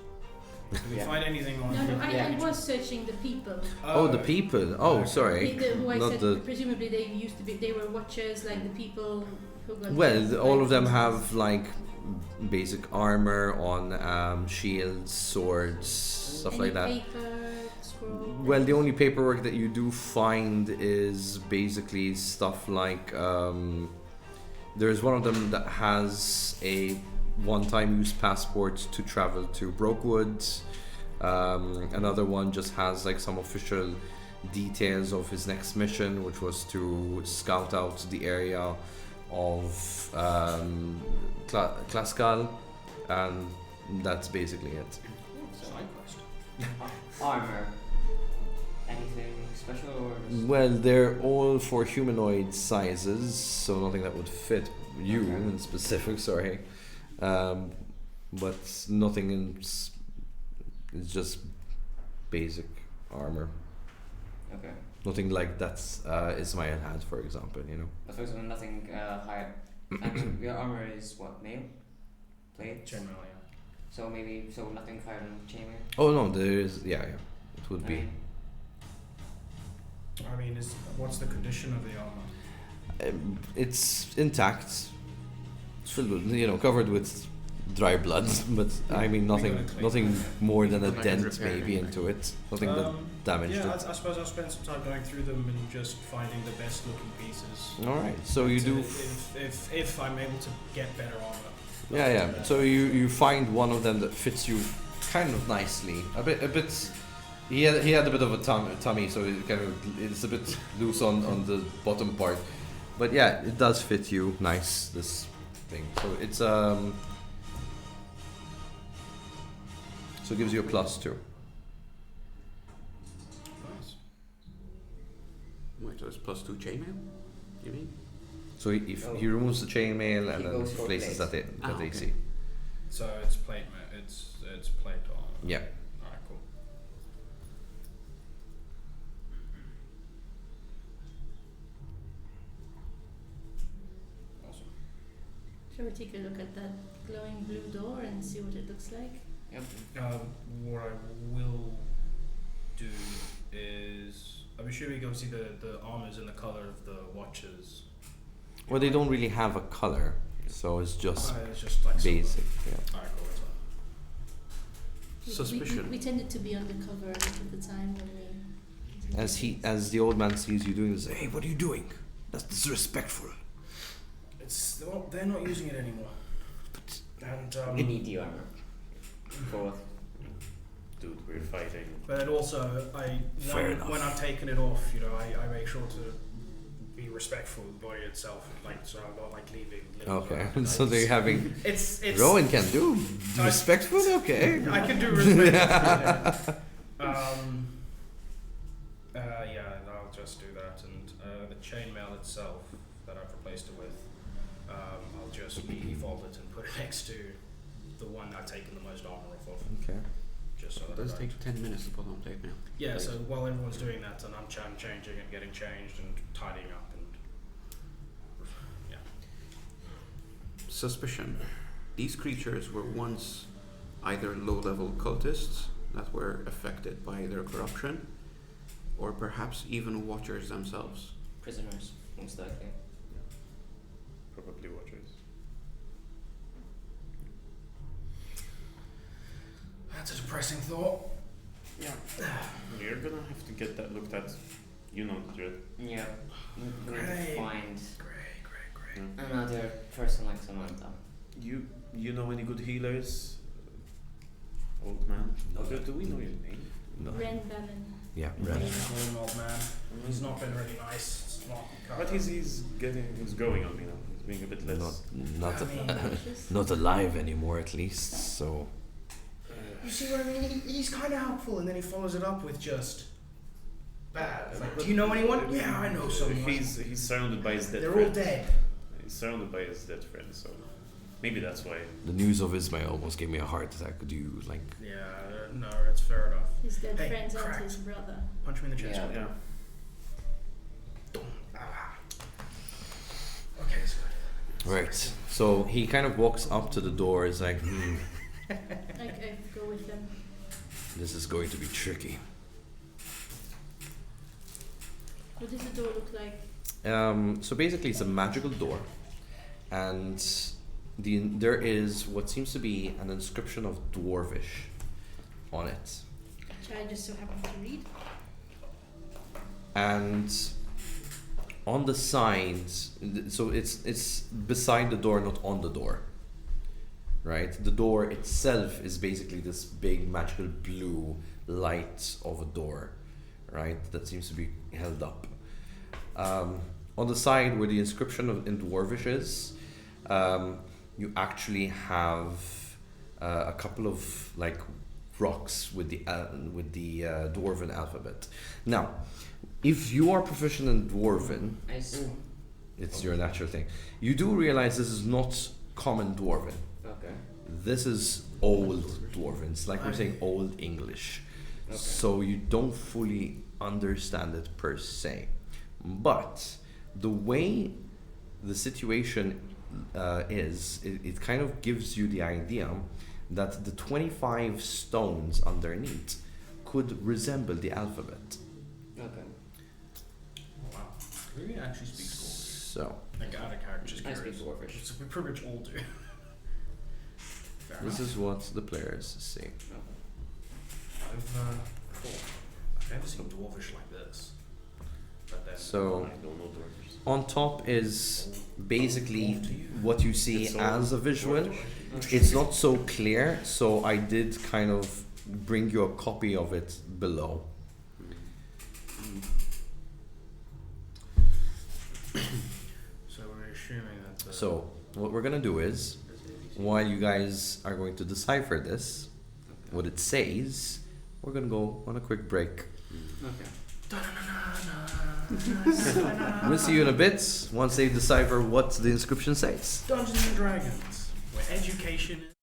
do we Yeah. find anything on? No, I Yeah. was searching the people. Oh, the people. Oh, Okay. sorry. Who I Not said the. presumably they used to be. They were watchers, like the people who got. Well, killed, all like, of them for have instance. like basic armor on, shields, swords, stuff Any like that. Paper, scroll. Well, the only paperwork that you do find is basically stuff like there's one of them that has a one-time use passport to travel to Brokewood. Another one just has like some official details of his next mission, which was to scout out the area of Klaskal, and that's basically it. Side quest. Armor. Anything special or just Well, they're all for humanoid sizes, so nothing that would fit you Okay. in specific. Sorry, but nothing in. It's just basic armor. okay? Nothing like that's Ismail had, for example. You know. But for example, nothing higher. And your armor is what, mail? Plate? Generally, yeah. So nothing higher than chainmail? Oh no, there is. Yeah, it would be. I mean, what's the condition of the armor? It's intact. It's filled with, covered with dry blood, but I mean nothing more than a Like dent it's repaired maybe anyway. into it. Nothing that damaged Yeah, it. I suppose I'll spend some time going through them and just finding the best looking pieces. All right, so you To- do. if I'm able to get better armor. Yeah. So you find one of them that fits you kind of nicely. A bit. He had a bit of a tummy, so it's a bit loose on the bottom part. But yeah, it does fit you nice. This thing. So it's So it gives you a +2. Nice. Wait, so it's +2 chainmail? You mean? So if Oh. he removes the chainmail and He then goes for places plate. that Ah, they okay. see. So it's plate. It's plate armor. Yeah. Alright, cool. Awesome. Shall we take a look at that glowing blue door and see what it looks like? Yep. What I will do is, I'm assuming obviously the armor's in the color of the watches. Well, they don't really have a color, so it's just It's just like silver. basic. Yeah. Alright, cool. That's fine. Suspicion. We tended to be undercover at the time when we. As the old man sees you doing this, hey, what are you doing? That's disrespectful. They're not using it anymore. And We need the armor. For what? Dude, we're fighting. but also Fair enough. when I've taken it off, I make sure to be respectful of the body itself, like so I'm not like leaving. limbs Okay, around. so they're having. It's Rowan can do respectful. Okay. I can do respectful. Yeah, I'll just do that, and the chainmail itself that I've replaced it with, I'll just default it and put it next to the one I've taken the most armor off of, Okay. just so It that does I take 10 minutes to put on tape now. yeah, so while everyone's doing that, and I'm changing and getting changed and tidying up, and yeah. Suspicion. These creatures were once either low-level cultists that were affected by their corruption, or perhaps even Watchers themselves. Prisoners, most likely. Probably Watchers. That's a depressing thought. Yeah. You're gonna have to get that looked at. You know the drill. Yeah. We need to Great. find Great. Yeah. another person like Samantha. You know any good healers? Old man. Do we know your name? No. Ren Bannon. Yeah, Call red. him old man. He's not been really nice. It's not. But he's going on me now. He's being a bit less. Not I mean, not alive anymore, at least. So you see what I mean? He's kind of helpful, and then he follows it up with just bad. It's like, do you know anyone? Yeah, I know someone. He's surrounded by his dead They're friends. all dead. He's surrounded by his dead friends, so maybe that's why. the news of Ismail almost gave me a heart attack. Could you Yeah, no, it's fair enough. His dead Hey, friends and cracked. his brother. Punch me in the chest. Yeah. Yeah. Ah. Okay, it's good. right? So he kind of walks up to the door. Is like, I go with them. this is going to be tricky. What does the door look like? So basically, it's a magical door, and there is what seems to be an inscription of Dwarvish on it, Which I just so happen to read. and on the side, so it's beside the door, not on the door. Right, the door itself is basically this big magical blue light of a door, right? That seems to be held up. On the side where the inscription in Dwarvish is, you actually have a couple of like rocks with the Dwarven alphabet. Now, if you are proficient in Dwarven, I see. it's your natural thing. You do realize this is not common Dwarven. Okay. This is old Dwarven. It's like we're saying old English. Okay. So you don't fully understand it per se. But the way the situation is, it kind of gives you the idea that the 25 stones underneath could resemble the alphabet. Okay. Wow. Maybe I actually speak Dwarvish. So Like out of character, just I curious. speak Dwarvish. So we pretty much all do. Fair this enough. is what the players say. I've never seen Dwarvish like this. But then So I don't know Dwarvish. on top is basically what you see It's all as a visual. Dwarvish. It's not so clear, so I did kind of bring you a copy of it below. So we're assuming that. So what we're gonna do is, while you guys are going to decipher this, what it says, we're gonna go on a quick break. Okay. We'll see you in a bit once they decipher what the inscription says. Dungeons and Dragons, where education is.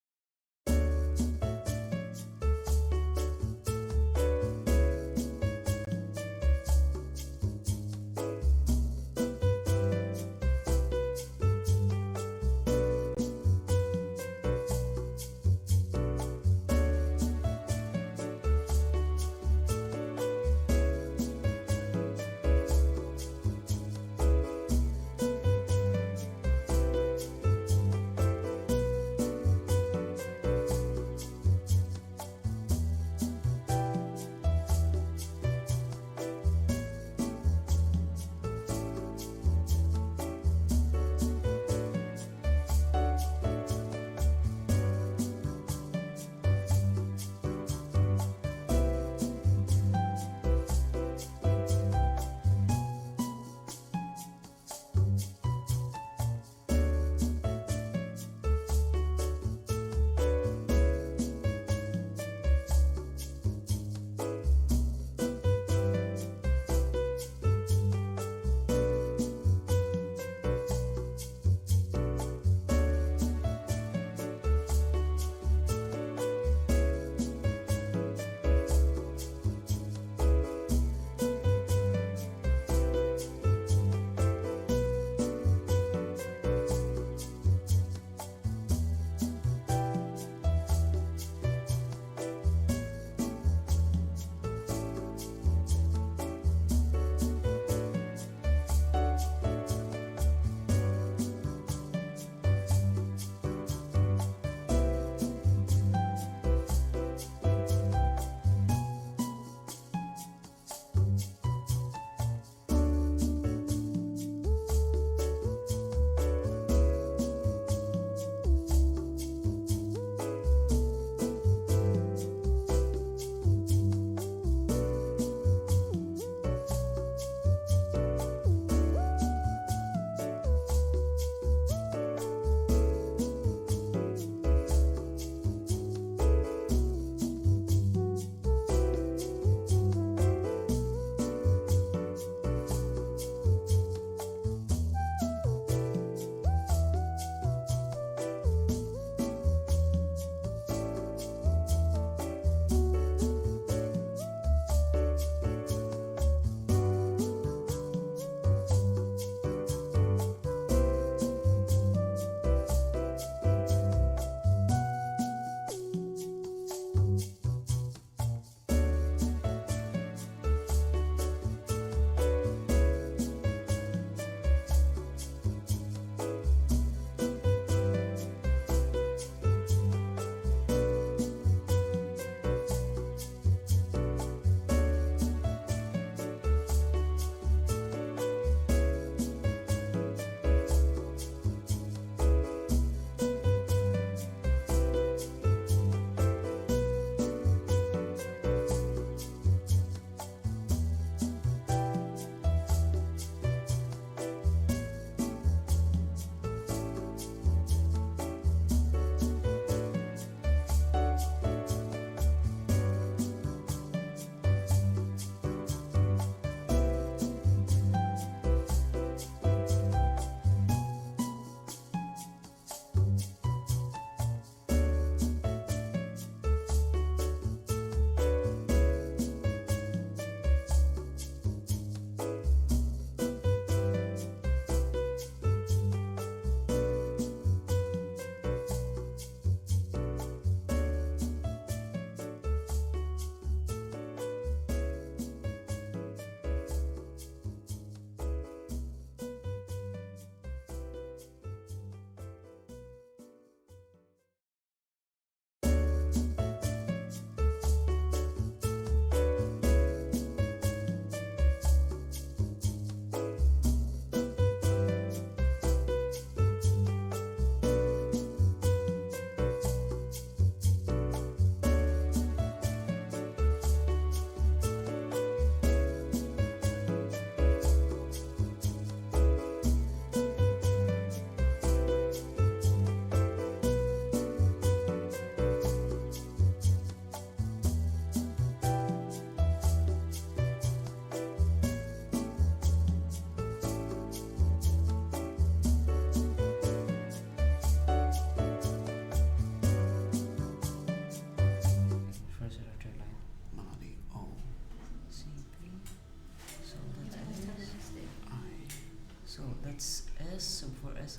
It's S, so for S,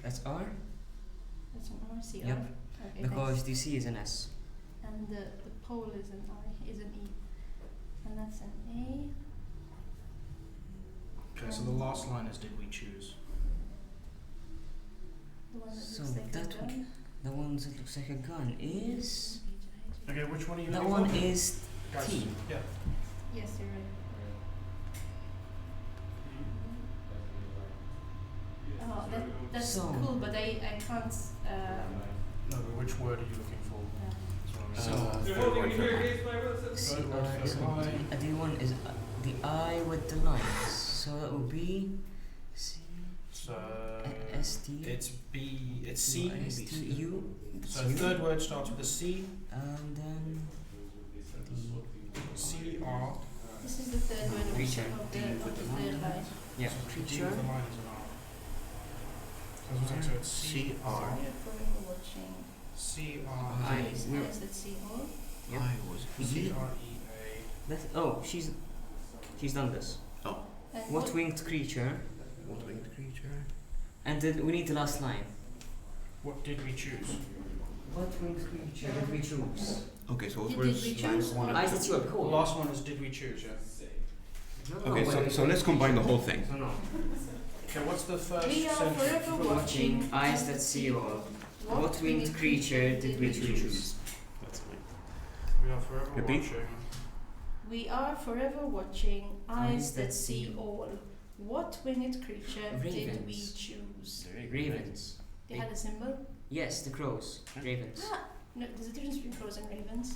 that's R? That's an R, C, Yep. R. Okay, Because thanks. DC is an S. And the pole is an I, is an E. And that's an A. Okay, so the last line is did we choose? The one that So looks like that a gun. The one that looks like a gun is. Okay, which one are you That looking one for? is Guys, T. yeah. Yes, you're right. Oh, that's So- cool, but I can't. No, but which word are you looking for? That's what I'm So- third word for C Third word R. for So I. the one is the I with the lines. So that would be C So S T. it's B. It's C. S T U. So third word starts with a C. And then C R. This is the third word of Creature. the third line. yeah, So D creature. with the line is an R. So it's C R. We're forever watching. C R I- Eyes, we're- eyes that see all. Yep. I was C R E A. That's, oh, she's done this. And What winged creature? What winged creature? And then we need the last line. What did we choose? What winged creature did we choose? Okay, so Did what was we lines choose? 1 and Eyes that see are The cool. last one is did we choose? Yeah. Okay, so let's combine the whole thing. No, no. Okay, what's the first we are sentence? forever watching. Eyes that see all. What winged creature did we choose? That's fine. We are forever Repeat. watching. We are forever watching. Eyes that see all. What winged creature did we Ravens. choose? Ravens. They had a symbol. Yes, the crows. Ravens. No, there's a difference between crows and ravens.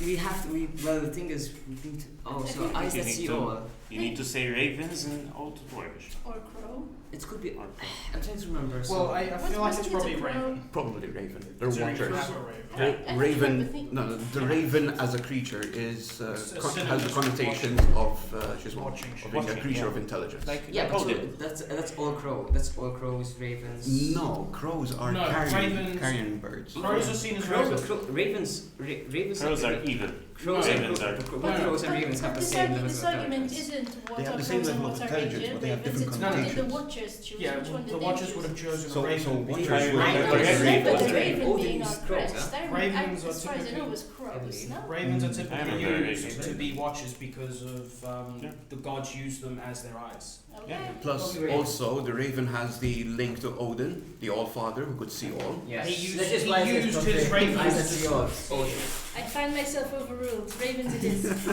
We have to. Well, the thing is, we need to. Oh, so eyes You that need see to- all. You need to say ravens in old Dwarvish. Or crow. It could be. Or I'm trying to remember. So Well, I feel like Wasn't it's it probably a a crow? raven. Probably raven. They're So you watchers. have a raven. I don't remember Raven, think- no, the raven as a creature is It's a has the synonym for connotations of she's Watching. of being a Watching, creature yeah. of intelligence. Like yeah, like but Odin. that's all crow. That's all crows, ravens. No, crows are No, ravens- carrion birds. Crows are seen as Crows, ravens. ravens. Crows are evil. Crows Ravens and are- crows No, and ravens have the same level of This argument intelligence. isn't what They have are the same crows and level what of are intelligence, but they have different ravens. It's what did the connotations. watchers choose? Yeah, Which one did the they watchers choose? would have chosen So- a raven. so because watchers they would- were- I Ravens- don't Ravens- remember the Ravens- raven Odin being is our crows, crest. huh? Ravens are As far as I know, typically- was crows. No. Ravens are I typically remember used ravens. to be watchers because of Yeah. the gods use them as their eyes. Okay. Plus, also the raven has the link to Odin, the All-Father, who could see all. Yes. He used- That is he why it's used from his the ravens eyes that to- see all. Odin. I find myself overruled. Ravens it is.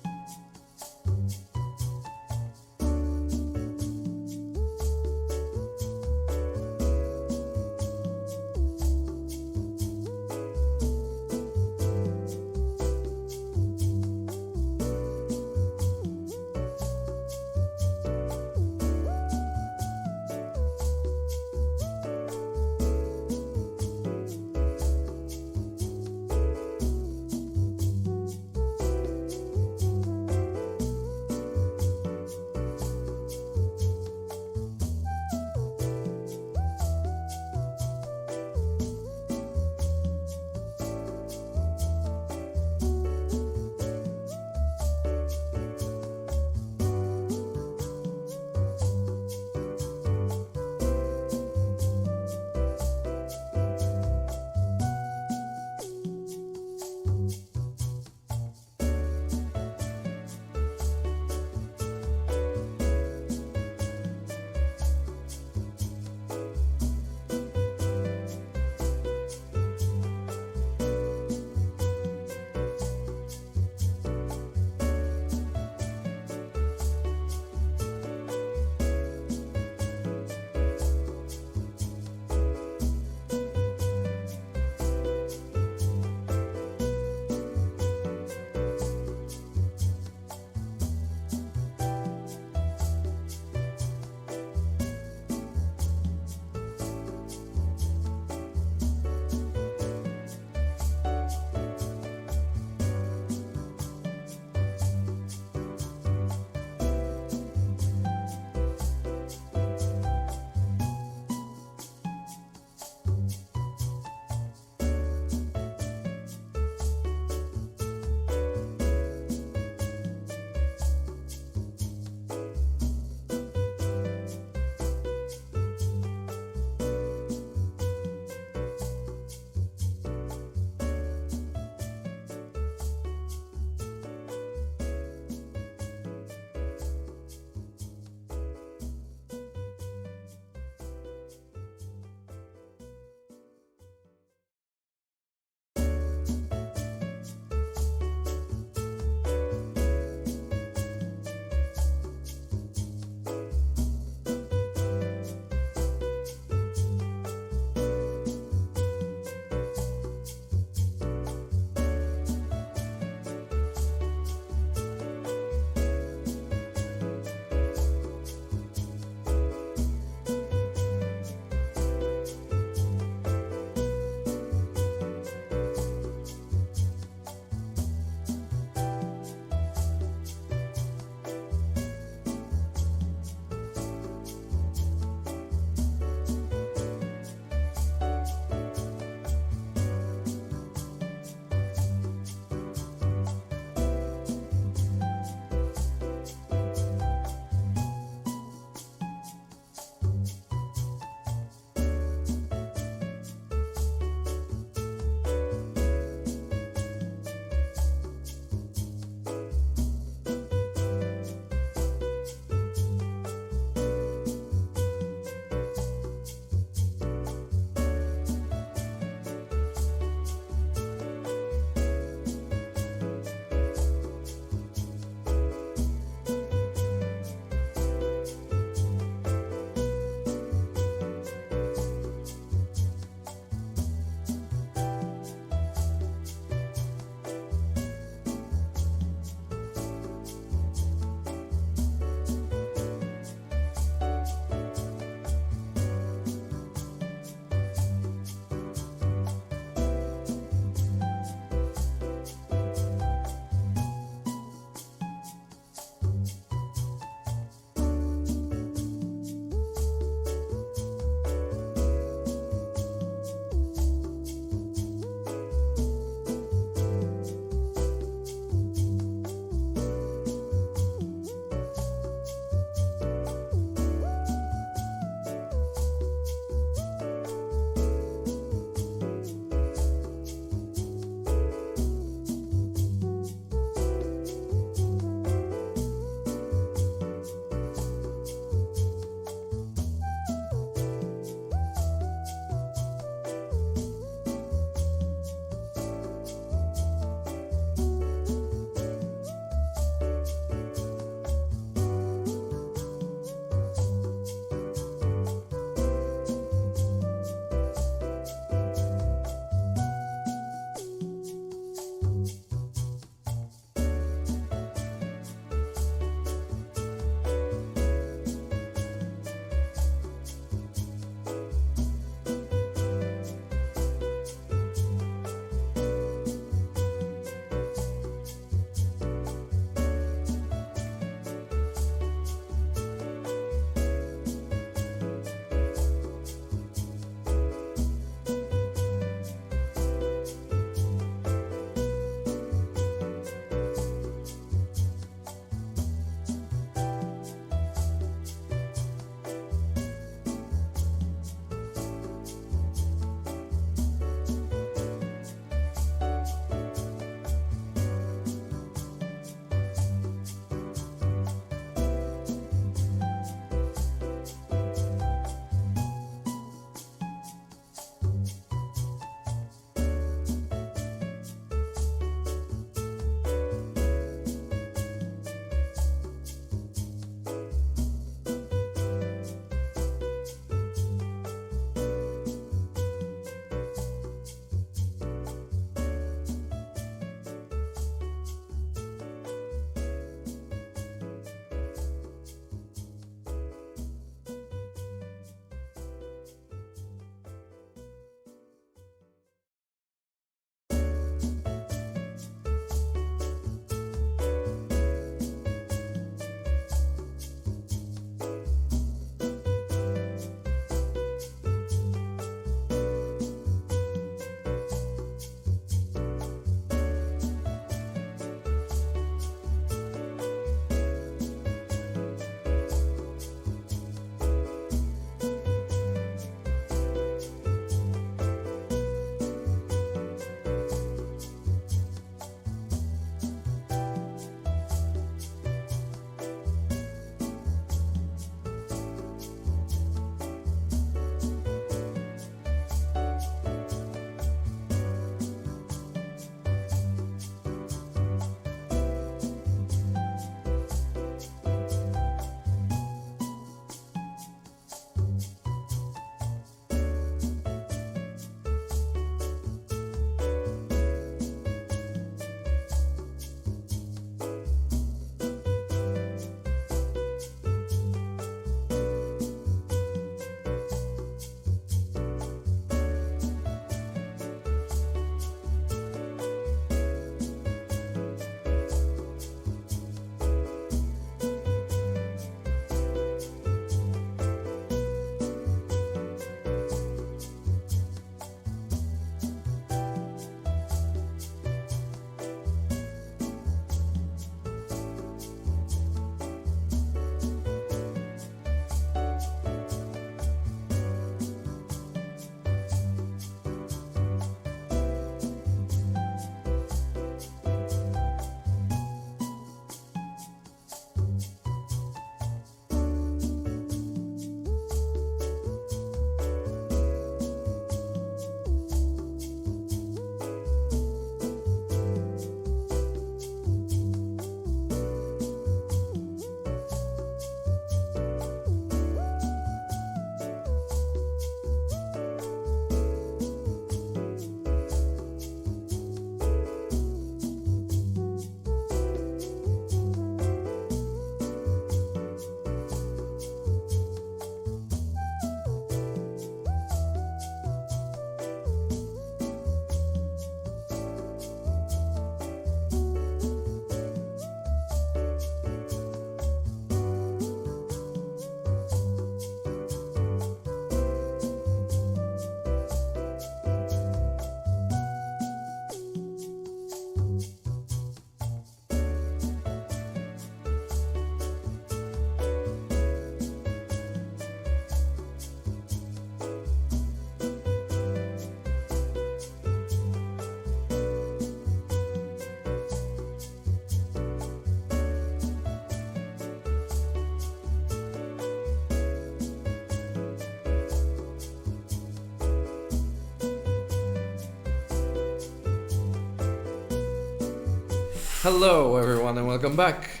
Hello, everyone, and welcome back.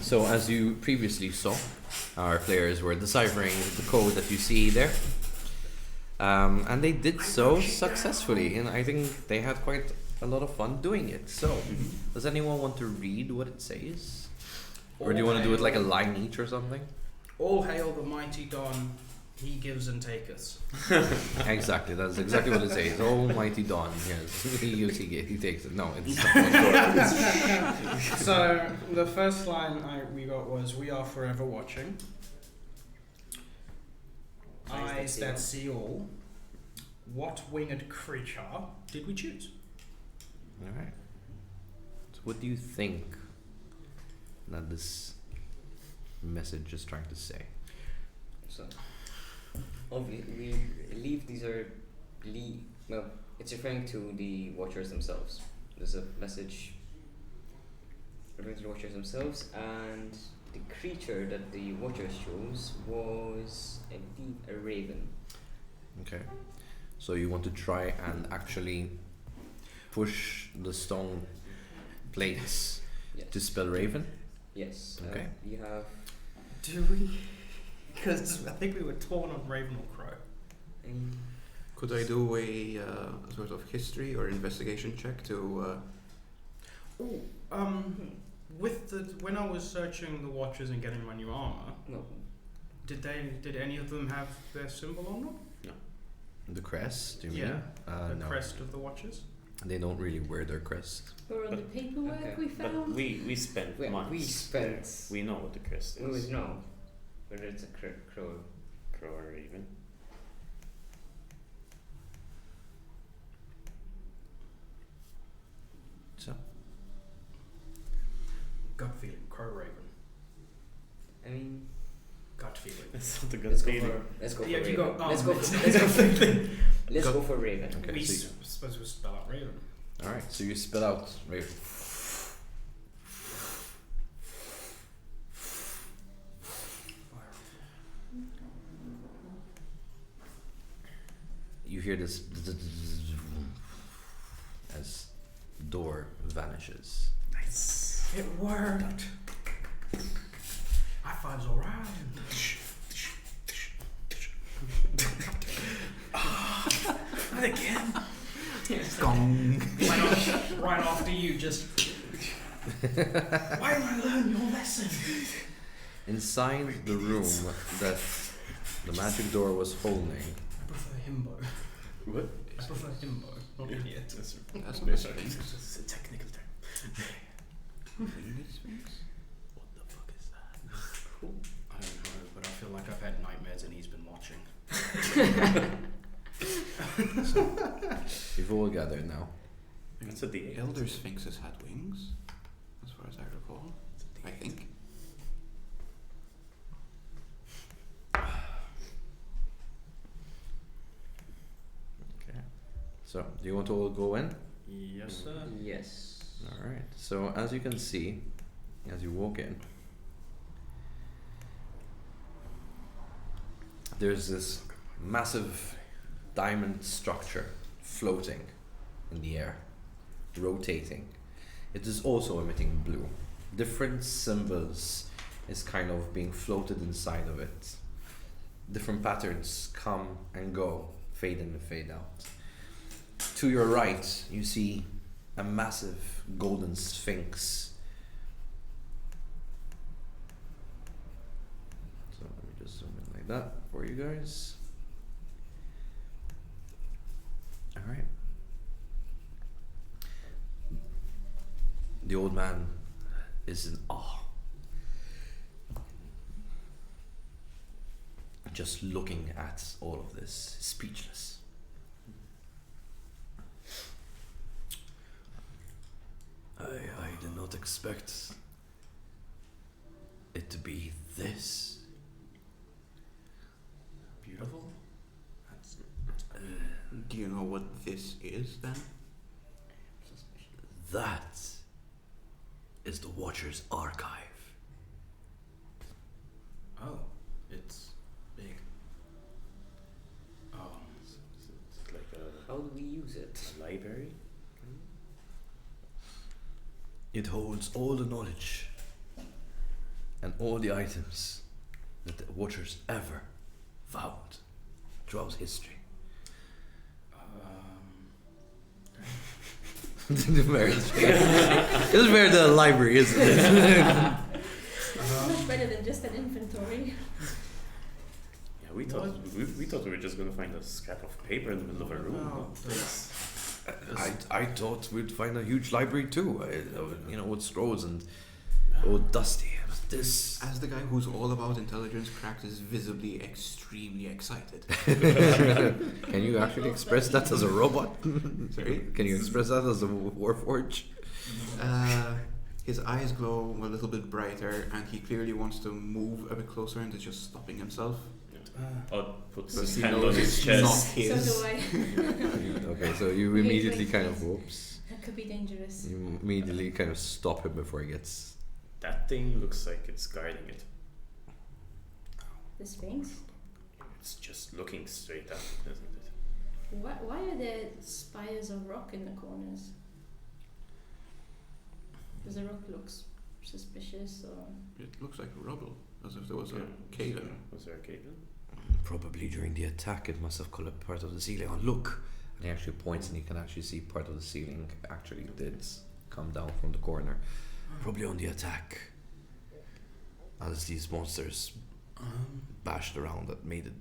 So, as you previously saw, our players were deciphering the code that you see there. And they did so successfully, and I think they had quite a lot of fun doing it. So, does anyone want to read what it says? Or do you want to do it like a line each or something? All hail the mighty Don, he gives and taketh. Exactly, that's exactly what it says. Almighty Dawn, yes. He gives, he takes it. No, it's not. So the first line we got was, "We are forever watching. Eyes that see all. What winged creature did we choose?" Alright. So what do you think that this message is trying to say? So, obviously, we believe these are well, it's referring to the Watchers themselves. There's a message referring to the Watchers themselves, and the creature that the Watchers chose was, I believe, a raven. Okay. So you want to try and actually push the stone plates Yes. to spell Raven? Yes. Okay. You have. Do we? Because I think we were torn on Raven or Crow. Could I do a sort of history or investigation check to? When I was searching the Watchers and getting my new armor, No. did any of them have their symbol on them? The crest, do you Yeah, mean? the No. crest of the Watchers. They don't really wear their crest. Or on the But- paperwork okay, we But found. we spent We months. spent. We know what the crest We is. would know whether it's a crow. Crow or Raven. So Gut feeling, Crow Raven. I mean, Gut feeling. That's not a good let's go feeling. for Yeah, if you Raven. go, Let's oh, go it's- for let's go for let's go for Raven. Okay, we so supposed to spell out Raven. alright, so you spell out Raven. You hear this as door vanishes. Nice. It worked. High fives all round. Not again. Gong. Right after you just. Why didn't I learn your lesson? Inside the room that the magic door was holding, I prefer himbo. What? I prefer himbo, not idiot. That's That's sorry. It's a technical term. What the fuck is that? I don't know, but I feel like I've had nightmares and he's been watching. you've all gathered now. That's a D8. Elder Sphinxes had wings, as far as I recall. I think. Okay. So, do you want to all go in? Yes, sir. Yes. Alright, so as you can see, as you walk in, there's this massive diamond structure floating in the air, rotating. It is also emitting blue. Different symbols is kind of being floated inside of it. Different patterns come and go, fade in and fade out. To your right, you see a massive golden sphinx. So let me just zoom in like that for you guys. Alright. The old man is in awe. Just looking at all of this, speechless. I did not expect it to be this. Beautiful. Do you know what this is then? That is the Watcher's archive. Oh, it's big. It's like How do we use it? a library. It holds all the knowledge and all the items that the Watchers ever found throughout history. This is where the library is. Much better than just an inventory. Yeah, we thought we were just gonna find a scrap of paper in the middle of a room. Well, I thought we'd find a huge library too. With scrolls and dusty. This. As the guy who's all about intelligence cracked is visibly extremely excited. Can you actually express that as a robot? Sorry? Can you express that as a warforge? His eyes glow a little bit brighter, and he clearly wants to move a bit closer into just stopping himself. Odd puts But his he hand knows on his it's chest. not So his. do I. Okay, so you immediately kind of whoops. That could be dangerous. You immediately kind of stop him before he gets. That thing looks like it's guarding it. The Sphinx? It's just looking straight at it, isn't it? Why are there spires of rock in the corners? Does the rock look suspicious or? It looks like rubble, as if there was Yeah. a cave in. Was there a cave in? Probably during the attack, it must have colored part of the ceiling. Oh, look! And he actually points, and you can actually see part of the ceiling actually did come down from the corner. Probably on the attack. As these monsters bashed around that made it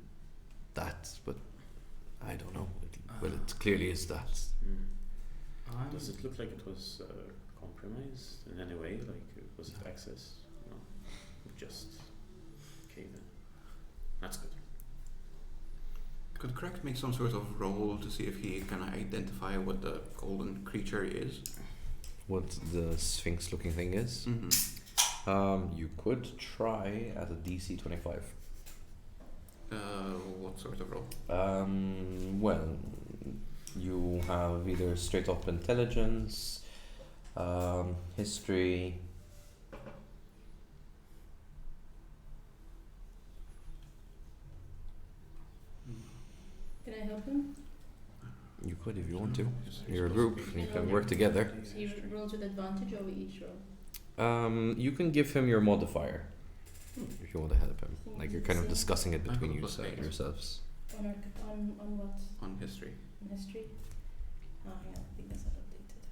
that, but I don't know. It clearly is that. Does it look like it was compromised in any way? Like, was it access? No. Just cave in. That's good. Could Crack make some sort of roll to see if he can identify what the golden creature is? What the Sphinx looking thing is? Mm-hmm. You could try at a DC 25. What sort of roll? Well, you have either straight up intelligence, history. Can I help him? You could if you want to. You're a group, you can work together. So he rolls with advantage or we each roll? You can give him your modifier if you want to help him. Like you're kind of discussing it I between got plus eight. yourselves. On what? On history. On history? Oh, hang on, I think that's not updated.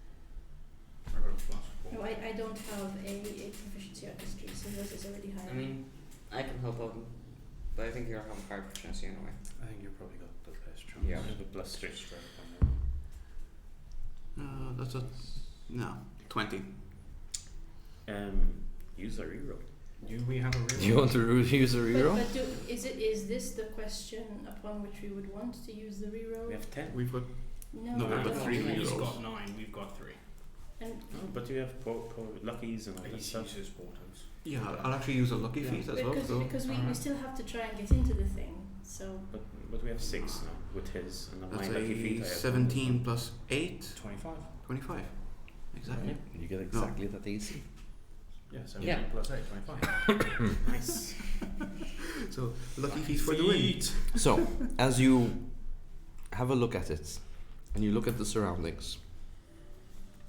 I got a plus 4. No, I don't have a proficiency on history, so yours is already higher. I mean, I can help out, but I think you'll have a higher proficiency anyway. I think you probably got the best chance. Yeah. I have a plus 3. That's a no 20. Use a reroll. Do we have a real? Do you want to use a But, reroll? is this the question upon which we would want to use the reroll? We have 10. We've got No, No, I we've got don't 3 have He's it. rerolls. got 9, we've got 3. And Oh, but you have luckies and all He that stuff. uses portals. yeah. I'll actually use a lucky feat as well. because So we still have to try and get into the thing, so But we have 6 now with his, and then that's my lucky feet. a I have 17 plus 8, 25. 25. Exactly. You get exactly that AC. Yeah, 17 Yeah. plus 8, 25. Nice. So lucky feat for the win. So, as you have a look at it, and you look at the surroundings,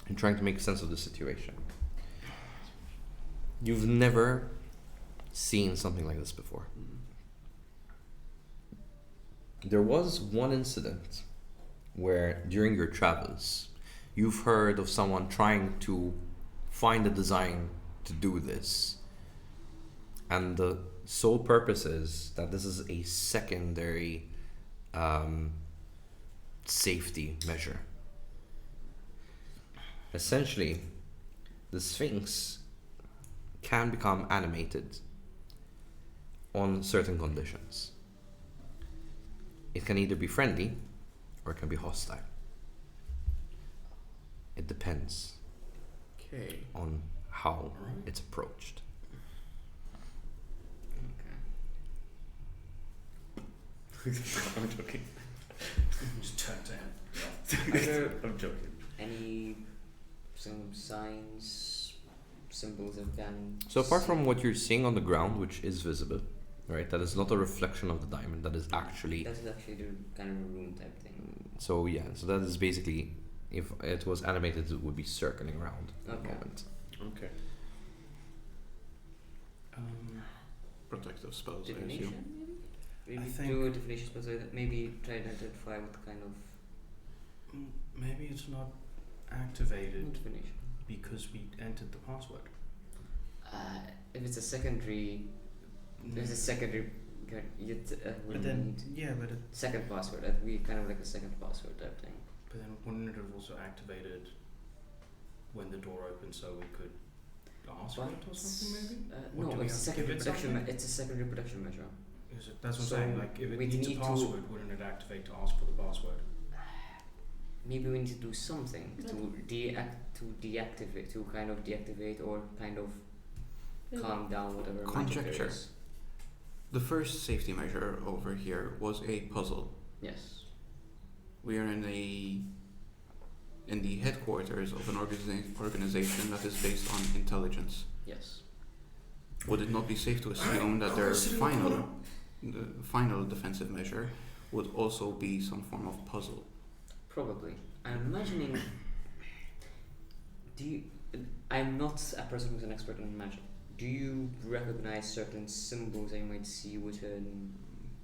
and trying to make sense of the situation, you've never seen something like this before. There was one incident where, during your travels, you've heard of someone trying to find a design to do this, and the sole purpose is that this is a secondary safety measure. Essentially, the Sphinx can become animated on certain conditions. It can either be friendly or it can be hostile. It depends Okay. on how it's approached. I'm joking. Just turn to him. Are there I'm joking. any some signs, symbols that can? So apart from what you're seeing on the ground, which is visible, right? That is not a reflection of the diamond. That is actually. That is actually the kind of a rune type thing. So yeah. So that is basically, if it was animated, it would be circling around at the Okay. moment. Okay. Protective spells, I Divination, assume. maybe? I Maybe think- do a divination spell, so that maybe try to identify what kind of Maybe it's not activated divination. because we entered the password. If it's a secondary, if it's a secondary, we'll But then, need yeah, but second password. We kind of like a second password type thing. then wouldn't it have also activated when the door opened so we could ask for it or something maybe? Or do No, we it's a have to second give it reproduction. something? It's a second reproduction measure. Is it, that's what So I'm saying, like if it we needs a need to- password, wouldn't it activate to ask for the password? Maybe we need to do something But- to deactivate, to kind of deactivate or kind of Really? calm down whatever magic Conjecture. there is. The first safety measure over here was a puzzle. Yes. We are in the headquarters of an organization that is based on intelligence. Yes. Would it not be safe to assume that their the final defensive measure would also be some form of puzzle? Probably. I'm imagining. I'm not a person who's an expert in magic. Do you recognize certain symbols that you might see within?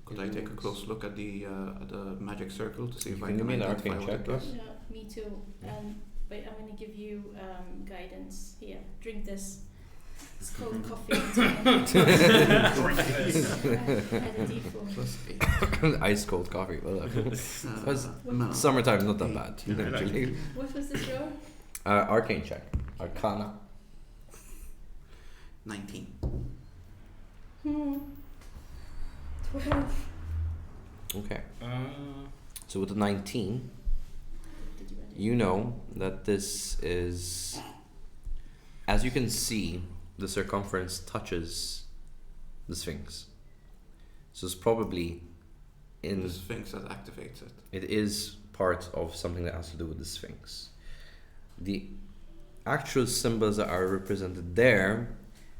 Could I take a close look at the magic circle to see if You I can can give me an identify arcane what it check, does? Yeah, me too. But I'm going to give you guidance here. Drink this. It's called coffee. Add a D4. Plus 8. Ice cold coffee. Well, No. summertime not that bad. Yeah, I like actually. What was this roll? Arcane check. Arcana. 19. 12. Okay. Uh, So with the 19, Did you add it? you know that this is, as you can see, the circumference touches the Sphinx. So it's probably in The Sphinx that activates it. it is part of something that has to do with the Sphinx. The actual symbols that are represented there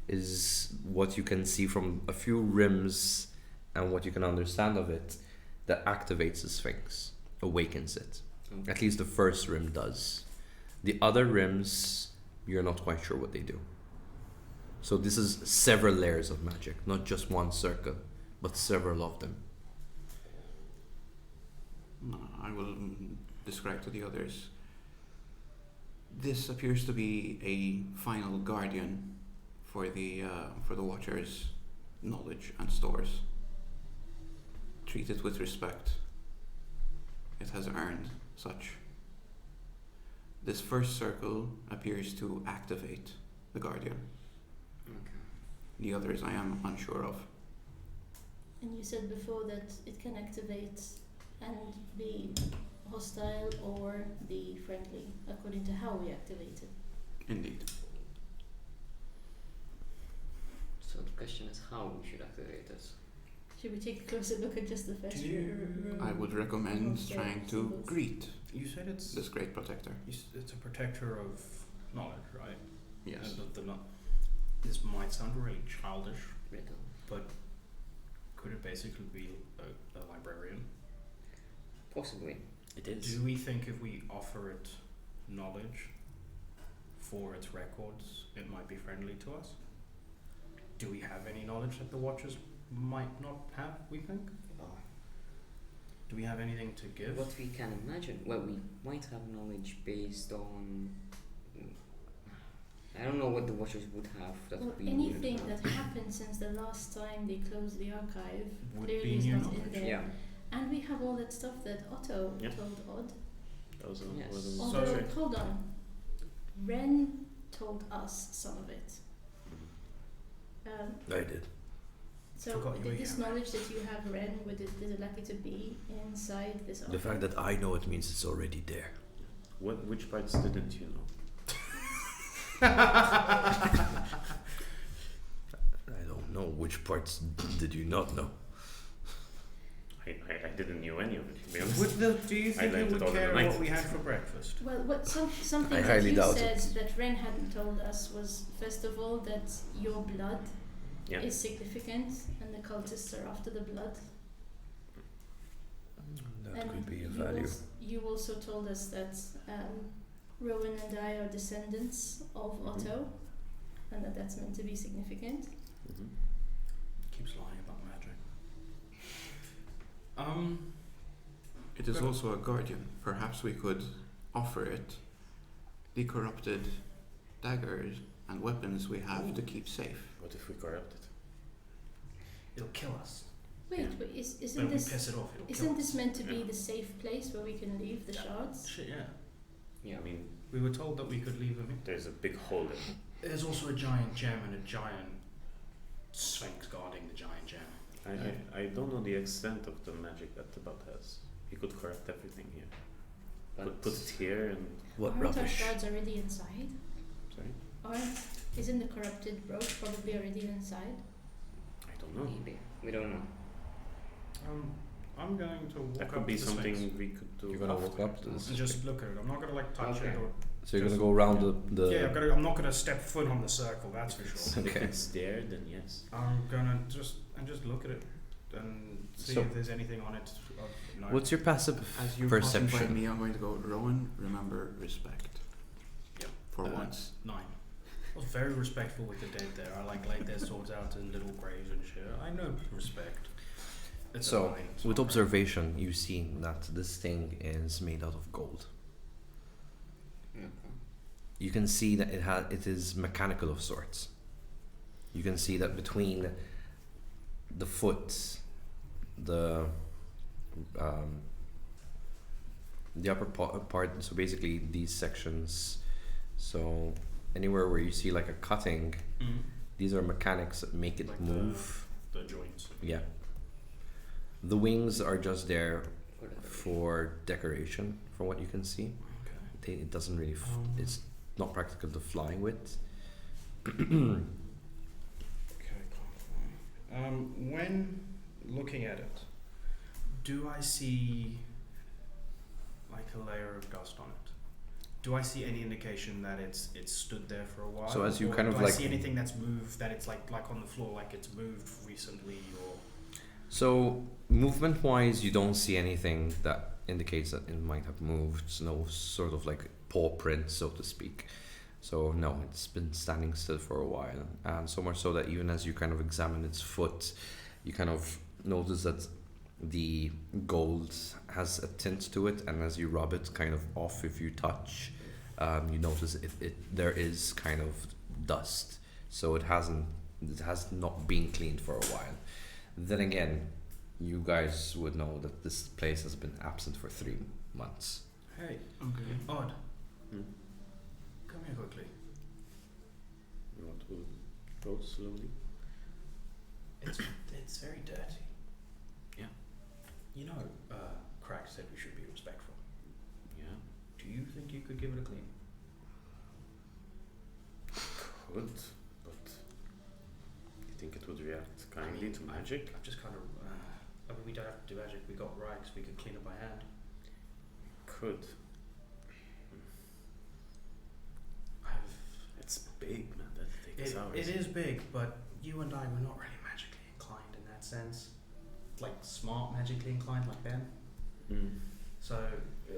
is what you can see from a few rims and what you can understand of it that activates the Sphinx, awakens it. Okay. At least the first rim does. The other rims, you're not quite sure what they do. So this is several layers of magic, not just one circle, but several of them. I will describe to the others. This appears to be a final guardian for the Watcher's knowledge and stores. Treat it with respect. It has earned such. This first circle appears to activate the guardian. Okay. The others I am unsure of. And you said before that it can activate and be hostile or be friendly, according to how we activate it. Indeed. So the question is how we should activate this. Should we take a closer look at just the first Do you- room? I would recommend Okay, trying to symbols. greet you said it's this great protector. it's a protector of knowledge, right? Yes. And this might sound really childish, Riddle. but could it basically be a librarian? Possibly. It is. Do we think if we offer it knowledge for its records, it might be friendly to us? Do we have any knowledge that the Watchers might not have, we think? Do we have anything to give? What we can imagine, well, we might have knowledge based on. I don't know what the Watchers would have that Well, we wouldn't anything have. that happened since the last time they closed the archive Would clearly be is new not knowledge. in there. Yeah. And we have all that stuff that Otto Yeah. told Odd. That was Yes. was Although, Sorry. hold on. Ren told us some of it. I did. So Forgot you were this here. knowledge that you have, Ren, is it likely to be inside this The archive? fact that I know it means it's already there. which parts didn't you know? I don't know which parts did you not know. I didn't know any of it, to be honest. Do you think learned it it would all in the care night. what we had for breakfast? Well, something I that highly you doubt said it. that Ren hadn't told us was, first of all, that your blood Yeah. is significant and the cultists are after the blood. That And could be a you value. You also told us that Rowan and I are descendants of Otto, and that's meant to be significant. Mhm. Keeps lying about magic. It is also a guardian. Perhaps we could offer it the corrupted daggers and weapons we have to keep safe. What if we corrupt it? It'll kill us. Wait, Yeah. but But isn't if we this piss it off, it'll kill isn't us. this meant to be Yeah. the safe place where we can leave the shards? Shit, yeah. Yeah. I mean, We were told that we could leave them in. there's a big hole in it. There's also a giant gem and a giant sphinx guarding the giant gem. I don't know the extent of the magic that the bot has. He could corrupt everything here. Could put it here and What Aren't our rubbish. shards already inside? sorry. Isn't the corrupted brooch probably already inside? I don't know. Maybe. We don't know. I'm going to walk That up could be to the something sphinx we could do. You're gonna walk after. up to this. and just look at it. I'm not gonna like touch Okay. it or. So you're gonna just- go around the. I'm not gonna step foot on the circle. That's for sure. If Okay. it's there, then yes. I'm gonna just look at it and see So- if there's anything on it. Of note. What's your passive As you passing by perception? me, I'm going to go, Rowan, remember respect. Yep. For Uh, once. 9. I was very respectful with the dead there. I like laid their swords out in little graves and shit. I know respect. It's a So, nine, it's with not observation, you see that this thing is made out of gold. Okay. You can see that it is mechanical of sorts. You can see that between the foot, the upper part, so basically these sections, so anywhere where you see like a cutting, Mhm. these are mechanics that make it Like the- move. the joints. Yeah. The wings are just there Whatever. for decoration, from what you can see. Okay. It doesn't really. It's not practical to fly with. Okay, cool. When looking at it, do I see like a layer of dust on it? Do I see any indication that it's stood there for a while? So as you or kind of do I like- see anything that's moved that it's like on the floor, like it's moved recently, or So movement-wise, you don't see anything that indicates that it might have moved. No sort of like paw print, so to speak. So no, it's been standing still for a while, and so much so that even as you kind of examine its foot, you kind of notice that the gold has a tint to it, and as you rub it kind of off if you touch, you notice there is kind of dust. So it has not been cleaned for a while. Then again, you guys would know that this place has been absent for 3 months. hey, Okay. Odd, Hmm? come here quickly. You want to go slowly? It's very dirty. Yeah. You know, Crack said we should be respectful. Yeah. Do you think you could give it a clean? Could, but you think it would react kindly to magic? I'm just kind of. I mean, we don't have to do magic. We got rags. We could clean it by hand. Could. It's big, man. That takes hours. It is big, but you and I were not really magically inclined in that sense. Like smart magically inclined, like Ben. Mm. So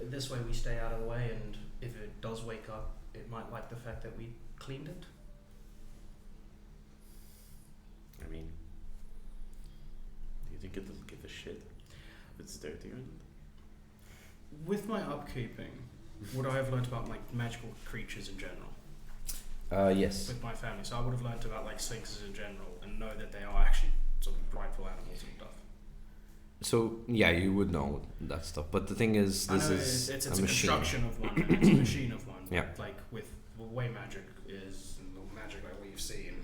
this way we stay out of the way, and if it does wake up, it might like the fact that we cleaned it. I mean, do you think it'll give a shit if it's dirty or not? With my upkeeping, would I have learnt about like magical creatures in general Yes. with my family? So I would have learnt about like sphinxes in general and know that they are actually sort of rightful animals and stuff. So yeah, you would know that stuff. But the thing is, I this know is it's a a machine. construction of one. It's a machine of one. Yeah. Like with the way magic is, and the magic like we've seen.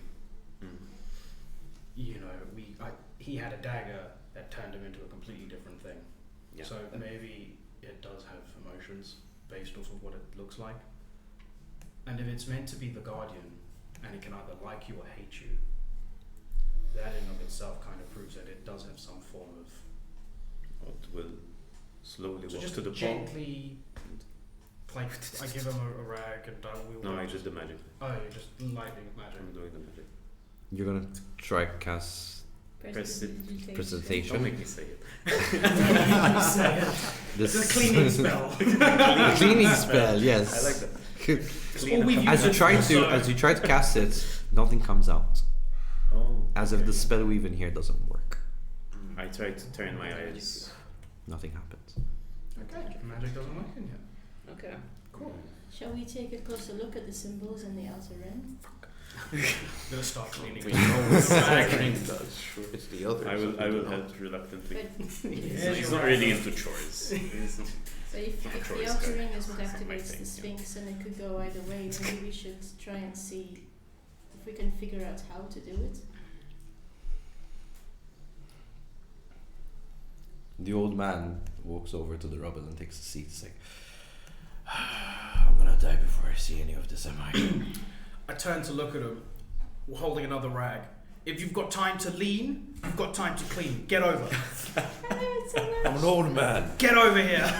Mm. You know, he had a dagger that turned him into a completely different thing. Yeah. So maybe it does have emotions based off of what it looks like. And if it's meant to be the guardian, and it can either like you or hate you, that in of itself kind of proves that it does have some form of. It will slowly So walk just to the pole. gently, like I give him a rag and we'll. No, I just the magic. Oh, you're just lightning with magic. I'm doing the magic. You're gonna try cast Prestidigitation. precipitation. Don't make me say it. This It's a cleaning spell. cleaning spell. Yes. I like that. All we've As used you it try for, to so- as you try to cast it, Nothing comes out. Oh. As if okay. the spell weave in here doesn't work. I tried to turn my eyes. Nothing happens. Okay. Magic doesn't work in here. Okay. Cool. Shall we take a closer look at the symbols in the outer ring? I'm gonna start cleaning. We it. know what staggering That's does. Sure. It's the other. I will so help reluctantly. But He's not really into chores. So if the Choice outer guy. ring is what It's not my activates thing, the yeah. Sphinx and it could go either way, maybe we should try and see if we can figure out how to do it. The old man walks over to the rubble and takes a seat. He's like, I'm gonna die before I see any of this, am I? I turn to look at him, holding another rag. If you've got time to lean, you've got time to clean. Get over. I'm an old man. Get over here.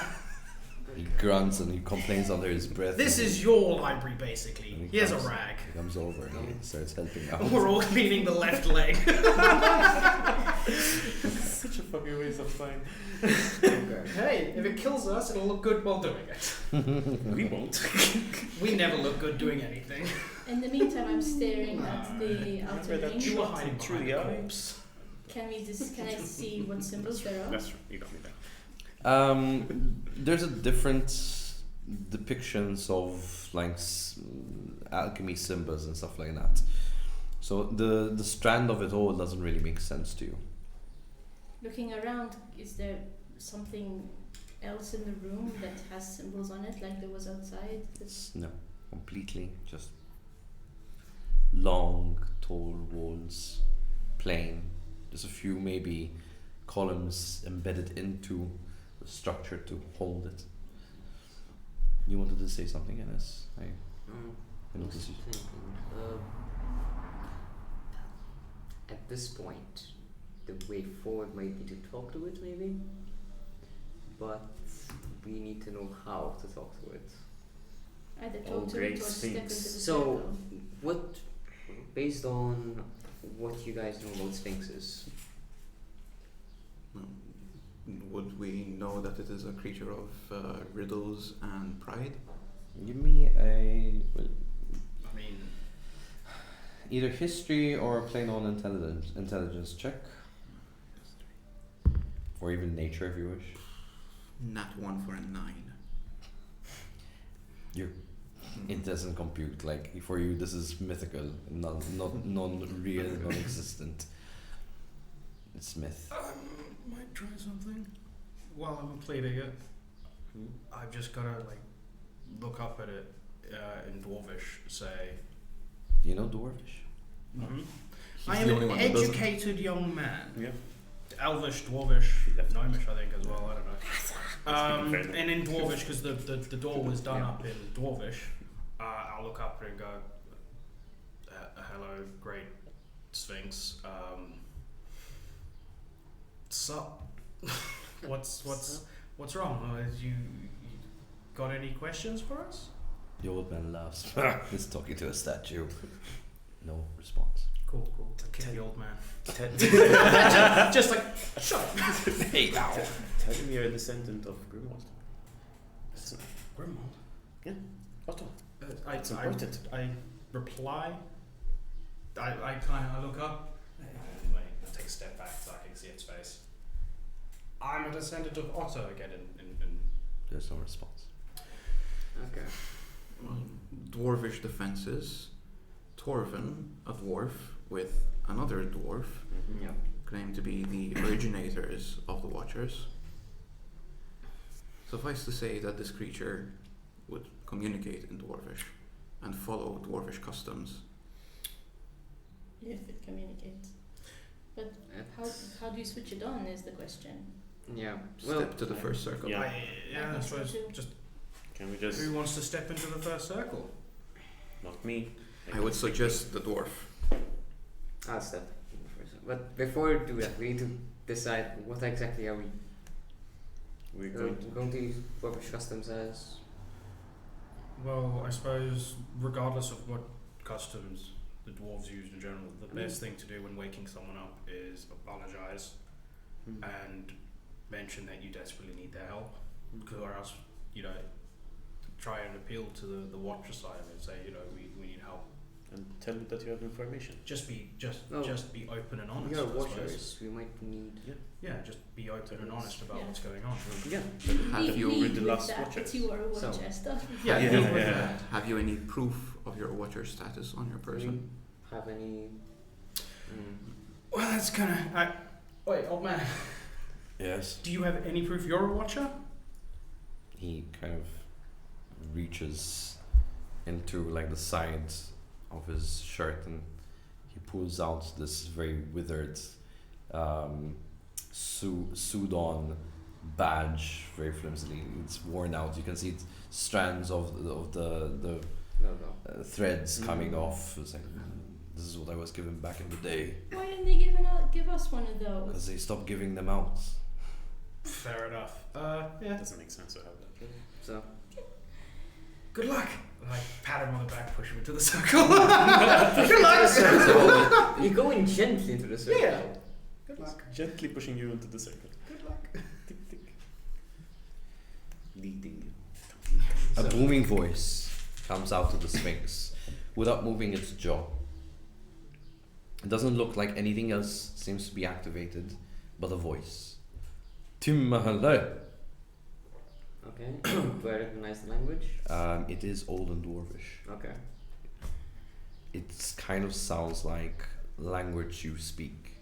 He grunts and he complains under his breath. This and is your library, basically. and he Here's a comes- rag. He comes over and he starts helping out. We're all cleaning the left leg. Such a fucking waste of time. Hey, if it kills us, it'll look good while doing it. We won't. We never look good doing anything. In the meantime, I'm staring at the outer Remember that ring. You were hiding Through behind the the eye. corpse. Can I see what symbols there are? That's true. You got me there. There's a different depictions of like alchemy symbols and stuff like that. So the strand of it all doesn't really make sense to you. Looking around, is there something else in the room that has symbols on it, like there was outside? It's no, completely just long, tall walls, plain. There's a few maybe columns embedded into the structure to hold it. You wanted to say something, Enes? I noticed you. At this point, the way forward might be to talk to it, maybe. But we need to know how to talk to it. Either Oh, talk to great it or step into the sphinx. So, circle. what, based on what you guys know about sphinxes, Would we know that it is a creature of riddles and pride? Give me a I mean, either history or plain on intelligence check, or even nature if you wish. Nat 1 for a 9. It doesn't compute. Like for you, this is mythical, not non-real, non-existent. It's myth. might try something. While I'm cleaning it, I've just gotta like look up at it in Dwarvish. Say, Do you know Dwarvish? I the am only an one that doesn't. educated young man. Yeah. Elvish, Dwarvish, Left. Gnomish, I think as well. I don't know. That's And in Dwarvish, because the door was done Yeah. up in Dwarvish, I'll look up and go, "Hello, great Sphinx. Sup? What's wrong? You got any questions for us?" The old man laughs. He's talking to a statue. No response. Cool. Kick the old man. Just like shut up. Hey now. Tell him you're a descendant of Grimwald. Grimwald. Yeah. Otto. It's I important. reply. I kind of look up. Anyway, I take a step back so I can see its face. I'm a descendant of Otto again. In There's no response. okay. Dwarvish defenses. Torvin, a dwarf, with another dwarf, Yeah. claim to be the originators of the Watchers. Suffice to say that this creature would communicate in Dwarvish and follow Dwarvish customs. If it communicates. But It's- how do you switch it on is the question. Yeah. Well, Step to the first circle. Yeah. I suppose just Can we just? who wants to step into the first circle? Not me. I would suggest the dwarf. I'll step in the first. But before we do that, we need to decide what exactly are we We're going to. to use Dwarvish customs as. Well, I suppose regardless of what customs the dwarves use in general, the best thing to do when waking someone up is apologize and mention that you desperately need their help, or else, try and appeal to the Watcher side of it, say, we need help. And tell me that you have information. Just be No. open and honest. We are I suppose. watchers. We might need. Yeah, just be open and honest about Yeah. what's going on. Yeah. Have you Lead with the with last that, watchers? that you are a So- watcher stuff. Yeah, Yeah, lead with yeah. that. Have you any proof of your watcher status on your Do person? we have any? Well, that's kind of. Wait, old man. Yes. Do you have any proof you're a watcher? He kind of reaches into like the side of his shirt and he pulls out this very withered sewed on badge, very flimsily. It's worn out. You can see strands of the No. threads coming off. It's like, this is what I was given back in the day, Why didn't they give us one of those? because they stopped giving them out. Fair enough. Yeah. It doesn't make sense to have that. So Good luck. Like pat him on the back, push him into the circle. Good luck. so you go in gently into the circle. Yeah. Good luck. Gently pushing you into the circle. Good luck. Tick, tick. Leading. A So- booming voice comes out of the Sphinx without moving its jaw. It doesn't look like anything else seems to be activated but a voice. Timmahalle. Okay. Do I recognize the language? It is Old and Dwarvish. Okay. It kind of sounds like language you speak.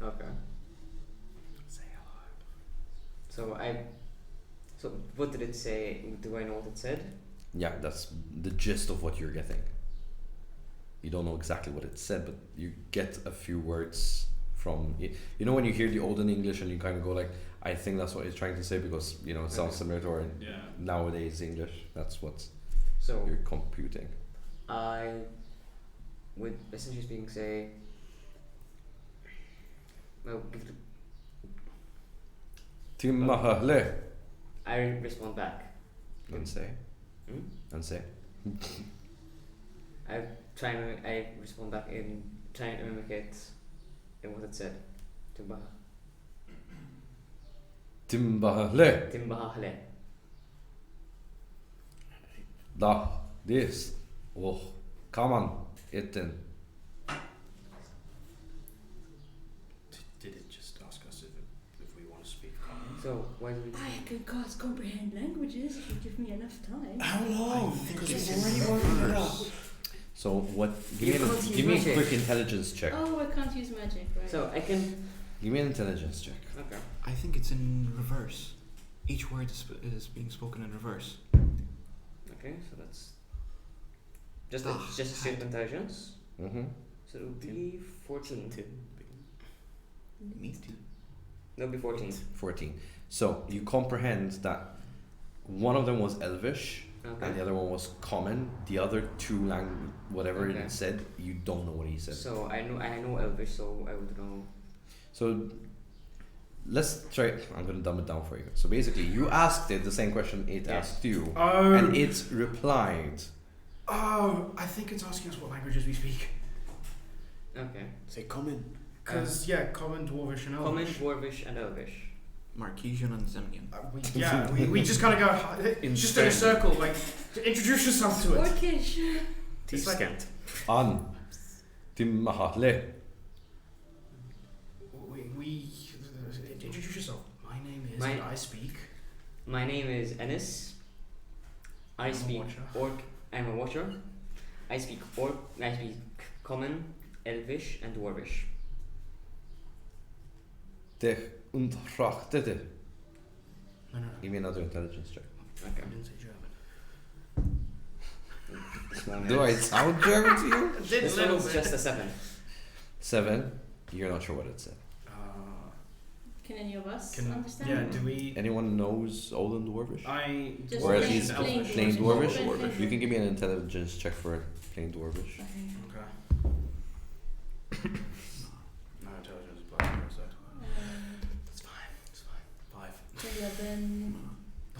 Okay. Say hello. So what did it say? Do I know what it said? Yeah, that's the gist of what you're getting. You don't know exactly what it said, but you get a few words from it. You know when you hear the olden English and you kind of go like, I think that's what it's trying to say because, you know, it sounds similar to our Yeah. nowadays English. That's what So you're computing. I would essentially speaking say, well, give it Timmahalle. I respond back. And say. Hmm? And say. I respond back in trying to mimic it in what it said. Timbaha. Timbahalle. Timbaha. Da. This. Oh. Come on. Itten. Did it just ask us if we want to speak common? So why do we? I could cast comprehend languages if you give me enough time. How long? Because Because it's we've in already woken it up. reverse. So what? You Give me can't use give me a magic. quick intelligence check. Oh, I can't use magic, right? So I can. Give me an intelligence check. Okay. I think it's in reverse. Each word is being spoken in reverse. Okay. So that's just Ah, just a straight intelligence. Mm-hmm. So it would be 14. Neat. No, it'd be 14. 14. So you comprehend that one of them was Elvish Okay. and the other one was Common. The other two whatever Okay. it said, you don't know what he said. So I know Elvish, so I would know. So let's try. I'm gonna dumb it down for you. So basically, you asked it the same question it Yes. asked you, Oh. and it replied. Oh, I think it's asking us what languages we speak. Okay. Say common. Because common, dwarvish, and Common, elvish. Dwarvish, and Elvish. Marquesian and Zemnian. We just kind of go just in a circle, like introduce yourself to it. Orcish. It's like- Scant. An. Timmahalle. We introduce yourself. My name is. My- and I speak. My name is Ennis. I I'm a speak watcher. Orc. I'm a watcher. I speak Orc. I speak Common, Elvish, and Dwarvish. Dich untrachtete. No. Give me another intelligence check. I Okay. didn't say German. Small Do I hands. sound German to you? I did This a one little was bit. just a 7. 7. You're not sure what it said. Can any of us Can understand? do we? Anyone knows Olden Dwarvish? I Just Or at plain- least plain plain Dwarvish. Dwarvish? Plain You can give me an intelligence check for plain Dwarvish. Okay. Okay. No intelligence plus so it's fine. It's fine. 5. 11.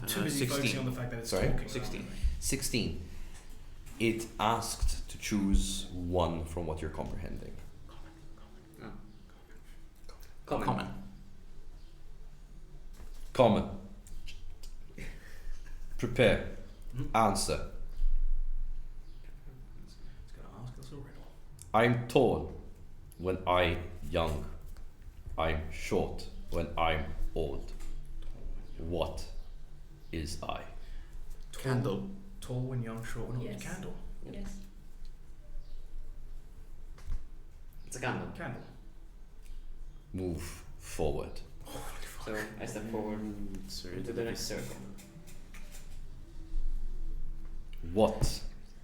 I'm too busy focusing on the fact that it's Sorry? talking. 16. 16. It asked to choose one from what you're comprehending. Common. Common. Common. Prepare. Hmm? Answer. It's gonna ask us already. I'm tall when I'm young. I'm short when I'm old. What is I? Candle. Tall when young, short when old. Yes. Candle. Yes. It's a candle. Candle. Move forward. So I step forward to the next circle. What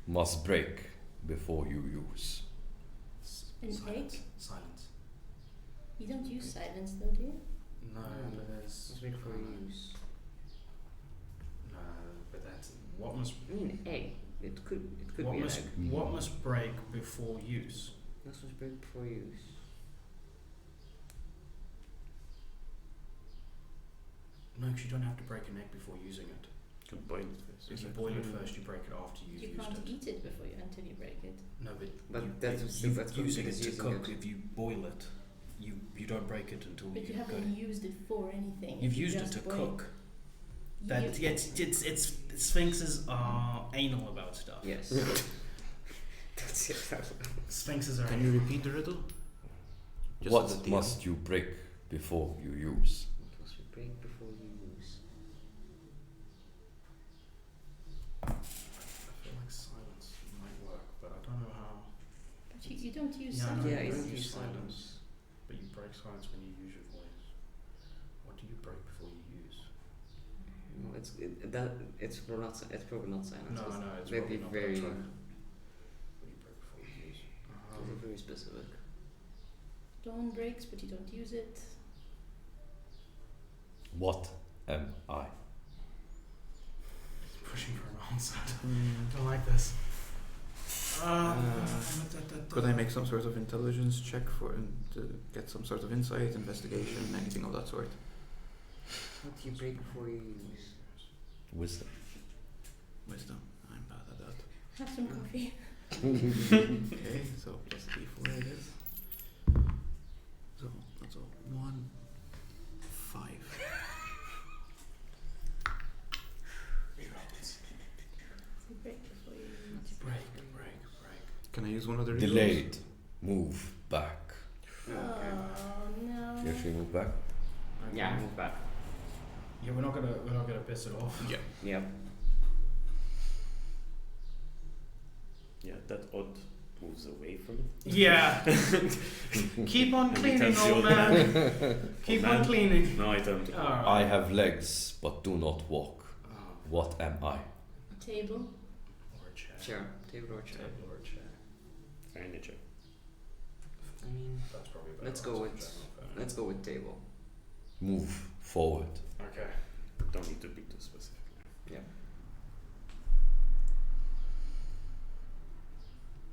must break before you use? An Silence. egg? Silence. You don't use silence though, do you? No, but there's. Let's wait for use. No, but that's what must. I mean, egg. It could What be an must egg. what must break before use? This was break before use. No, because you don't have to break an egg before using it. You can boil it first. If you boil it first, you break it after you've You used can't it. eat it before you until you break it. No, but That's you that's good using it because to using cook. it. If you boil it, you don't break it until But you you've got haven't it. used it for anything. You've if you used it just to boil cook. You- That it's sphinxes are anal about stuff. Yes. That's it. Sphinxes are. Can you repeat the riddle? Just What at the must you break before you use? What must you break before you use? I feel like silence might work, but I don't know how. But you don't use Yeah, I know silence. you Yeah, you don't don't use use silence. silence. But you break silence when you use your voice. What do you break before you use? No, it's probably not silence. No, no, it's Maybe probably not. very. But I'll try. What do you break before you use? Those are very specific. Dawn breaks, but you don't use it. What am I? Pushing for an answer. I don't like this. Could I make some sort of intelligence check to get some sort of insight, investigation, anything of that sort? What do you break before you use? Wisdom. Wisdom. I'm bad at that. Have some coffee. Okay, so plus d4 it is. So that's a 1, 5. You break before you use. Break. Can I use one of the readers? Delayed. Move back. Oh no. You actually move back? Yeah, move back. Yeah, we're not gonna piss it off. Yeah. Yep. Yeah, that odd moves away from it. Yeah. Keep on And he cleaning, tells the old old man. Keep on man. cleaning. No, I don't. Alright. I have legs but do not walk. Oh, What am I? Table. or a chair. Chair. Table or chair. Table or a chair. Furniture. I mean, That's probably a better Let's go answer, with- general fairness. let's go with table. Move forward. Okay. Don't need to be too specific. Yep.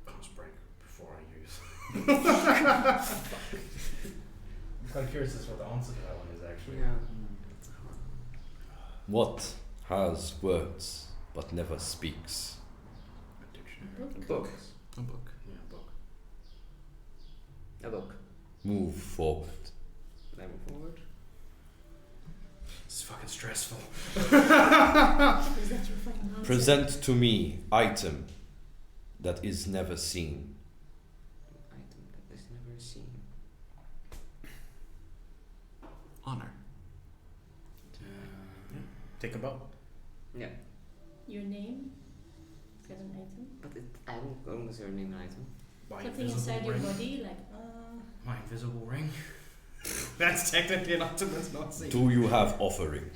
I must break before I use. I'm quite curious as to what the answer to that one is actually. Yeah. What has words but never speaks? A dictionary. Book. Book. A book. Yeah, book. A book. Move forward. Then move forward. It's fucking stressful. Is that your fucking answer? Present to me item that is never seen. Item that is never seen. Honor. Take a bow. Yeah. Your name. As an item. But I won't consider a name an item. My Something invisible inside your ring. body, like My invisible ring. That's technically an item that's not seen. Do you have offering?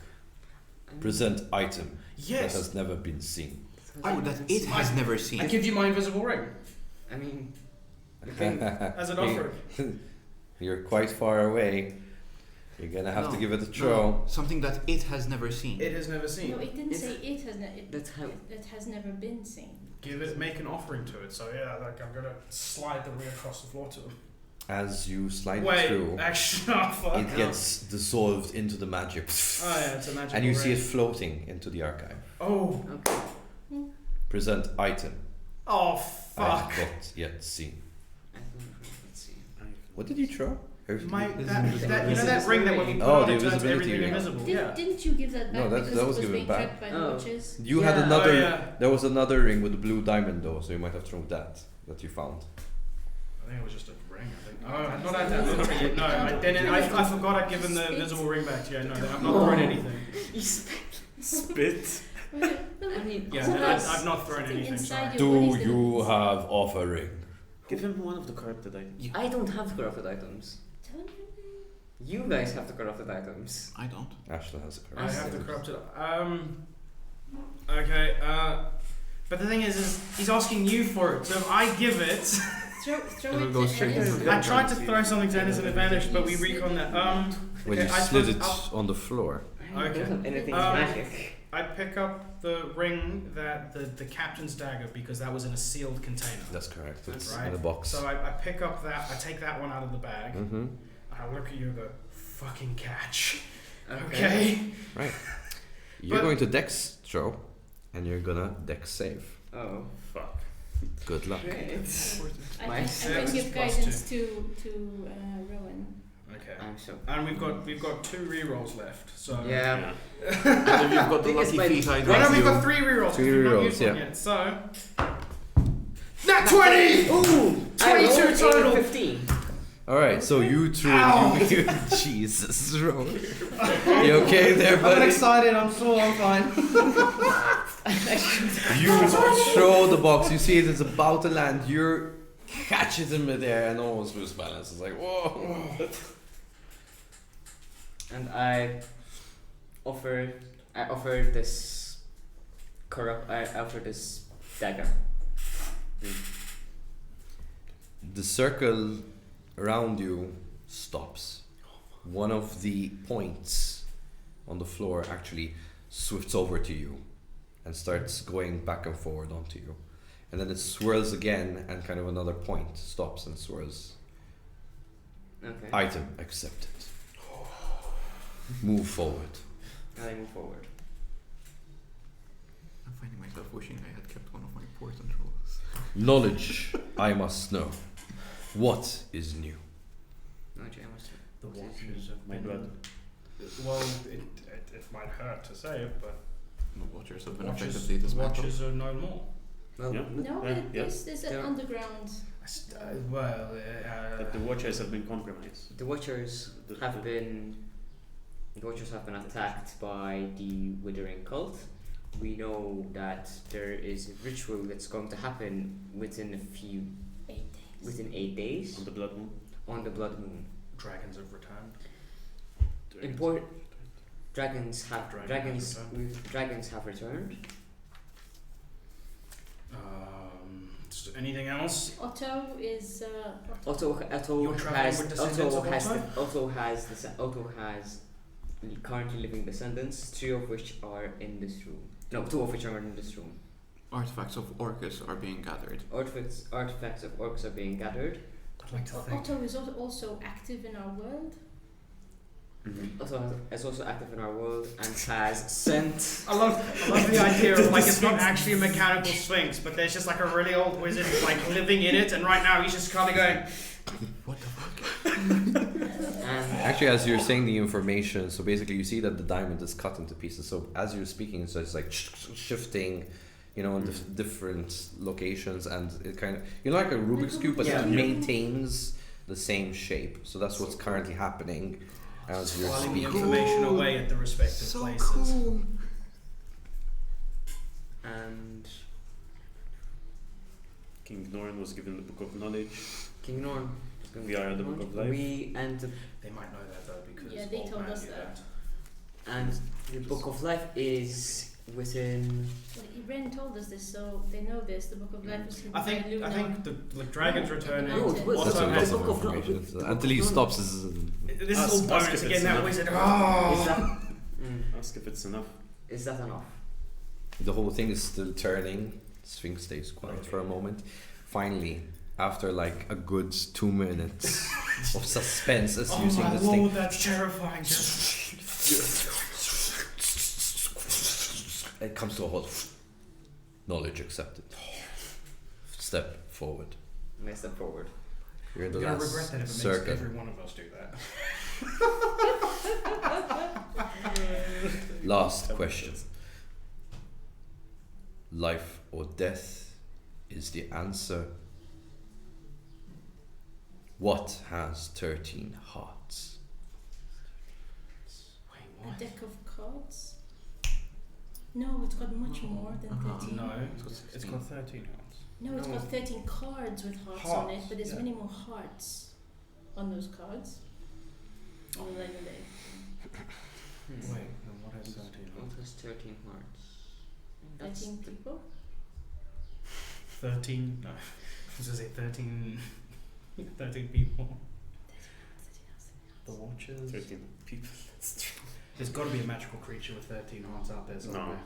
I mean, Present item that Yes. has never been seen. Oh, that it has never I seen. give you my invisible ring I mean, you can, as an Hey. offering. You're quite far away. You're gonna have to No, give it a No, throw. something that it has never seen. It has never seen. no, it didn't It's- say it has that's how. it has never been seen. Give it, make an offering to it. So yeah, like I'm gonna slide the ring across the floor to him. As you slide Wait, through, actually, oh, fuck. it gets dissolved into the magic. Oh yeah, it's a magical And you see ring. it floating into the archive. Oh, Okay. Present item oh I fuck. have not yet seen. I don't know. Let's see. What did you throw? My This is that, invisible that you know ring. that ring that when you put Oh, on the it turns invisibility everything ring. invisible. Didn't, Yeah. didn't you give that back No, that- because that it was was given being back. tracked by the Oh. witches? You had Yeah, another. oh, yeah. There was another ring with the blue diamond though, so you might have thrown that you found. I think it was just a ring. I think. Oh, I've not had that look at it. No, I didn't. I forgot I'd given the invisible ring back to you. No, I've not thrown anything. Spit. I mean, Yeah, So that's I've not thrown sitting anything. inside Sorry. your Do bodies you that- have offering? Give him one of the corrupted items. I don't have corrupted items. Don't you? You guys have the corrupted items. I don't. Ashton has a I correct. have the corrupted. Okay. But the thing is he's asking you for it. So if I give it, Throw It'll it go to straight Ennis. into I tried to throw something to Ennis an advantage, but we recon that. When okay, you I slid suppose it on the floor. I Okay. don't have anything Um, magic. I pick up the ring that the captain's dagger because that was in a sealed container. That's correct. It's Right. in a box. So I pick up that. I take that one out of the bag. Mm-hmm. I look at you and go, fucking catch. Okay. You're But- going to dex throw, and you're gonna dex save. Oh. Fuck. Good luck. Great. I Nice. can This give is guidance to Rowan. Okay. I'm so. And we've got 2 rerolls left. So Yeah. And if you've got the Thing is, lucky like- feet, I Well, no, drop we've you. got 3 rerolls. 'cause Three we've not rerolls, used one yeah. yet. So. Nat 20! Ooh! 22 total. 15. All right, so you threw Ow. you Jesus, Rowan. You okay there, I'm buddy? excited. I'm fine. You throw the box. You see it is about to land. You catch it in midair and almost lose balance. It's like whoa. And I offer this I offer this dagger. The circle around you stops. One of the points on the floor actually swifts over to you and starts going back and forward onto you. And then it swirls again and kind of another point stops and swirls. Okay. Item accepted. Move forward. And I move forward. I'm finding myself wishing I had kept one of my portent rolls. Knowledge I must know. What is new? No, Jay, I must. The Watchers of My blood. Well, it might hurt to say it, but The Watchers have been Watchers, effectively dismantled. Watchers are no more. Well, Yeah. No, Yeah, yeah. there's an Yeah. underground. But the watchers have been compromised. the Watchers have been. The Watchers have been attacked by the Withering cult. We know that there is a ritual that's going to happen within 8 days. within 8 days On the blood moon. on the Blood Moon. Dragons have returned. Dragons have Dragons dragons have returned. Anything else? Otto is. Otto You're traveling has with descendants of Otto has currently living descendants, 3 of which are in this room. No, 2 of which are in this room. Artifacts of Orcus are being gathered. Artifacts of orcs are being gathered. I'd like to think. Otto is also active in our world. Otto is also active in our world and has sent. I love the idea of like it's not actually a mechanical sphinx, but there's just like a really old wizard like living in it, and right now he's just kind of going. What the fuck? And Actually, as you're saying the information, so basically you see that the diamond is cut into pieces. So as you're speaking, so it's like shifting, you know, in different locations, and it kind of, you know, like a Rubik's Cube, but Yeah. it maintains the same shape. So that's what's currently happening as you're Filing the speaking. information away at the respective So places. cool. and King Norn was given the Book of Knowledge. King Norn. We are at the Book of Life. We and They might know that though because Yeah, they old told man us knew that. and the Book of Life is within. Well, Ren told us this, so they know this. The Book of Life is hidden I think by Lunar. the like dragons returning. No, it was- That's a Also lot has, of Book of Knowledge. information. The Book Until he of stops, this is Ask- all ask bonus if again. it's That enough. wizard. Is Oh. that Ask if it's enough. is that enough? the whole thing is still turning. Sphinx stays quiet for a moment. Finally, after like a good 2 minutes of suspense as Oh using my this lord, thing, that's terrifying. Just it comes to a halt. Knowledge accepted. Step forward. Next step forward. You're in the you're gonna last regret that if it makes circle. every one of us do that. Last question. Life or death is the answer. What has 13 hearts? Wait, A deck of cards? No, it's got much more than 13. No, it's got 13 hearts. No, it's No. got 13 cards with hearts on it, Hearts, but there's yeah. many more hearts on those cards. On the legendary. Wait, no, what has 13 What hearts? has 13 hearts? That's 13 the- people? 13, no. I was gonna say 13, 13 people. The Watchers. 13 people. There's got to be a magical creature with 13 hearts out there No, somewhere.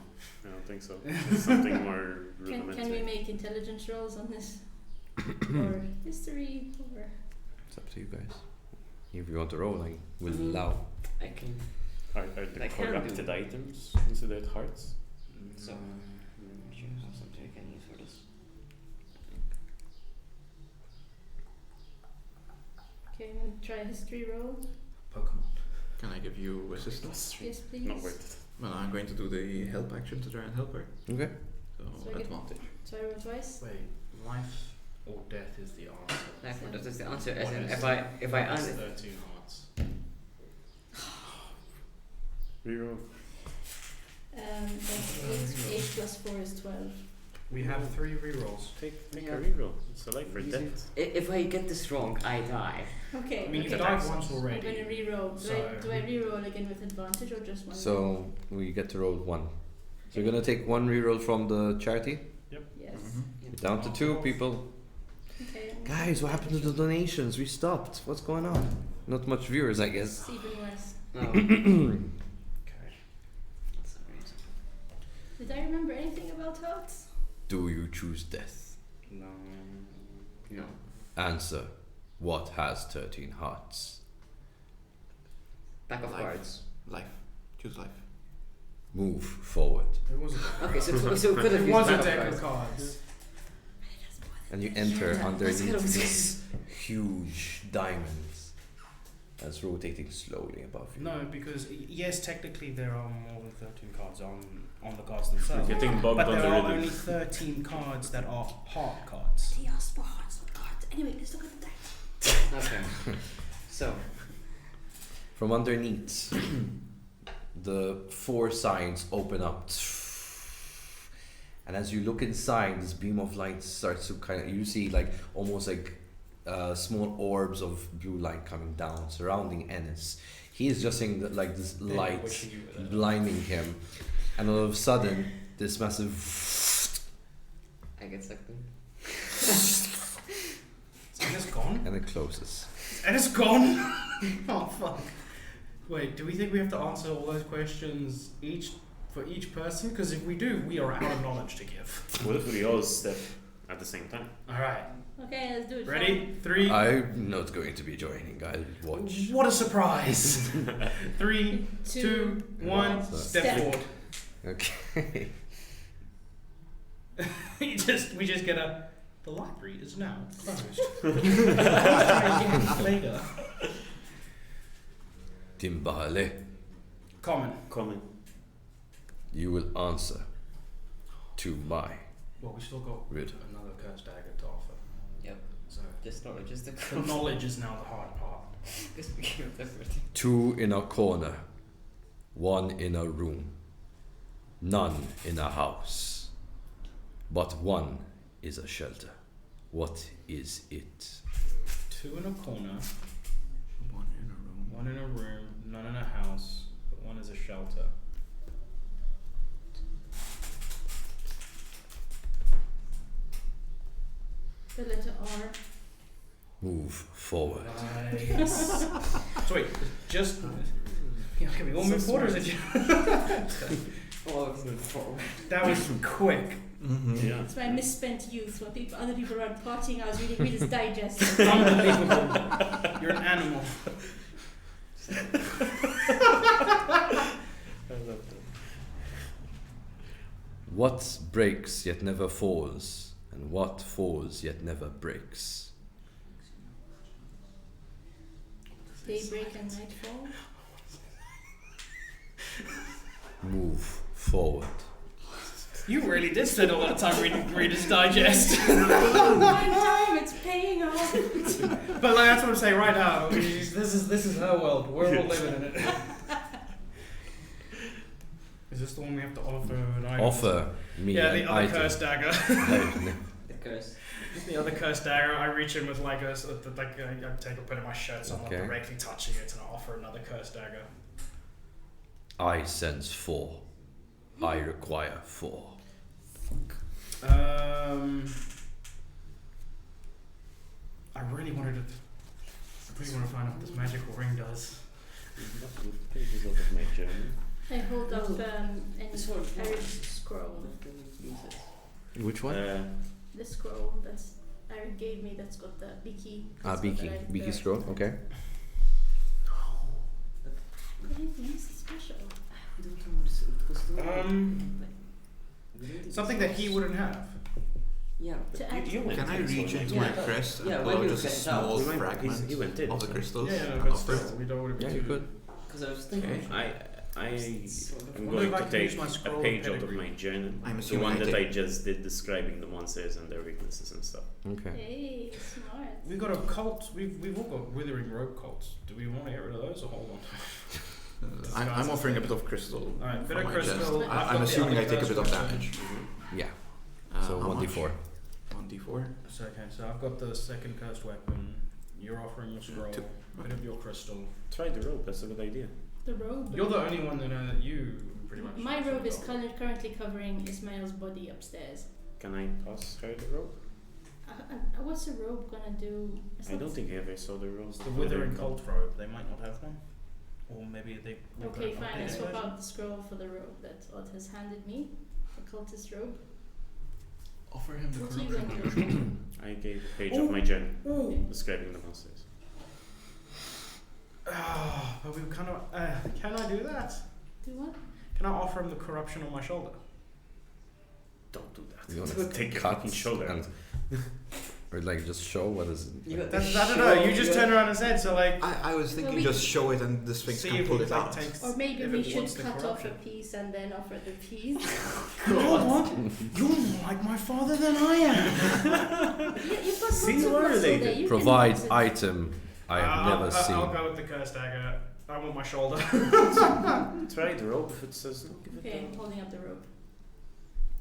I don't think so. It's something more Can we rudimentary. make intelligence rolls on this? Or history? Or It's up to you guys. If you want to roll, I will Mm. allow. I can. Are the I can corrupted do. items considered hearts? So- Mm, Do you have something I can use for this? okay, I'm gonna try a history roll. Pokemon. Can I give you assistance? Yes, please. Not worth it. Well, I'm going to do the help action to try and help her. Okay. So, So I get- advantage. So I roll twice. Wait, life or death is the answer. Life or death is the answer. As What in, is- if I That's answer. 13 hearts. Reroll. That's 8 plus 4 is 12. We have 3 rerolls. Take Yeah. a reroll. It's a life or Easy. death. If I get this wrong, I die. Okay. I mean, okay. you've died once I'm already. gonna re-roll. Do So- I re-roll again with advantage or just one? So we get to roll 1. So you're gonna take 1 reroll from the charity. Yes. You're down to 2 people. Okay. I'm Guys, what happened to the donations? We stopped. What's going on? Not much viewers, I guess. It's even worse. No. Okay. That's amazing. Did I remember anything about hearts? Do you choose death? No. No. Answer. What has 13 hearts? Pack of Life. cards. Life. Choose life. Move forward. It was a deck. Okay, so could have It used was a pack deck of of cards. cards. And you enter Yeah, underneath that's gotta be- this huge diamond that's rotating slowly above you. No, because yes, technically there are more than 13 cards on the cards themselves. You're getting bogged But on there the are rhythm. only 13 cards that are heart cards. He asked for hearts, not cards. Anyway, let's look at the dice. Okay. So, From underneath, the 4 sides open up. And as you look inside, this beam of light starts to kind of, you see like almost like small orbs of blue light coming down, surrounding Ennis. He is just seeing like this light Wishing you were there. blinding him. And all of a sudden, this massive I get sucked in. And it's gone? and it closes. And it's gone? Oh, fuck. Wait, do we think we have to answer all those questions for each person? Because if we do, we are out of knowledge to give. What if we all step at the same time? Alright, Okay, let's do it. ready? 3. I'm not going to be joining. I'll watch. What a surprise! 3, 2, 2, 1, So- step Step. forward. Okay. we just get a. The library is now closed. Later. Timbale, Common. Comment. you will answer to my Well, we still got riddle. another cursed dagger to offer. Yep. So Just knowledge is the the knowledge is now the hard part. Just give it everything. 2 in a corner, 1 in a room, none in a house, but 1 is a shelter. What is it? 2 in a corner, One in a room. 1 in a room, none in a house, but 1 is a shelter. The letter R. Move forward. Nice. So wait, just. Yeah, can we all move forward or is it just. Oh, it's moved forward. That was quick. Yeah. It's my misspent youth. When other people are partying, I was reading Reader's Digest. Unbelievable. You're an animal. What breaks yet never falls, and what falls yet never breaks? Daybreak and nightfall. Move forward. You really did spend a lot of time reading Reader's Digest. One time, it's paying off. But like, that's what I'm saying right now. This is her world. We're all living in it. Is this the one we have to offer an item? Offer me Yeah, an the other item. cursed dagger. The curse. The other cursed dagger. I reach in with like I take a put in my shirt, so I'm not Okay. directly touching it, and I offer another cursed dagger. I sense 4. I require 4. I really wanted to. I really want to find out what this magical ring does. What pages of my journal? I hold up This one. Eric's scroll. Which The scroll that's Eric gave me that's got the Biki. Biki scroll, okay. What do you think is special? I don't know what it was. Something that he wouldn't have. Yeah. To add You went Can I in, reach so into Yeah, my but- crest yeah, and when pull out you just a get it out, small he went- fragment he went in, of the so- crystals? Yeah, and but offer it? still, we don't want to Yeah, be you too. could. Because I was thinking. Okay. I Sort of. am Wonder going if I to can use take my a scroll page of out of pedigree. my journal. I'm The assuming one I that I take- just did describing the monsters and their weaknesses and stuff. Okay. Hey, smart. We've got a cult. We've all got withering rogue cults. Do we want to get rid of those or hold on? I'm offering a bit of crystal. Alright, bit from of my crystal. chest. I've got I'm the assuming other I take a cursed bit of weapon. damage. Yeah. So How 1d4. much? 1d4. So okay, so I've got the second cursed weapon. You're offering your scroll. Two. Bit of your crystal. Try the rope, that's a good idea. The robe. You're the only one that you pretty much. My robe is currently covering Ismail's body upstairs. Can I pass her the rope? What's the robe gonna do? It's I not- don't think I ever saw the rope. It's the withering cult robe. They might not have one, or maybe they. Okay, fine. I updated swap version. out the scroll for the robe that Odd has handed me. The cultist robe. Offer him the What are you corruption. going to do? I gave a page of my journal Ooh. describing the monsters. But we kind of. Can I do that? Do what? Can I offer him the corruption on my shoulder? Don't do that. You want to Take your cut fucking shoulder and or like just show what is it? You got That's, the I don't know. You show, just yeah. turn around his head, so like. I was thinking we just show it and the Sphinx See can if pull he it like out. takes. Or maybe if we it should wants the cut off a corruption. piece and then offer the piece. You know what? You're more like my father than I am. You've got See, lots of where are muscle they? there. You can Provide use it. item I have never I'll seen. go with the cursed dagger. I want my shoulder. Try the rope if it says no. Give Okay, it I'm holding up the rope.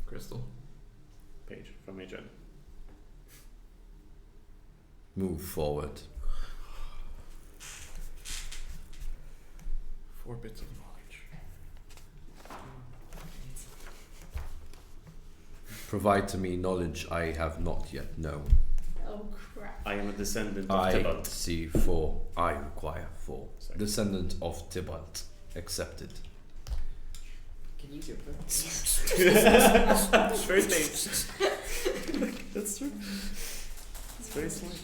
Crystal. a page from my journal. Move forward. 4 bits of knowledge. Provide to me knowledge I have not yet known. Oh crap. I am a descendant of I Tybalt. see 4. I require 4. Sorry. Descendant of Tybalt. Accepted. Can you use your phone? First name. That's true. It's very smart.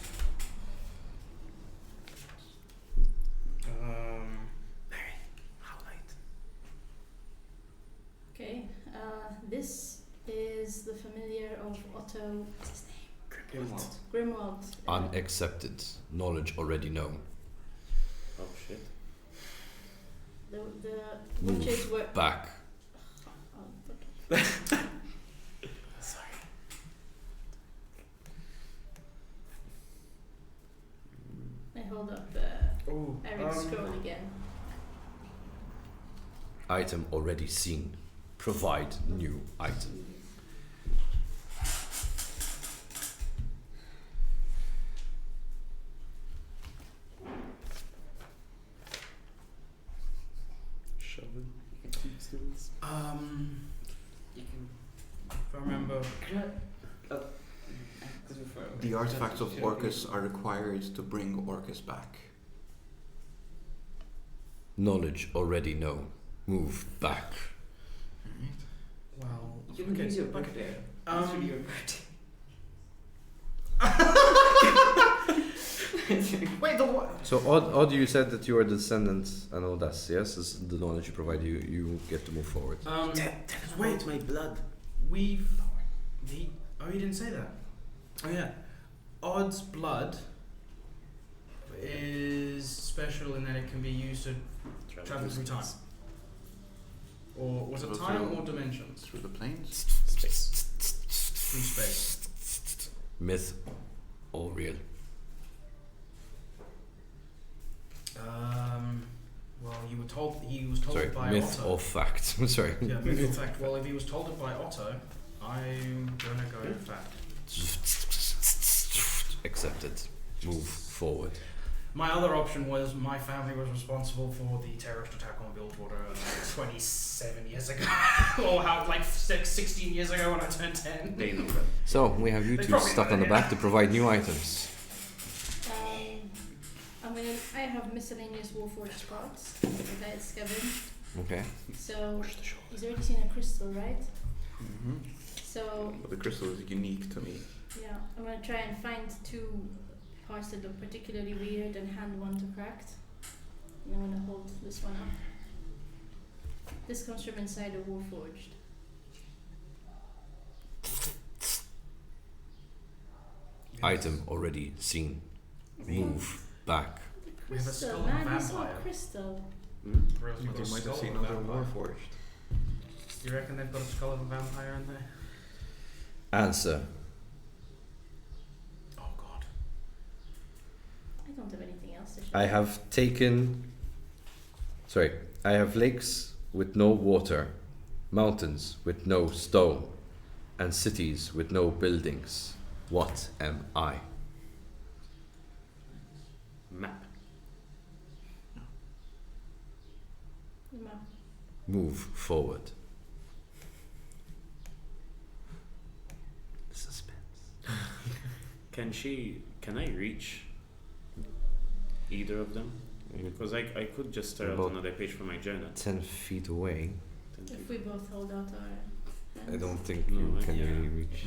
Okay. This is the familiar of Otto. What's his name? Grimwald. Unaccepted. Knowledge already known. Oh shit. The Move witches were. back. Oh, okay. Sorry. I hold up the Ooh. Eric's scroll again. Item already seen. Provide new item. Shovel. You can. If I remember. The artifacts of Orcus are required to bring Orcus back. Knowledge already known. Move back. Well. You can okay, use your okay. book there. Um, That's really your birthday. Wait, the what? So Odd, you said that you are the descendant and all that, yes? This is the knowledge you provide, you get to move forward. Wait, my blood. we've. He didn't say that. Oh yeah. Odd's blood is special in that it can be used to travel through time. Or was it Go time through- or dimensions? Through the planes? Through space. Myth or real? Well, he was told Sorry, it by myth Otto. or fact? Sorry. Yeah, myth or fact. Well, if he was told it by Otto, I'm gonna go fact. Accepted. Move forward. My other option was my family was responsible for the terrorist attack on Bilgewater like 27 years ago, or how like 16 years ago when I turned 10. They know that. So we have you They two probably stuck know on the that, back yeah. to provide new items. I have miscellaneous warforged parts that I had scavenged. Okay. So he's already seen a crystal, right? Mm-hmm. So But the crystal is unique to me. yeah, I'm gonna try and find 2 parts that look particularly weird and hand one to cracked. And I'm gonna hold this one up. This comes from inside a warforged. Item already seen. Move back. We have a Crystal, skull of a man, I saw a vampire. crystal. Or else we've But got they a might have skull seen of a other vampire. Warforged. Do you reckon they've got a skull of a vampire in there? Answer. Oh god. I don't have anything else to show. I have taken. Sorry. I have lakes with no water, mountains with no stone, and cities with no buildings. What am I? Map. Map. Move forward. Suspense. Can I reach either of them? Because I could just stare at About another page from my journal. 10 feet away. If we both hold out our I hands. don't think No, you can yeah. really reach.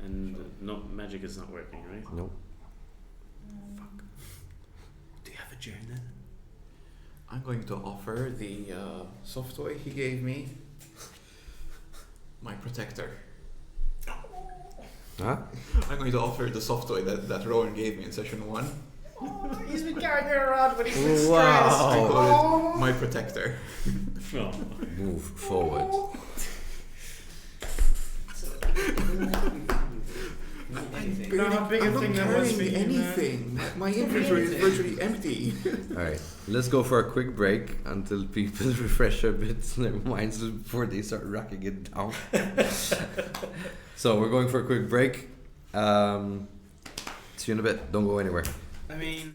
And no magic is not working, right? No. Do you have a journal? I'm going to offer the soft toy he gave me. My protector. Huh? I'm going to offer the soft toy that Rowan gave me in session 1. Oh, he's been carrying it around when he's been stressed. I Wow. call it my protector. No. Move forward. Not a bigger I'm thing not than was for carrying you, man. anything. My inventory is virtually empty. Alright, let's go for a quick break until people refresh a bit their minds before they start racking it down. So we're going for a quick break. See you in a bit. Don't go anywhere. I mean,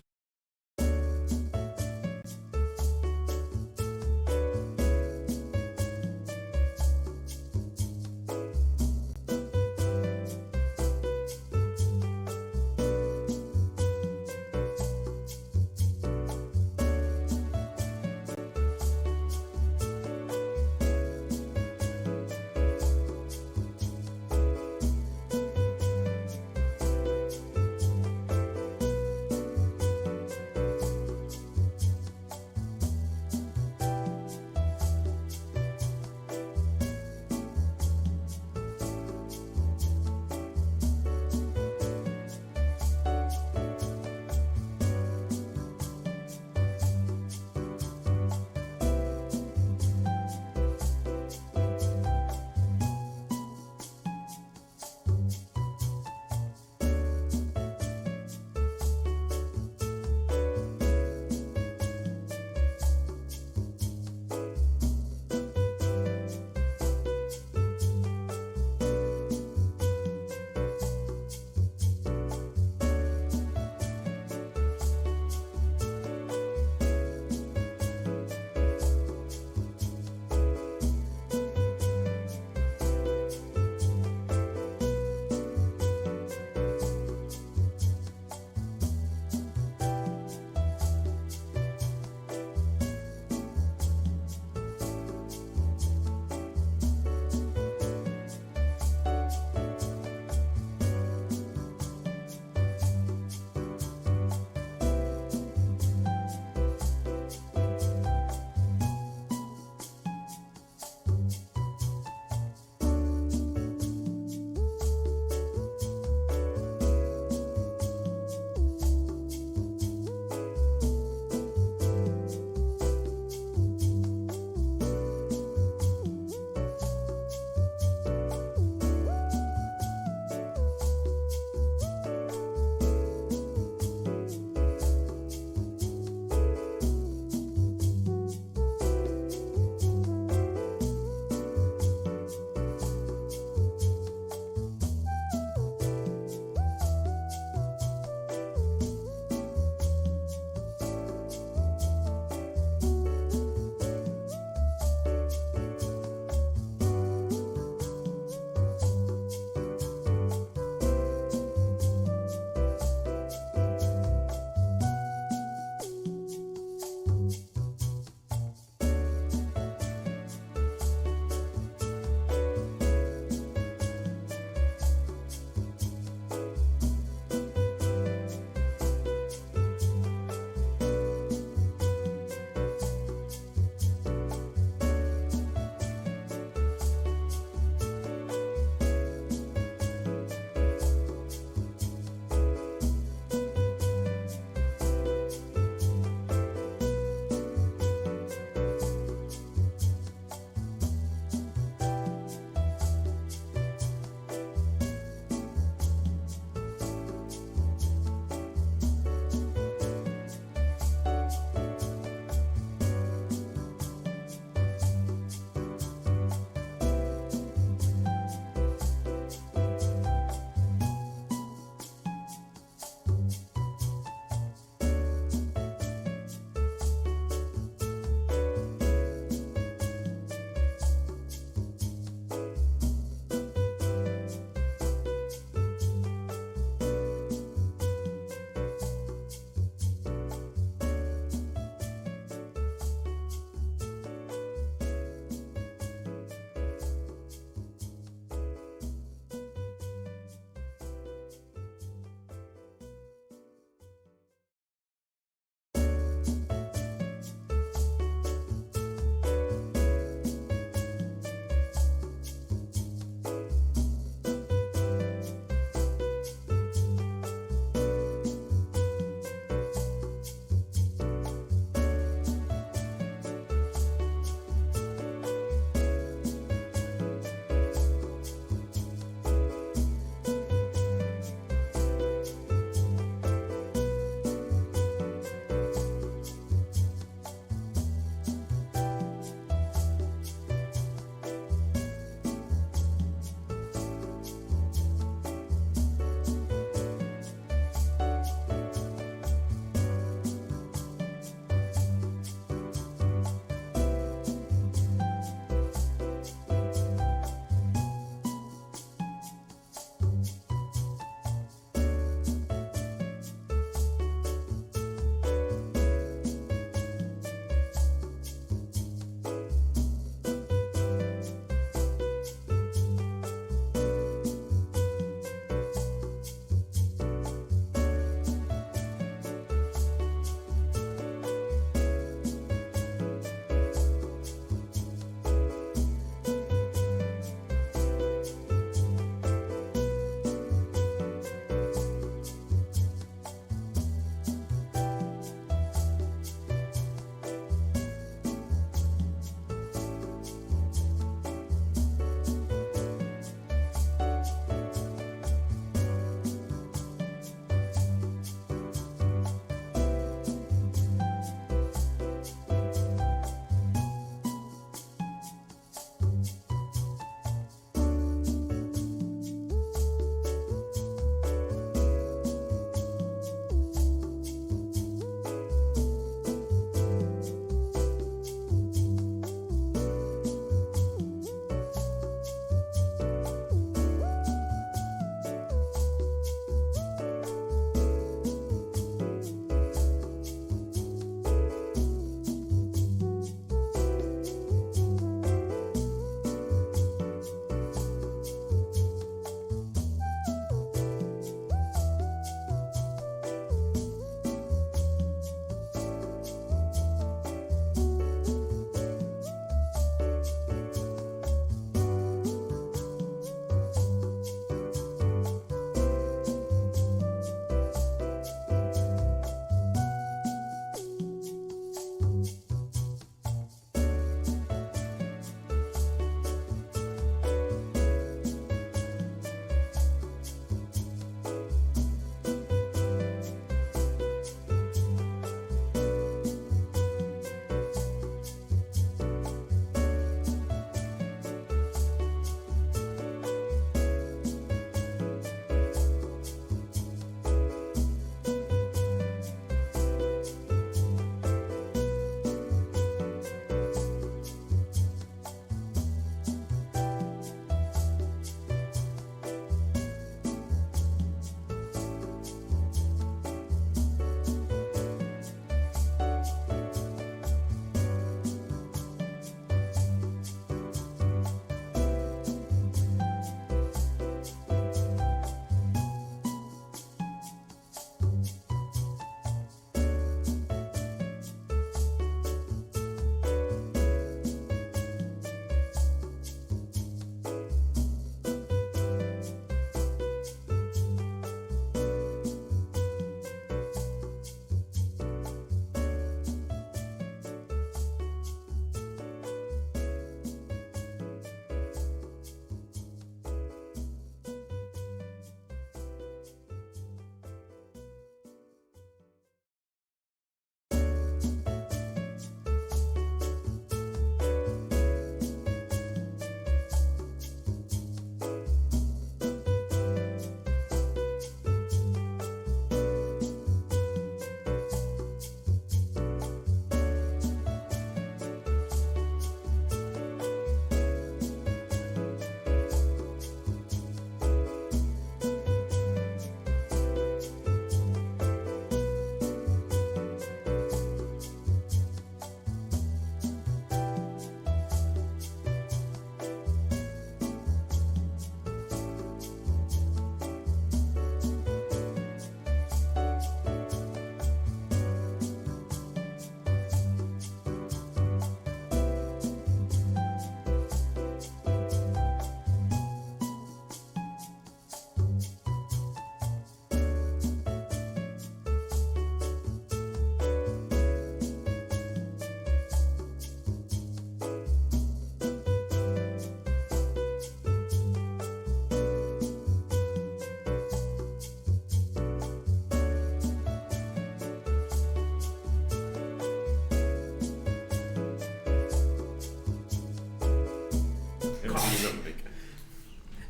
don't make it.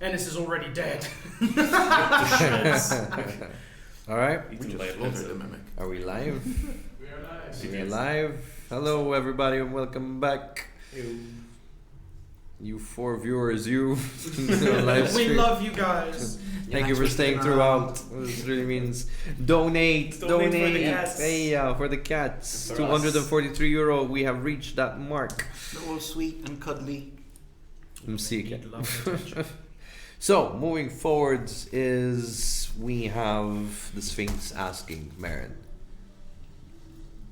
Ennis is already dead. All right. Eaten by a Slaughtered pencil. the mimic. Are we live? We are live. We're live. Hello, everybody, and welcome back. You 4 viewers, you. Live We stream. love you guys. Thank you for staying throughout. This really means donate. Donate for the cats. Hey, for the cats. For €243. We have reached that mark. They're all sweet and cuddly. Msika. Need love and attention. So, moving forward is we have the Sphinx asking Marin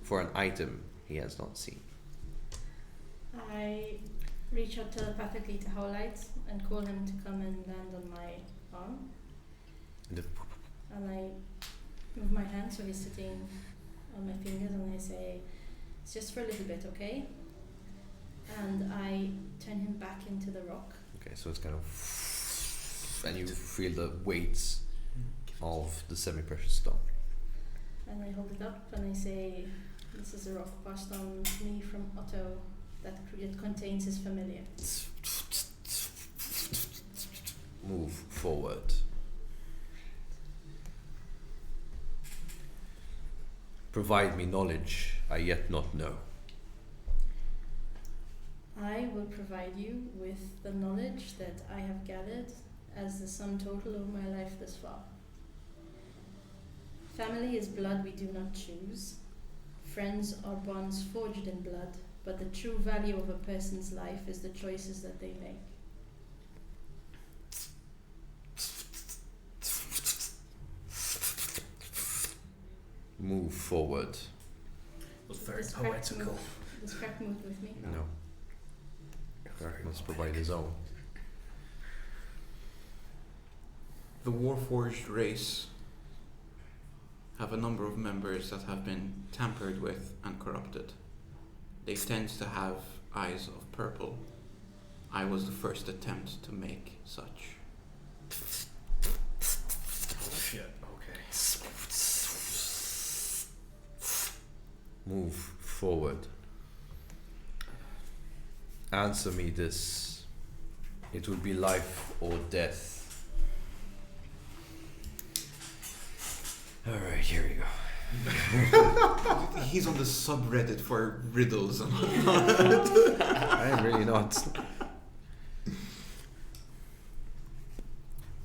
for an item he has not seen. I reach out telepathically to Howlite and call him to come and land on my arm. And And I move my hand so he's sitting on my fingers and I say, it's just for a little bit, okay? And I turn him back into the rock. Okay, so it's kind of, and you feel the weights of the semi-precious stone. And I hold it up and I say, this is a rock passed on to me from Otto that it contains his familiar. Move forward. Provide me knowledge I yet not know. I will provide you with the knowledge that I have gathered as the sum total of my life thus far. Family is blood we do not choose. Friends are bonds forged in blood, but the true value of a person's life is the choices that they make. Move forward. It was very Does Crack poetical. move- Does Crack move with me? No. Crack must provide his own. The Warforged race have a number of members that have been tampered with and corrupted. They tend to have eyes of purple. I was the first attempt to make such. Shit, okay. Move forward. Answer me this. It will be life or death. Alright, here we go. He's on the subreddit for riddles and I am really not.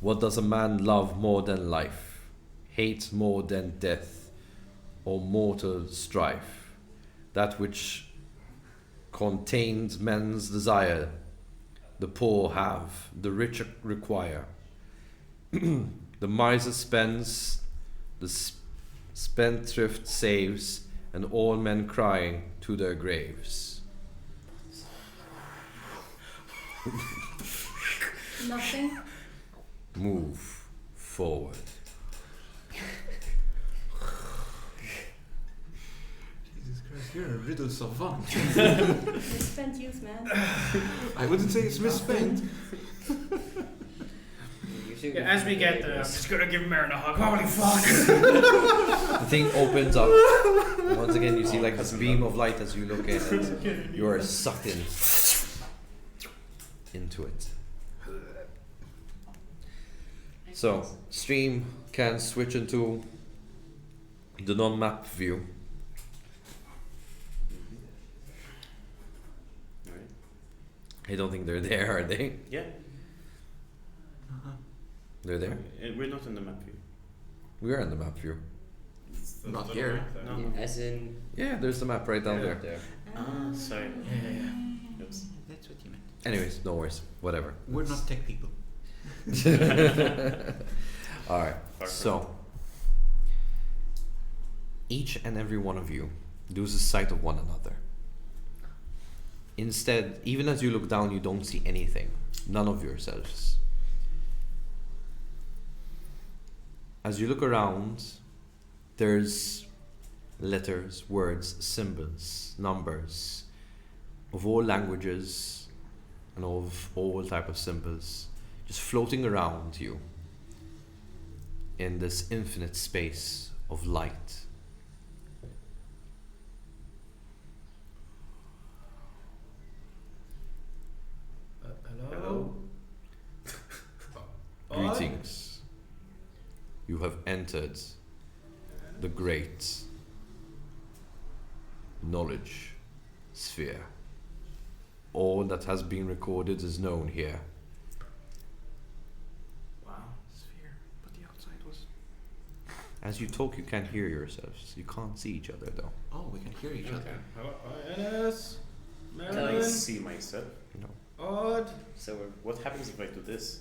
What does a man love more than life? Hate more than death? Or mortal strife? That which contains men's desire, the poor have, the rich require. The miser spends, the spendthrift saves, and all men crying to their graves. Nothing? Move forward. Jesus Christ, you're a riddle savant. Misspent youth, man. I wouldn't say it's misspent. Yeah, as we get there, I'm just gonna give Marin a hug. Holy fuck! The thing opens up. Once again, you see like this beam of light as you look in it. You are sucked into it. So, stream can switch into the non-map view. Alright. I don't think they're there, are they? Yeah. They're there? We're not in the map view. We are in the map view. Not The here. map there. No. Yeah, as in Yeah, there's the map right down Yeah. there. Ah, sorry. Yeah. Oops. That's what you meant. Anyways, no worries. Whatever. We're not tech people. Alright, Far from so each and every one of you loses sight of one another. Instead, even as you look down, you don't see anything. None of yourselves. As you look around, there's letters, words, symbols, numbers of all languages and of all type of symbols just floating around you in this infinite space of light. Hello? have entered the great knowledge sphere. All that has been recorded is known here. Wow. Sphere, but the outside was. As you talk, you can't hear yourselves. You can't see each other, though. Oh, we can hear each Okay. other. Hello, Ennis. Can I Marilyn. see myself? You know, Odd. So we're What happens if I do this?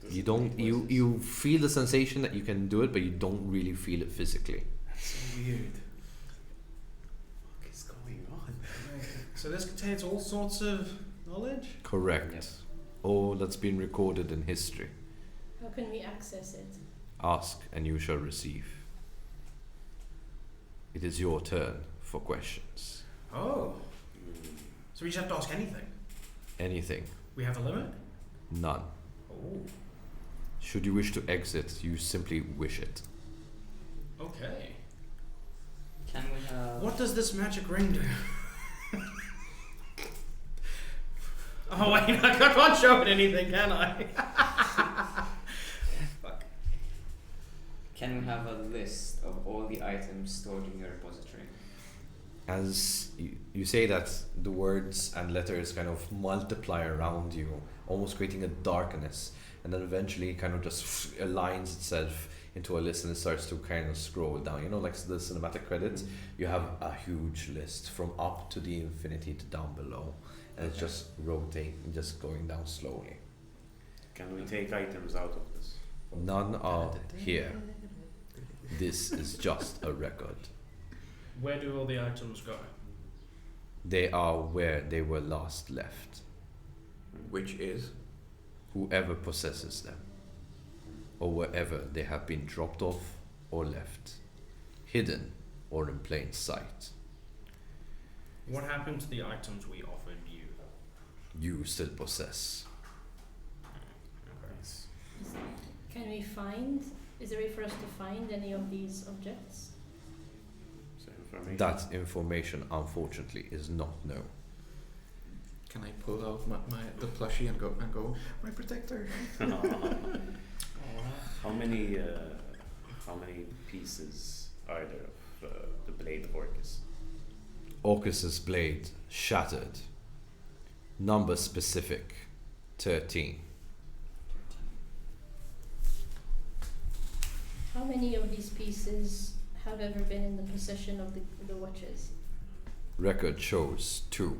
Does you it don't. make You noises? you feel the sensation that you can do it, but you don't really feel it physically. That's so weird. What is going on? So this contains all sorts of knowledge? Correct. Yep. All that's been recorded in history. How can we access it? Ask and you shall receive. It is your turn for questions. Oh. Mm. So we just have to ask anything. Anything. We have a limit? None. Oh. Should you wish to exit, you simply wish it. Okay. can we have What does this magic ring do? Oh wait, I can't show it anything, can I? Fuck. can we have a list of all the items stored in your repository? As you say that, the words and letters kind of multiply around you, almost creating a darkness, and then eventually it kind of just aligns itself into a list and it starts to kind of scroll down. You know, like the cinematic credits, you have a huge list from up to the infinity to down below, and it's Okay. just rotating, just going down slowly. Can we take items out of this? None are here. This is just a record. Where do all the items go? They are where they were last left. Which is. Whoever possesses them, or wherever they have been dropped off or left, hidden or in plain sight. What happened to the items we offered you? You still possess. Nice. Can we find? Is there a way for us to find any of these objects? So information. That information, unfortunately, is not known. Can I pull out the plushie and go my protector? How many pieces are there of the blade of Orcus? Orcus's blade shattered. Number specific, 13. How many of these pieces have ever been in the possession of the Watchers? Record shows 2.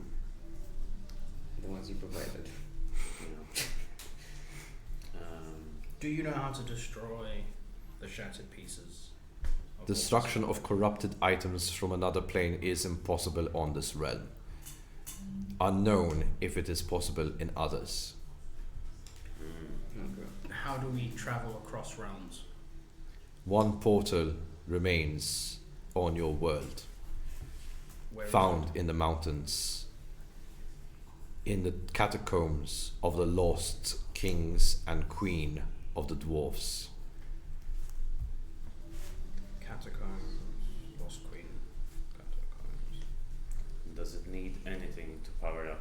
The ones you provided. You know? Do you know how to destroy the shattered pieces? Of Destruction of corrupted items from another plane is impossible on this realm. Unknown if it is possible in others. Okay. How do we travel across realms? One portal remains on your world, Where is found it? in the mountains, in the catacombs of the lost kings and queen of the dwarfs. Catacombs, Lost Queen, catacombs. Does it need anything to power up?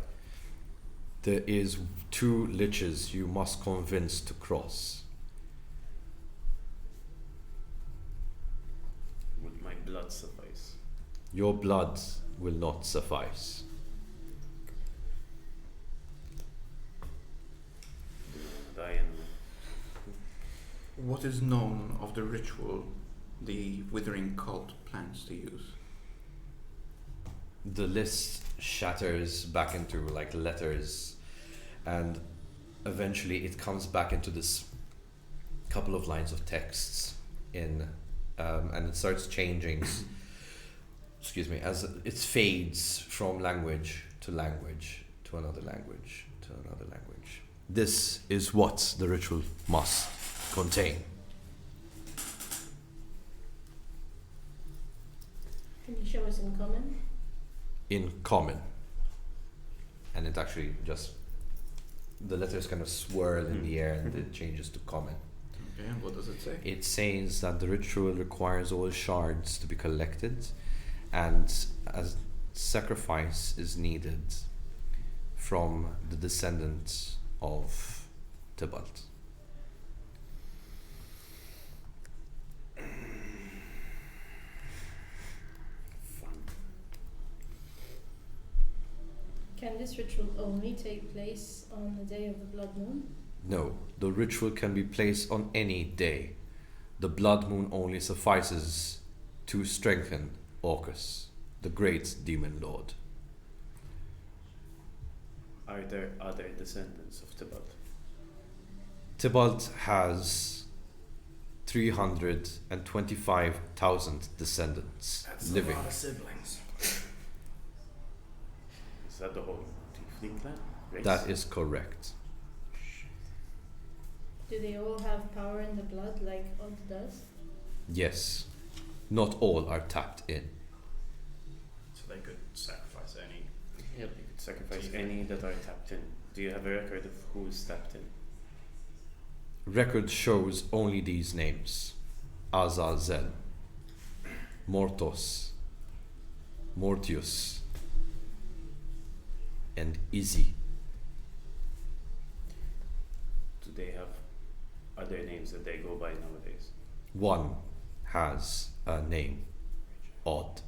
There is 2 liches you must convince to cross. Would my blood suffice? Your blood will not suffice. Do you wanna die in What is known of the ritual the withering cult plans to use? The list shatters back into like letters, and eventually it comes back into this couple of lines of texts in and it starts changing excuse me, as it fades from language to language to another language to another language. This is what the ritual must contain. Can you show us in common? In common. And it actually just, the letters kind of swirl in the air and it changes to common. Okay, and what does it say? It says that the ritual requires all shards to be collected, and a sacrifice is needed from the descendants of Tybalt. Can this ritual only take place on the day of the blood moon? No, the ritual can be placed on any day. The blood moon only suffices to strengthen Orcus, the great demon lord. Are there other descendants of Tybalt? Tybalt has 325,000 descendants That's living. a lot of siblings. Is that the whole tiefling clan? Race? That is correct. Do they all have power in the blood like Odd does? Yes, not all are tapped in. So they could sacrifice any. Yeah, you could sacrifice Tiefling. any that are tapped in. Do you have a record of who is tapped in? Record shows only these names: Azazel, Mortos, Mortius, and Izzy. Do they have other names that they go by nowadays? One has a name, Odd.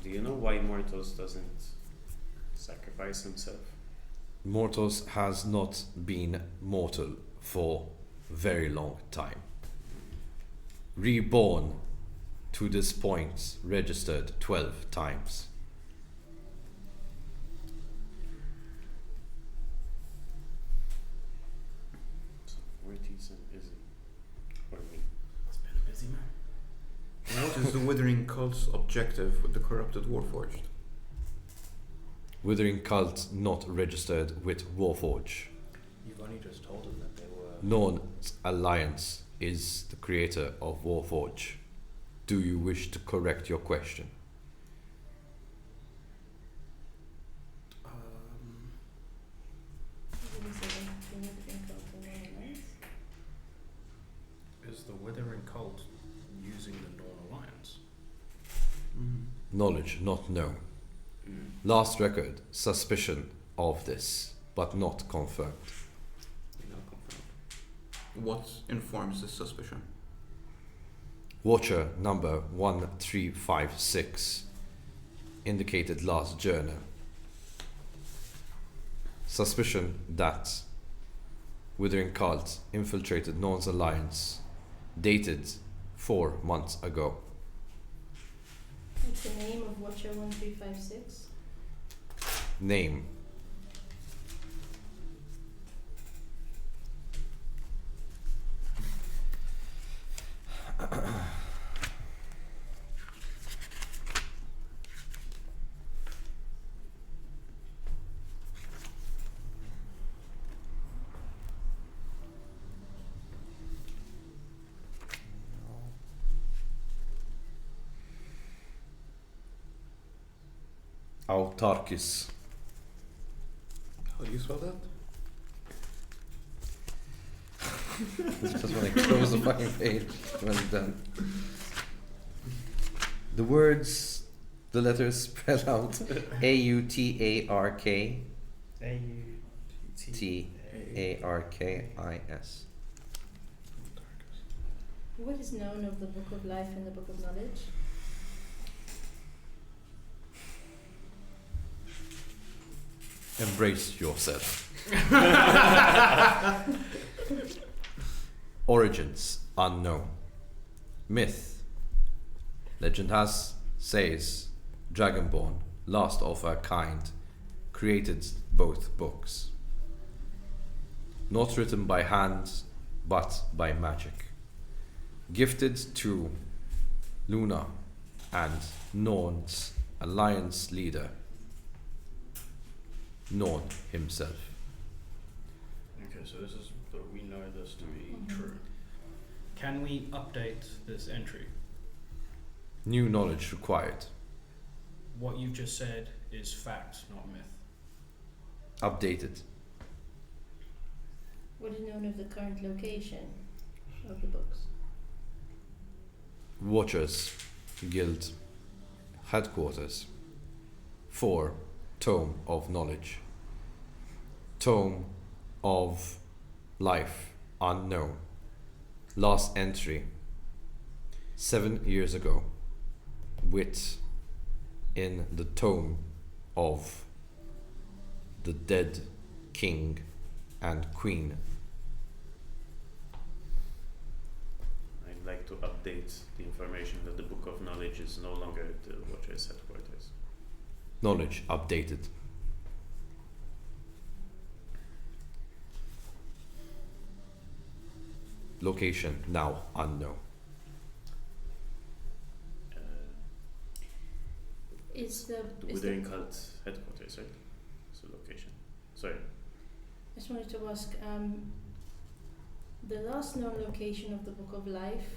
Do you know why Mortos doesn't sacrifice himself? Mortos has not been mortal for very long time. Reborn to this point, registered 12 times. So Mortis and Izzy. Or me. It's been a busy man. What is the Withering Cult's objective with the corrupted Warforged? Withering Cult not registered with Warforge. You've only just told them that they were. Norn's Alliance is the creator of Warforge. Do you wish to correct your question? Did you say they would think of the Northern Alliance? Is the Withering Cult using the Norn Alliance? Knowledge not known. Last record, suspicion of this, but not confirmed. Not confirmed. What informs this suspicion? Watcher number 1356 indicated last journal. Suspicion that Withering Cult infiltrated Norn's Alliance, dated 4 months ago. What's the name of Watcher 1356? Name Autarkis. How do you spell that? Just when I close the fucking page when it's done. The words, the letters spell out Autark Tarkis. What is known of the Book of Life and the Book of Knowledge? Embrace yourself. Origins unknown. Myth. Legend says Dragonborn, last of her kind, created both books. Not written by hand, but by magic. Gifted to Luna and Norn's alliance leader, Norn himself. Okay, so this is. But we know this to be true. Can we update this entry? New knowledge required. What you've just said is fact, not myth. Updated. What is known of the current location of the books? Watchers Guild headquarters. 4. Tome of Knowledge. Tome of Life unknown. Last entry 7 years ago, with in the tone of the dead king and queen. I'd like to update the information that the Book of Knowledge is no longer at the Watcher's headquarters. Knowledge updated. Location now unknown. Uh, Is the the Withering Cult headquarters, right? So location. Sorry. I just wanted to ask, the last known location of the Book of Life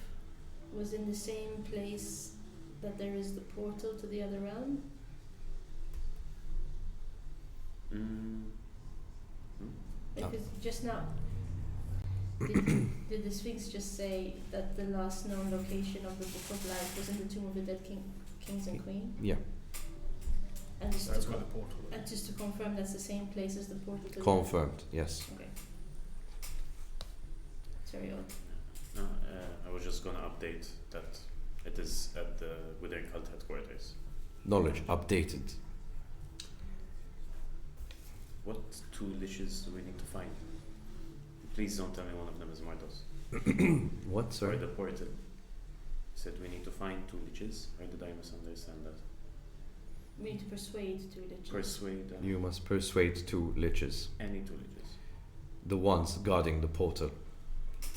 was in the same place that there is the portal to the other realm? Mm. Because just now, did the Sphinx just say that the last known location of the Book of Life was in the Tomb of the Dead Kings and Queen? Yeah. And just, That's to where the portal is. and just to confirm, that's the same place as the portal to Confirmed, yes. the... Okay. It's very odd. No, I was just gonna update that it is at the Withering Cult headquarters. Knowledge updated. What 2 liches do we need to find? Please don't tell me one of them is Mardos. What, Sorry, sorry? the portal. Said we need to find 2 liches. Or did I misunderstand that? We need to persuade to the Persuade You must persuade 2 liches, any 2 liches. the ones guarding the portal.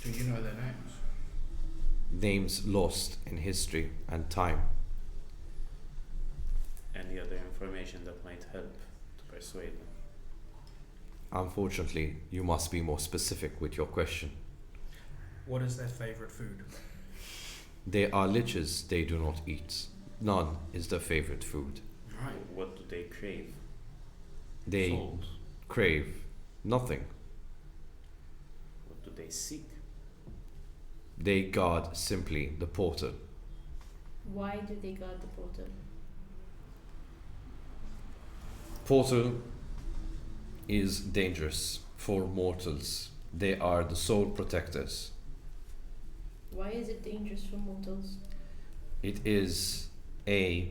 Do you know their names? Names lost in history and time. Any other information that might help to persuade them. Unfortunately, you must be more specific with your question. What is their favourite food? They are liches they do not eat. None is their favorite food. Right. What do they crave? They Souls. crave nothing. What do they seek? They guard simply the portal. Why do they guard the portal? Portal is dangerous for mortals. They are the sole protectors. Why is it dangerous for mortals? It is a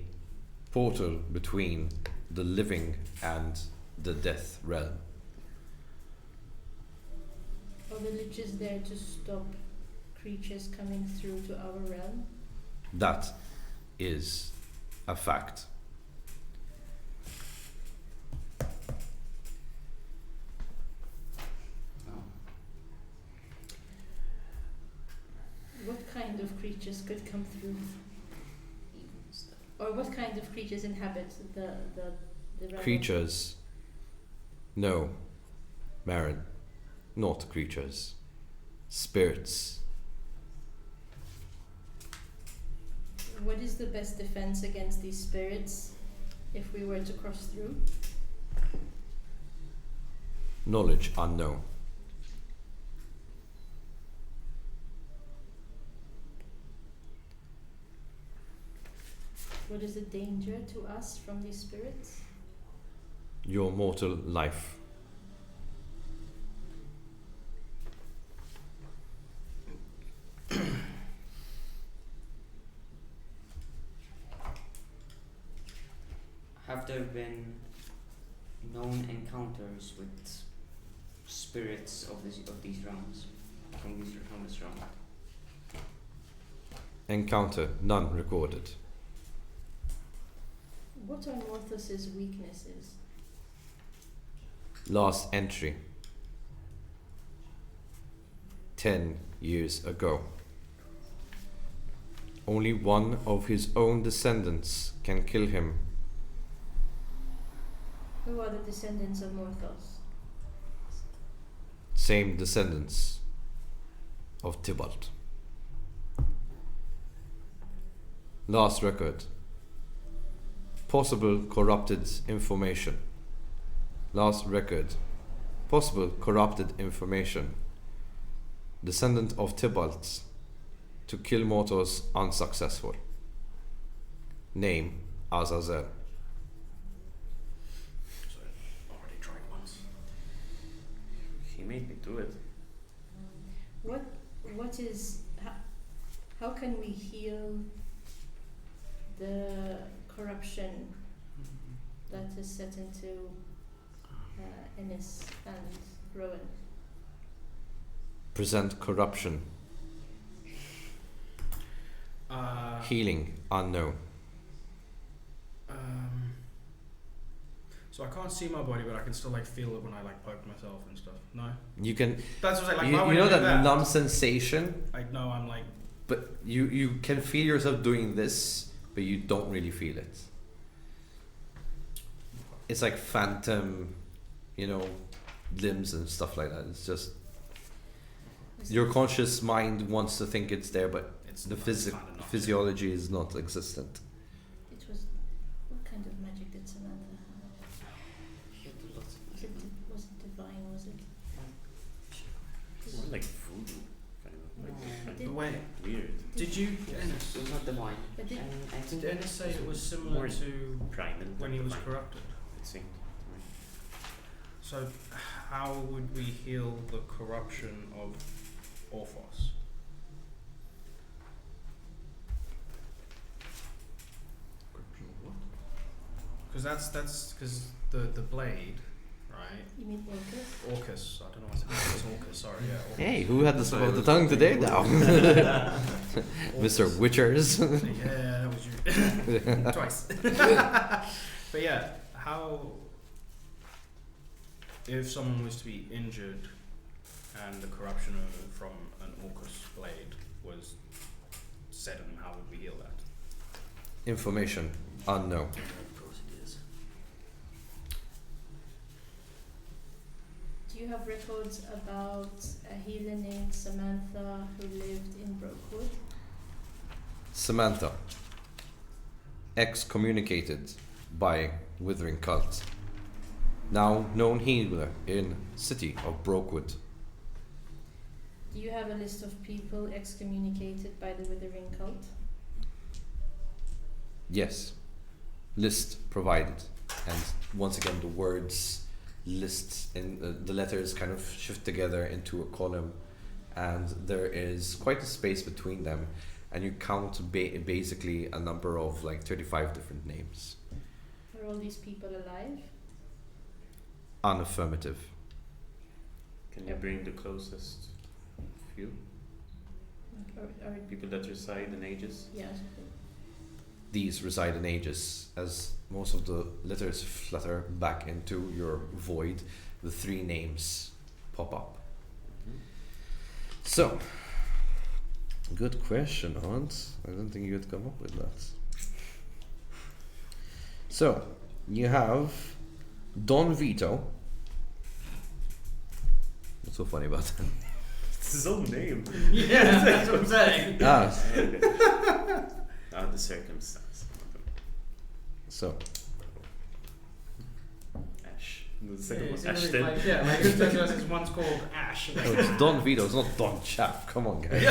portal between the living and the death realm. Are the liches there to stop creatures coming through to our realm? That is a fact. What kind of creatures could come through? Or what kind of creatures inhabit the realm? Creatures. No, Marin. Not creatures. Spirits. What is the best defense against these spirits if we were to cross through? Knowledge unknown. What is the danger to us from these spirits? Your mortal life. Have there been known encounters with spirits of these realms, from this realm? Encounter none recorded. What are Morthos's weaknesses? Last entry. 10 years ago. Only one of his own descendants can kill him. Who are the descendants of Morthos? Same descendants of Tybalt. Last record. Possible corrupted information. Last record. Possible corrupted information. Descendant of Tybalt to kill mortals unsuccessful. Name Azazel. So already tried once. He made me do it. What is how can we heal the corruption that is set into Ennis and Rowan? Present corruption. Healing unknown. So I can't see my body, but I can still like feel it when I like poke myself and stuff. No, You can. that's what I like. You, why would you know I do that numb sensation, I know I'm like. but you can feel yourself doing this, but you don't really feel it. It's like phantom, limbs and stuff like that. It's just your conscious mind wants to think it's there, but It's the not found enough. physiology is not existent. It was, what kind of magic did Samantha have? He had lots of Was it divine, was it? More like voodoo, kind of. Like Did- The way. weird. Did you, It Ennis? was not divine. But did, I think Did Ennis say it was similar More to primal when he than was divine, corrupted? it seemed to me. So, how would we heal the corruption of Orphos? Because that's because the blade, right? you mean Orcus? Orcus. I don't know what it's Orcus. Sorry, yeah. Orcus. Hey, who had the slip of the tongue today now? Mr. Witchers. Yeah, that was you. Twice. But yeah, how if someone was to be injured and the corruption from an Orcus blade was set in them, how would we heal that? Information unknown. Do you have records about a healer named Samantha who lived in Brokewood? Samantha, excommunicated by Withering Cult, now known healer in city of Brokewood. Do you have a list of people excommunicated by the Withering Cult? Yes, list provided, and once again the words lists in the letters kind of shift together into a column, and there is quite a space between them, and you count basically a number of like 35 different names. Are all these people alive? Unaffirmative. Can you bring the closest few Or people that reside in Aegis? yeah, These reside in Aegis. As most of the letters flutter back into your void, the three names pop up. So, good question, Hans. I don't think you could come up with that. So, you have Don Vito. What's so funny about that? It's his own name. Yeah, that's what I'm saying. The circumstance. So, Ash. The Yeah, second it's one, really Ashton. like, yeah, like who tells us this one's called Ash? no, it's Don Vito, it's not Don Chaff. Come on, guys.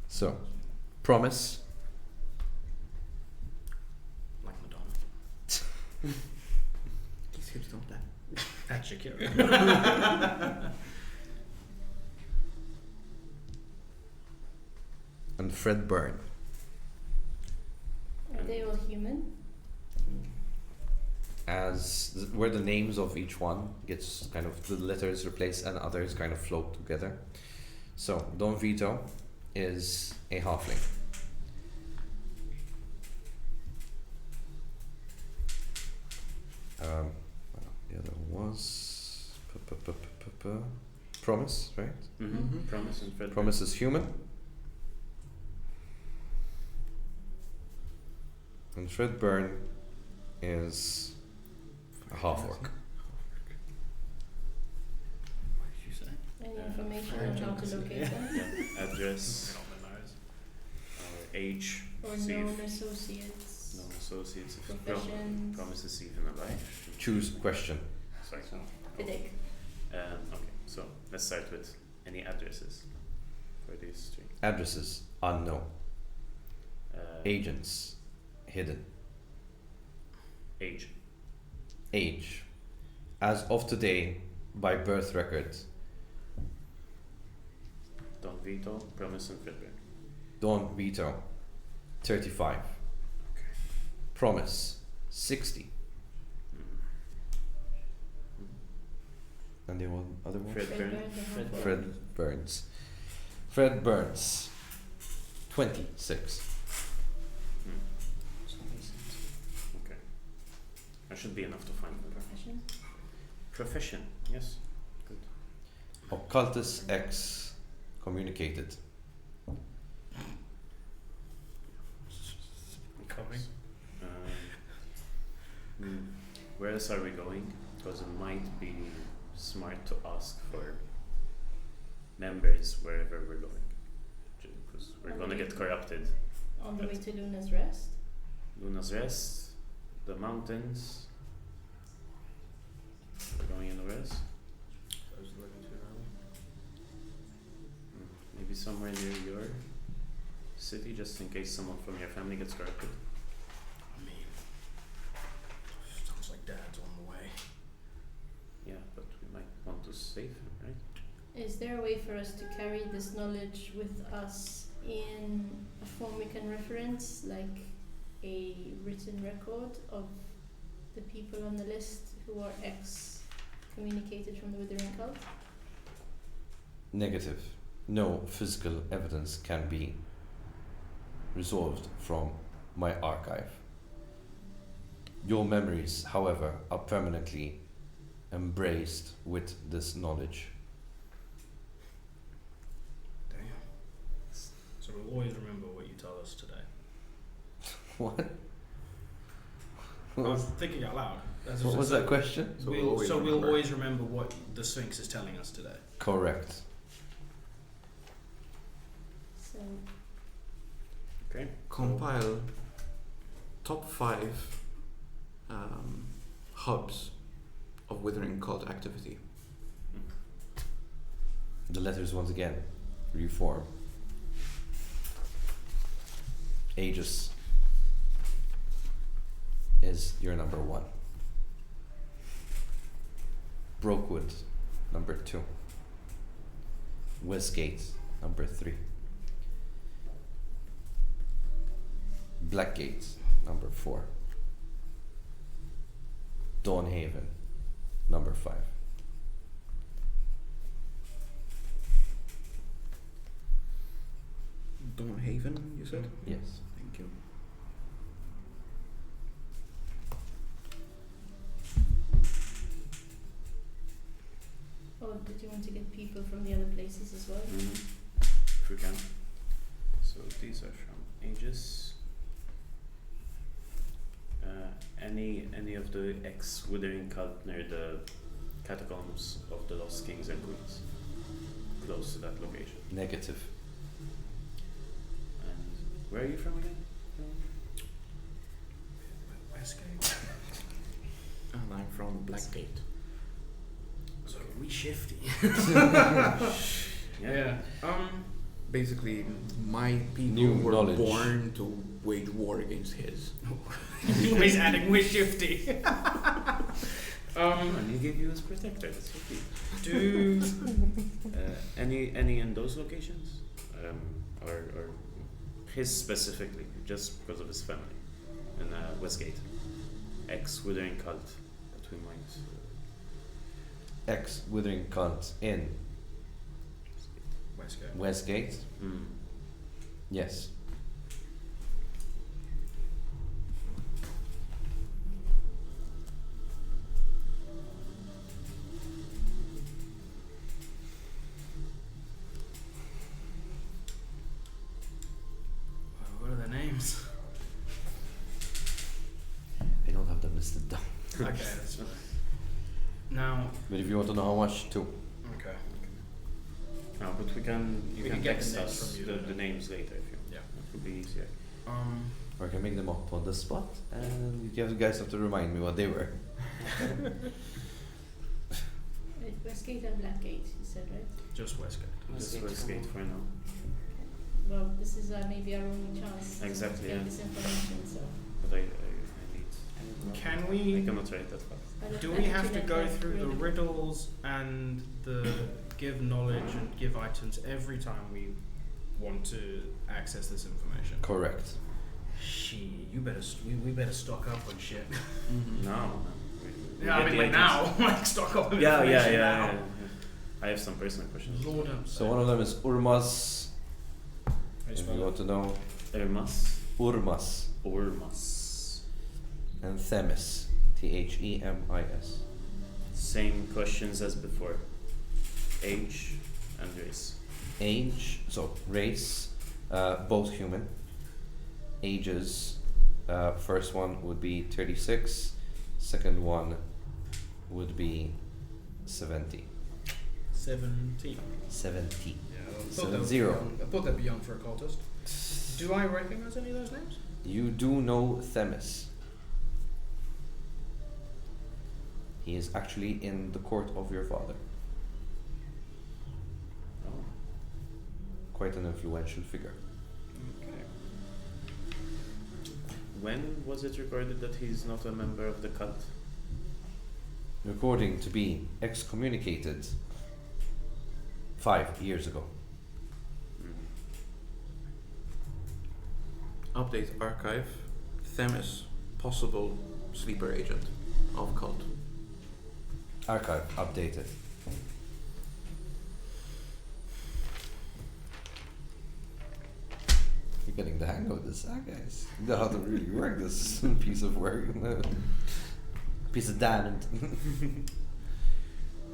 So, Promise, Like Madonna. These hips don't lie. That's Shakira. and Fred Byrne. are they all human? Where the names of each one gets kind of the letters replaced and others kind of float together. So Don Vito is a halfling. The other was Promise, right? Mm-hmm. Promise and Fred. Promise is human. And Fred Byrne is a half orc. What did you say? Any Yeah. information on how to locate them? Yeah. Address, age, Or see known if associates? known associates, if Professions. Promise is even alive. Choose question. Sorry. Headache. Okay, so let's start with any addresses for these three. Addresses unknown. Uh, Agents hidden. Age. Age. As of today, by birth record, Don't veto, promise and Fredbear. Don't veto, 35. Promise, 60. And the other one? Fred Burn. Fred Burns. Fred Burns, 26. Okay. That should be enough to find the Profession. profession. Yes. Good. Occultus X communicated. Coming. Where else are we going? Because it might be smart to ask for members wherever we're going. Because we're On gonna the get corrupted. On the way to Luna's Rest. Luna's Rest, the mountains. We're going in the rest. Maybe somewhere near your city, just in case someone from your family gets corrupted. I mean, sounds like Dad's on the way. Yeah, but we might want to save him, right? Is there a way for us to carry this knowledge with us in a form we can reference, like a written record of the people on the list who are excommunicated from the Withering Cult? Negative. No physical evidence can be resolved from my archive. Your memories, however, are permanently embraced with this knowledge. Damn. So we'll always remember what you tell us today. What? I was thinking out loud. That's What was that question? So We'll always remember what the Sphinx is telling us today. Correct. So Okay. Compile top 5 hubs of Withering Cult activity. The letters once again. Reform. Aegis is your number 1. Brokewood, number 2. Westgate, number 3. Blackgate, number 4. Dawnhaven, number 5. Dawnhaven, you said? Yes. Thank you. or did you want to get people from the other places as well? If we can. So these are from Aegis. Any of the ex-Withering cult near the catacombs of the Lost Kings and Queens, close to that location. Negative. And where are you from again? Westgate. And I'm from Blackgate. So we shifty. Yeah. Basically, my people New were knowledge. born to wage war against his. Always adding we're shifty. And he gave you his protector. That's so cute. Do Any in those locations, or his specifically, just because of his family, in Westgate, ex-Withering cult that we might. Ex Withering Cult in Westgate. Westgate. Yes. What are their names? I don't have them listed down. Okay, that's fine. Now, But if you want to know how much, too. okay. No, but we can. You We can can get text the names us from you the then. names later if you. Yeah. That would be easier. Or I can make them up on the spot, and you guys have to remind me what they were. Westgate and Blackgate, you said, right? Just Westgate. Just Westgate Westgate for now. Well, this is maybe our only chance Exactly, to get yeah. this information, so But I need. Can I we? cannot write that fast. I'll Do add we it have to that go back through the really. riddles and the give knowledge and give items every time we want to access this information. Correct. Shit, we better stock up on shit. No. Yeah, I mean like now, like stock up on Yeah. information now. I have some personal questions. Lord, So one of them is Urmas. How you If spell you it? want to know, Urmas. Urmas and Themis, Themis. Same questions as before. Age and race. Age, so race, both human. Ages, first one would be 36, second one would be 70. 17. 70. Yeah, I thought Seven that would be zero. young. I thought that'd be young for a cultist. Do I recognize any of those names? You do know Themis. He is actually in the court of your father. Oh. Quite an influential figure. Okay. When was it recorded that he's not a member of the cult? According to be excommunicated 5 years ago. Update archive. Themis, possible sleeper agent of cult. Archive updated. You're getting the hang of this, guys. You know how to really work this piece of work. Piece of diamond.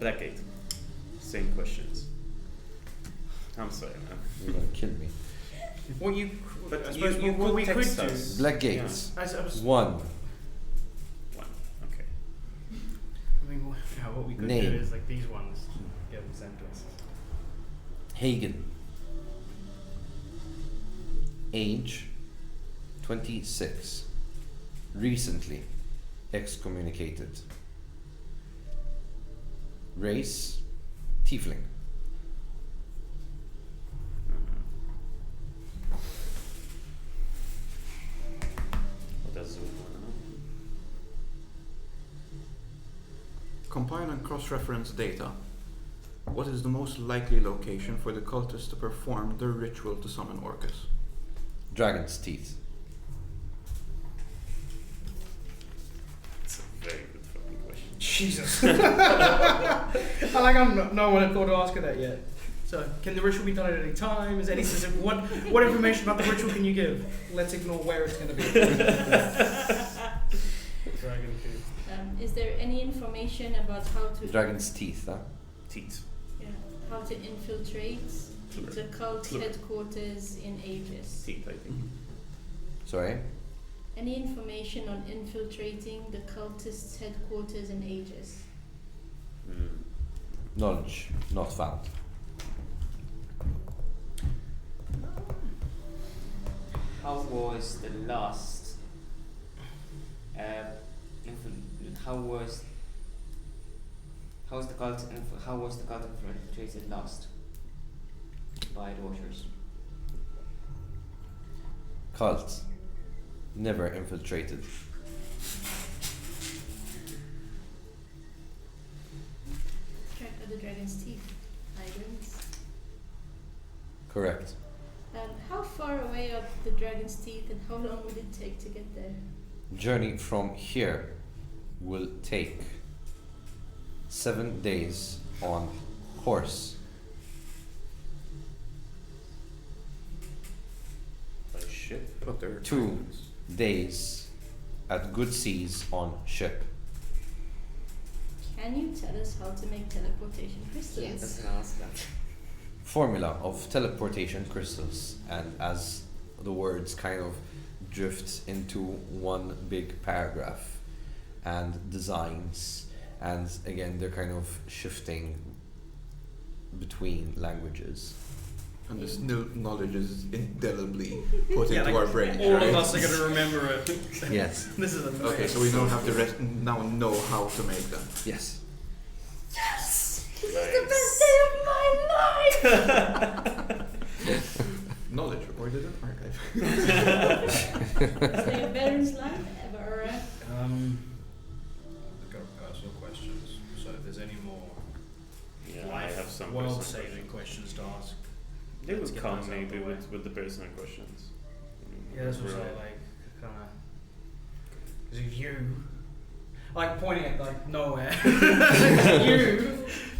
Blackgate. Same questions. I'm sorry, man. You're gonna kill me. What you? But I you, suppose you what could we could text do. us. Black gates. I was. 1. One. Okay. I mean, what we could Name. do is like these ones. Get them sent to us. Hagen. Age 26. Recently excommunicated. Race Tiefling. What does Zoom want to know? Compile and cross-reference data. What is the most likely location for the cultists to perform their ritual to summon Orcus? Dragon's Teeth. It's a very good fucking question. Jesus. I like I'm no one had thought to ask her that yet. So, can the ritual be done at any time? Is any specific what information about the ritual can you give? Let's ignore where it's going to be. Dragon Tooth. Is there any information about how to Dragon's Teeth, huh? Teeth. how to infiltrate Plural. the cult Plural. headquarters in Aegis? Teeth, I think. Sorry? Any information on infiltrating the cultists' headquarters in Aegis? Knowledge not found. How was the last? How was the cult? How was the cult infiltrated last by the Watchers? Cult. Never infiltrated. The dragon's teeth islands. Correct. How far away are the dragon's teeth, and how long would it take to get there? Journey from here will take 7 days on horse. By ship. But there are 2 days at good seas on ship. Can you tell us how to make teleportation crystals? Yes, that's gonna ask that. Formula of teleportation crystals, and as the words kind of drift into one big paragraph, and designs, and again they're kind of shifting between languages. And this knowledge is indelibly put Yeah, into like our brains, all right? of us are going to remember it. Yes. This is amazing. Okay, so we don't have to now know how to make them. Yes. Yes! This Nice. is the best day of my life! Knowledge recorded in archive. Best day of Baron's life ever. I've got personal questions. So if there's any more Yeah. have some world personal saving questions to ask. They Let's would get come those out maybe the way. with the personal questions. Yeah, that's what I'm Right. saying, like, kinda. Because if you. Like, pointing at, like, nowhere. You've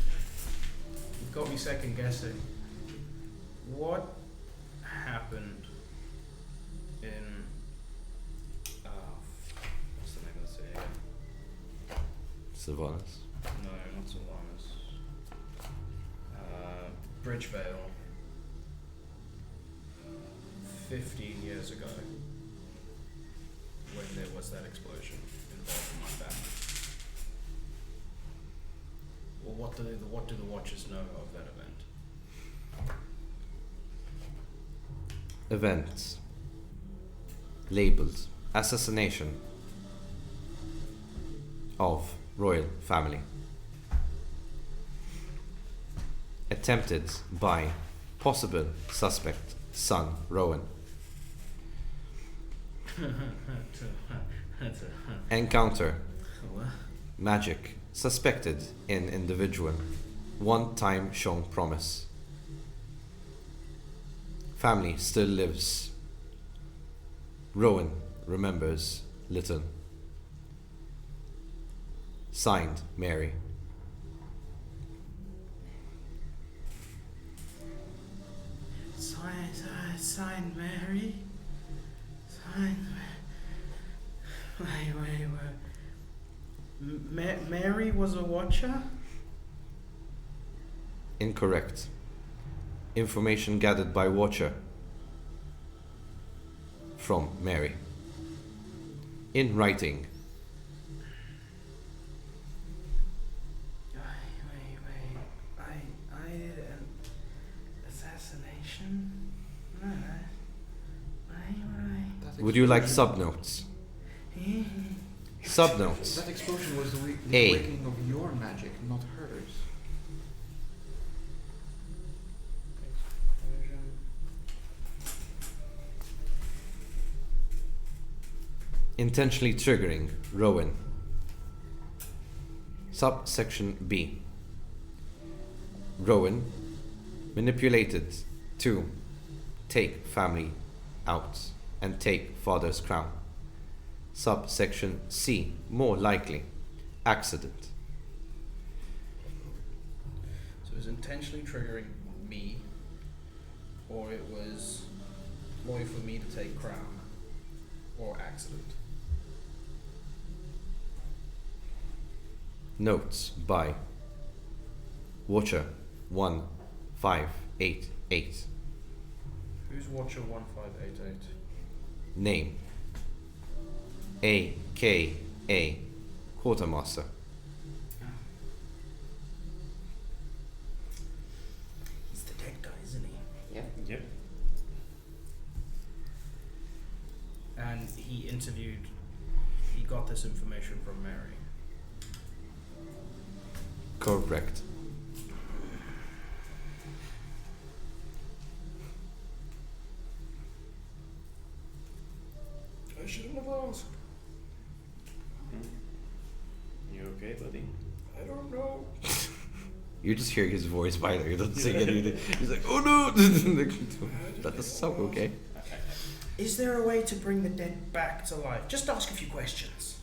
got me second guessing. What happened in. What's the name of the city again? Sylvanas. No, not Sylvanas. Bridgevale. 15 years ago, when there was that explosion involving my family. Well, what do the Watchers know of that event? Events. Labeled assassination of royal family. Attempted by possible suspect son Rowan. Encounter. What? Magic suspected in individual. One time shown promise. Family still lives. Rowan remembers little. Signed, Mary. Signed Mary. Signed. Wait. Mary was a Watcher? Incorrect. Information gathered by Watcher from Mary. In writing. Wait. I did an assassination? Right. Would you like subnotes? Subnotes. That explosion was the A. awakening of your magic, not hers. Intentionally triggering Rowan. Subsection B. Rowan manipulated to take family out and take father's crown. Subsection C. More likely accident. So it was intentionally triggering me, or it was ploy for me to take crown, or accident. Notes by Watcher 1588. Who's Watcher 1588? Name AKA Quartermaster. He's the dead guy, isn't he? Yep. And he got this information from Mary. Correct. I shouldn't have asked. You okay, buddy? I don't know. You just hear his voice by there. He doesn't say anything. He's like, oh no! That doesn't sound okay. Is there a way to bring the dead back to life? Just ask a few questions.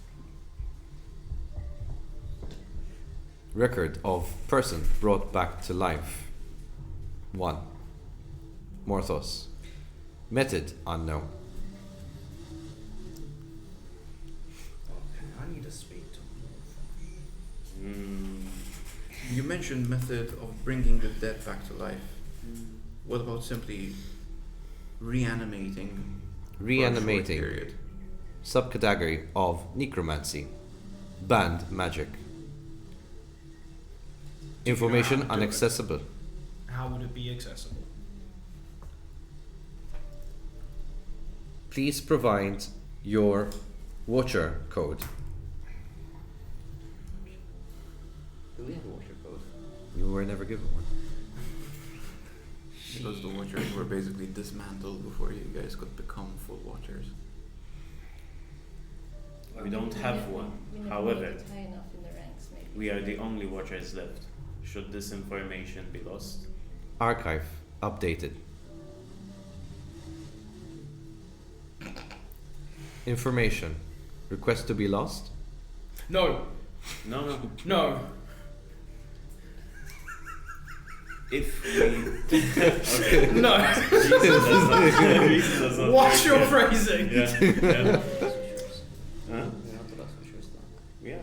Record of person brought back to life. 1. Morthos. Method unknown. Okay, I need to speak to him. You mentioned method of bringing the dead back to life. What about simply reanimating? For a Reanimating. short period? Subcategory of necromancy. Banned magic. Information how to do it? inaccessible. How would it be accessible? Please provide your Watcher code. Do we have a Watcher code? You were never given one. Because the Watchers were basically dismantled before you guys could become full Watchers. We don't have one. We never However, made it high enough in the ranks, maybe. we are the only Watchers left. Should this information be lost? Archive updated. Information. Request to be lost. No, No, no. no. If we okay. No. Reason does not Watch work, your yeah. phrasing. Yeah. Yeah. Huh? We're not the last wishes though. Yeah.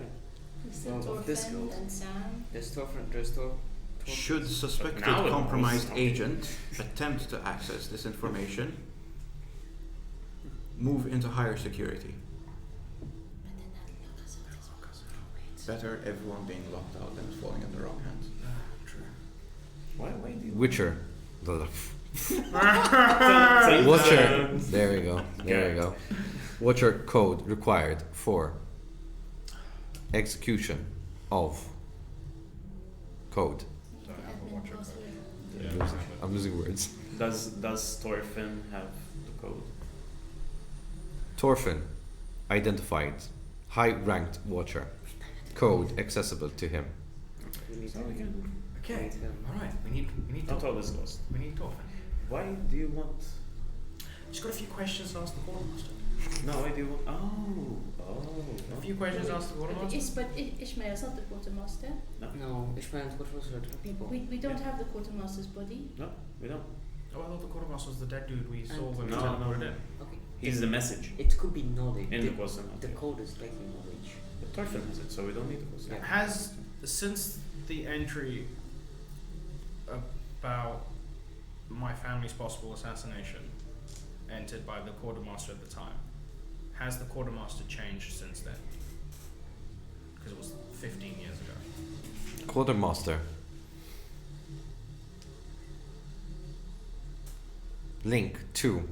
Mr. Well, of this Thorfinn guild. and Sam. There's Tor. Should suspected now it compromised was- agent attempt to access this information, move into higher security. Better everyone being locked out than falling in the wrong hands. Why do you Witcher. Same Watcher. time. There we go. There we go. Watcher code required for execution of code. Don't have a Admin watcher password. Yeah. I'm losing words. Does Thorfinn have the code? Thorfinn identified. High ranked watcher. Code accessible to him. We need So we can. Okay. Alright, we need Not to all is lost. we need Thorfinn. Why do you want? Just got a few questions to ask the quartermaster. No, why do you want? Oh. A few questions to ask the quartermaster. But Ishmael's not the quartermaster. No, Ishmael and Quartermaster are different people. We don't have the quartermaster's body. No, we don't. Oh, I thought the quartermaster was the dead dude we saw And- when we No, tried to no, put it no. in. Okay. He's the message It could be knowledge. in the, the question. the code is likely knowledge. But Thorfinn has it, so we don't need the question. Yeah. Has since the entry about my family's possible assassination entered by the quartermaster at the time, has the quartermaster changed since then? Because it was 15 years ago. Quartermaster. Link to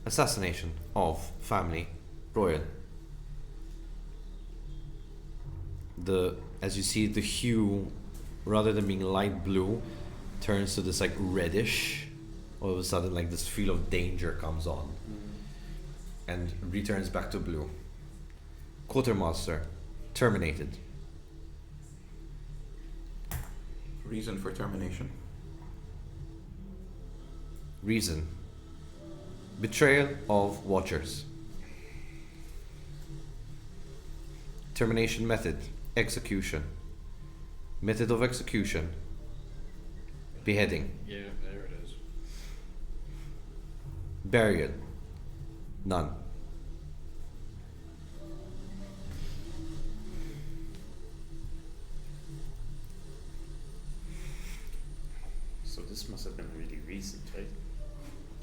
assassination of family royal. As you see, the hue, rather than being light blue, turns to this like reddish. All of a sudden, like this feel of danger comes on and returns back to blue. Quartermaster terminated. Reason for termination. Reason: betrayal of watchers. Termination method: execution. Method of execution: beheading. Yeah, there it is. Burial: none. So this must have been really recent, right?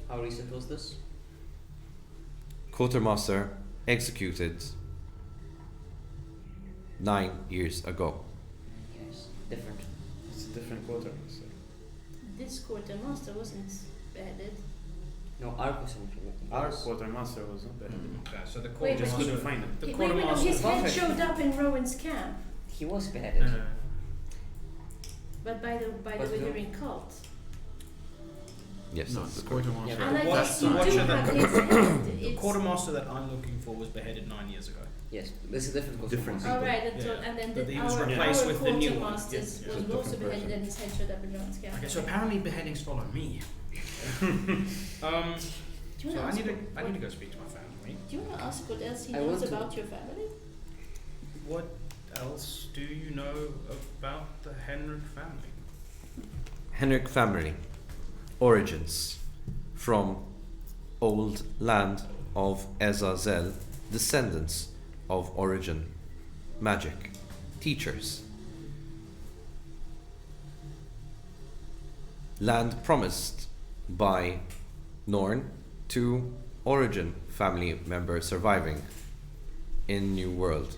How recent was this? Quartermaster executed 9 years ago. Yes. Different. It's a different quartermaster. This quartermaster wasn't beheaded. No, our quartermaster. Our quartermaster was not better. Okay, so the Wait, Just but couldn't quartermaster. find him. The Wait, no, quartermaster. his head Perfect. showed up in Rowan's camp, He was beheaded. No, no, no. but by the But no. withering cult. Yes, No, that's the correct. quartermaster. Yeah, And I Watch guess the you do watcher have that- his head. The It's quartermaster that I'm looking for was beheaded 9 years ago. Yes, this is different Different quartermaster. all right, Yeah. and then But the, he was our replaced with the new one. quartermasters Yeah, yeah. was It's a also different beheaded person. and his head showed up in Rowan's camp. Okay, so apparently beheadings follow me. Do you So want I to need ask to go speak to my family. Do you want to ask what else he I knows want to. about your family? What else do you know about the Henrik family? Henrik family. Origins: from old land of Azazel, descendants of origin, magic, teachers. Land promised by Norn to origin family member surviving in New World.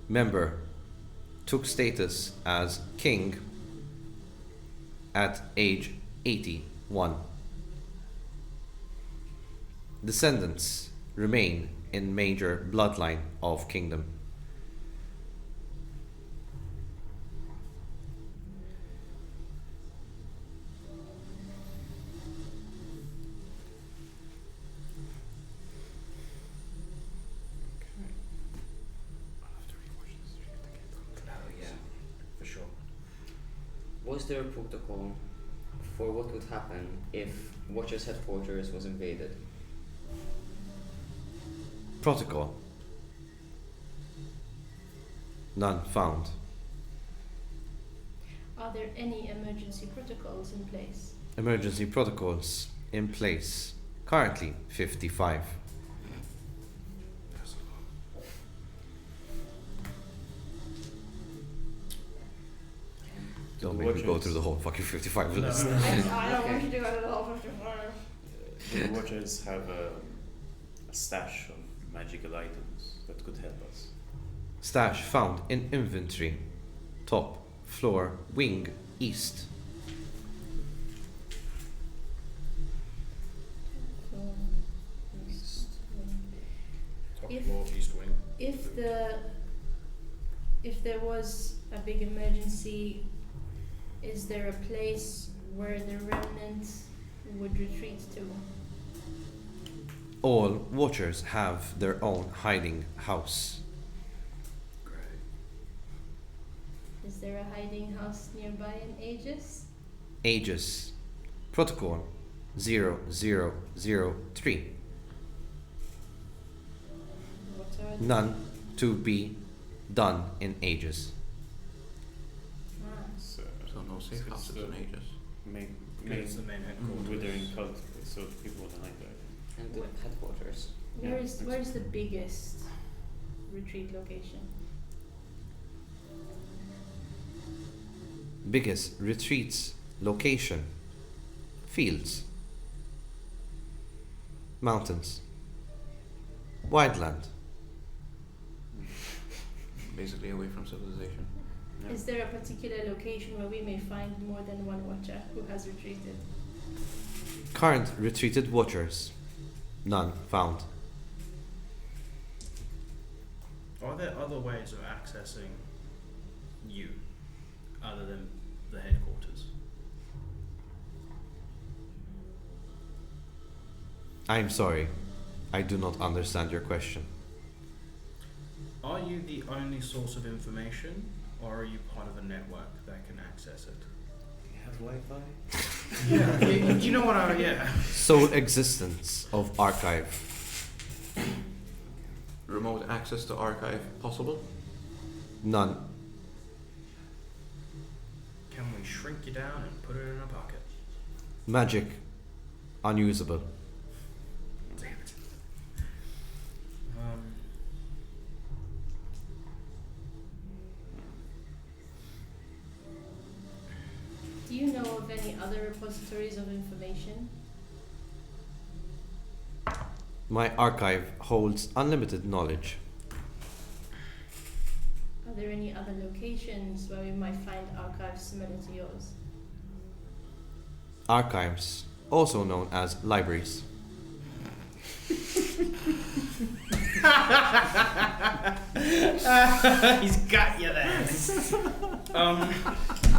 Member took status as king at age 81. Descendants remain in major bloodline of kingdom. was there a protocol for what would happen if Watcher's headquarters was invaded? Protocol. None found. Are there any emergency protocols in place? Emergency protocols in place. Currently 55. Don't make me go through the whole fucking 55 list. I don't want Okay. you to go to the whole 55. Do the Watchers have a stash of magical items that could help us? Stash found in inventory. Top, floor, wing, east. Top If- floor, east wing. If there was a big emergency, is there a place where the remnant would retreat to? All watchers have their own hiding house. Great. Is there a hiding house nearby in Aegis? Aegis. Protocol 0003. What are the None to be done in Aegis. So, So no safe it's houses the in Aegis. main, It's the main headquarters. withering cult, so people wouldn't like that. And the What? headquarters. Where Yeah, is thanks. where is the biggest retreat location? Biggest retreats location. Fields. Mountains. Wildland. Basically away from civilization. Yeah. Is there a particular location where we may find more than one watcher who has retreated? Current retreated watchers. None found. Are there other ways of accessing you other than the headquarters? I'm sorry. I do not understand your question. Are you the only source of information, or are you part of a network that can access it? Do you have Wi-Fi? Yeah, you know what I, yeah. Sole existence of archive. Remote access to archive possible? None. Can we shrink you down and put it in a pocket? Magic. Unusable. Damn it. Do you know of any other repositories of information? My archive holds unlimited knowledge. Are there any other locations where we might find archives similar to yours? Archives, also known as libraries. He's got you there.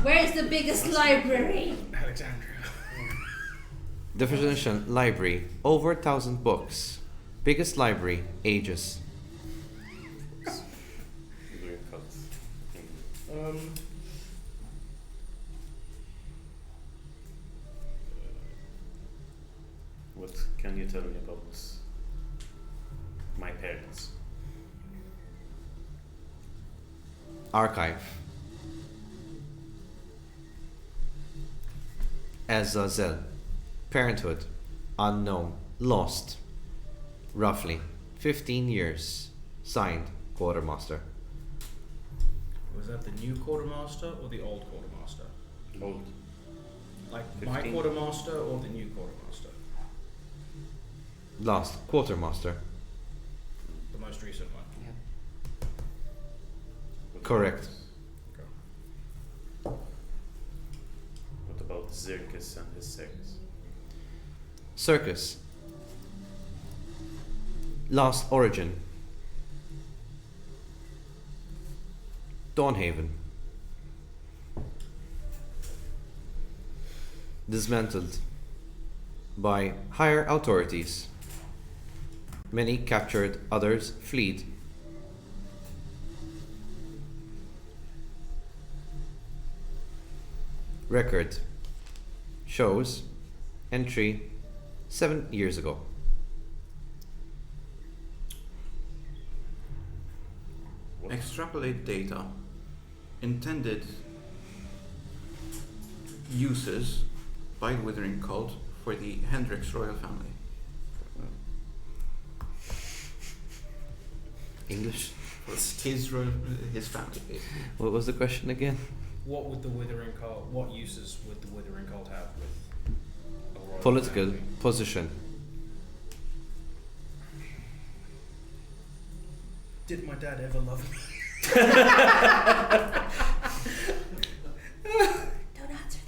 Where's the biggest library? Alexandria. Definition: library, over 1,000 books. Biggest library, Aegis. Withering cult. What can you tell me about my parents? Archive. Azazel. Parenthood. Unknown. Lost. Roughly 15 years. Signed, Quartermaster. Was that the new quartermaster or the old quartermaster? Old. Like my 15. quartermaster or the new quartermaster? Last Quartermaster. The most recent one. What Correct. About, what about Zirkus and his circus? Circus. Last Origin. Dawnhaven. Dismantled by higher authorities. Many captured, others fled. record shows entry 7 years ago. What? Extrapolate data. Intended uses by the Withering Cult for the Hendrix royal family. English? His family, basically. What was the question again? What would the Withering Cult? What uses would the Withering Cult have with a royal Political family? position. Did my dad ever love me? Don't answer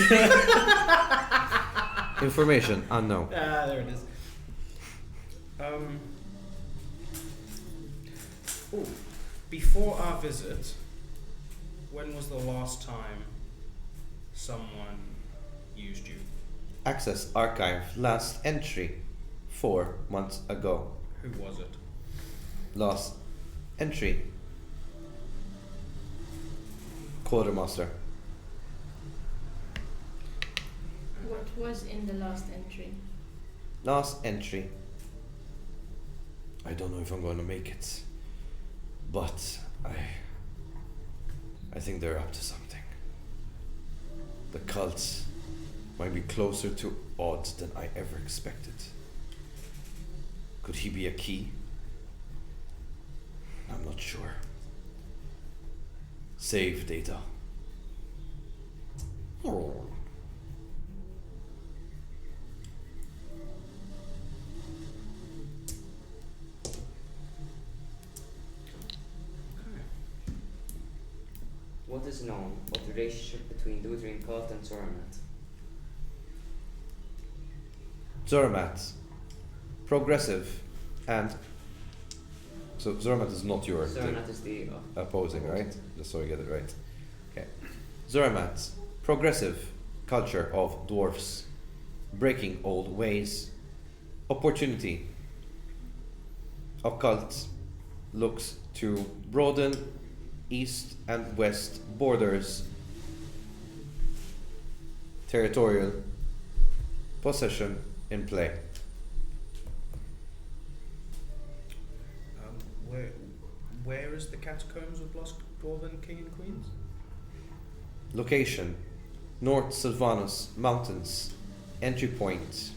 that. Information unknown. Ah, there it is. Ooh, before our visit, when was the last time someone used you? Access archive last entry 4 months ago. Who was it? Last entry quartermaster. What was in the last entry? Last entry. I don't know if I'm going to make it, but I think they're up to something. The cults might be closer to odds than I ever expected. Could he be a key? I'm not sure. Save data. Oh. What is known of the relationship between the Withering Cult and Zoramat? Zoramat, progressive, and so Zoramat is not your Zoramat is the opposing, right? Just so I get it right. Okay. Zoramat, progressive culture of dwarfs, breaking old ways, opportunity. Occult looks to broaden east and west borders, territorial possession in play. Where is the catacombs of Lost Dwarven King and Queens? Location: North Sylvanus Mountains. Entry point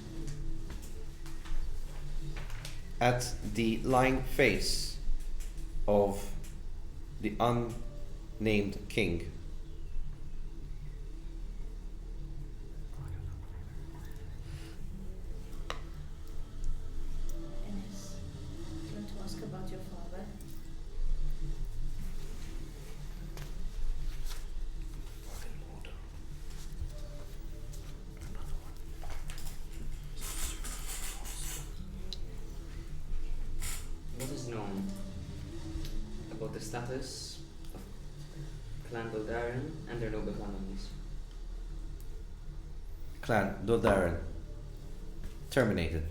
at the lying face of the unnamed king. Ennis, do you want to ask about your father? What is known about the status of Clan Doldarin and their noble families? Clan Doldarin terminated.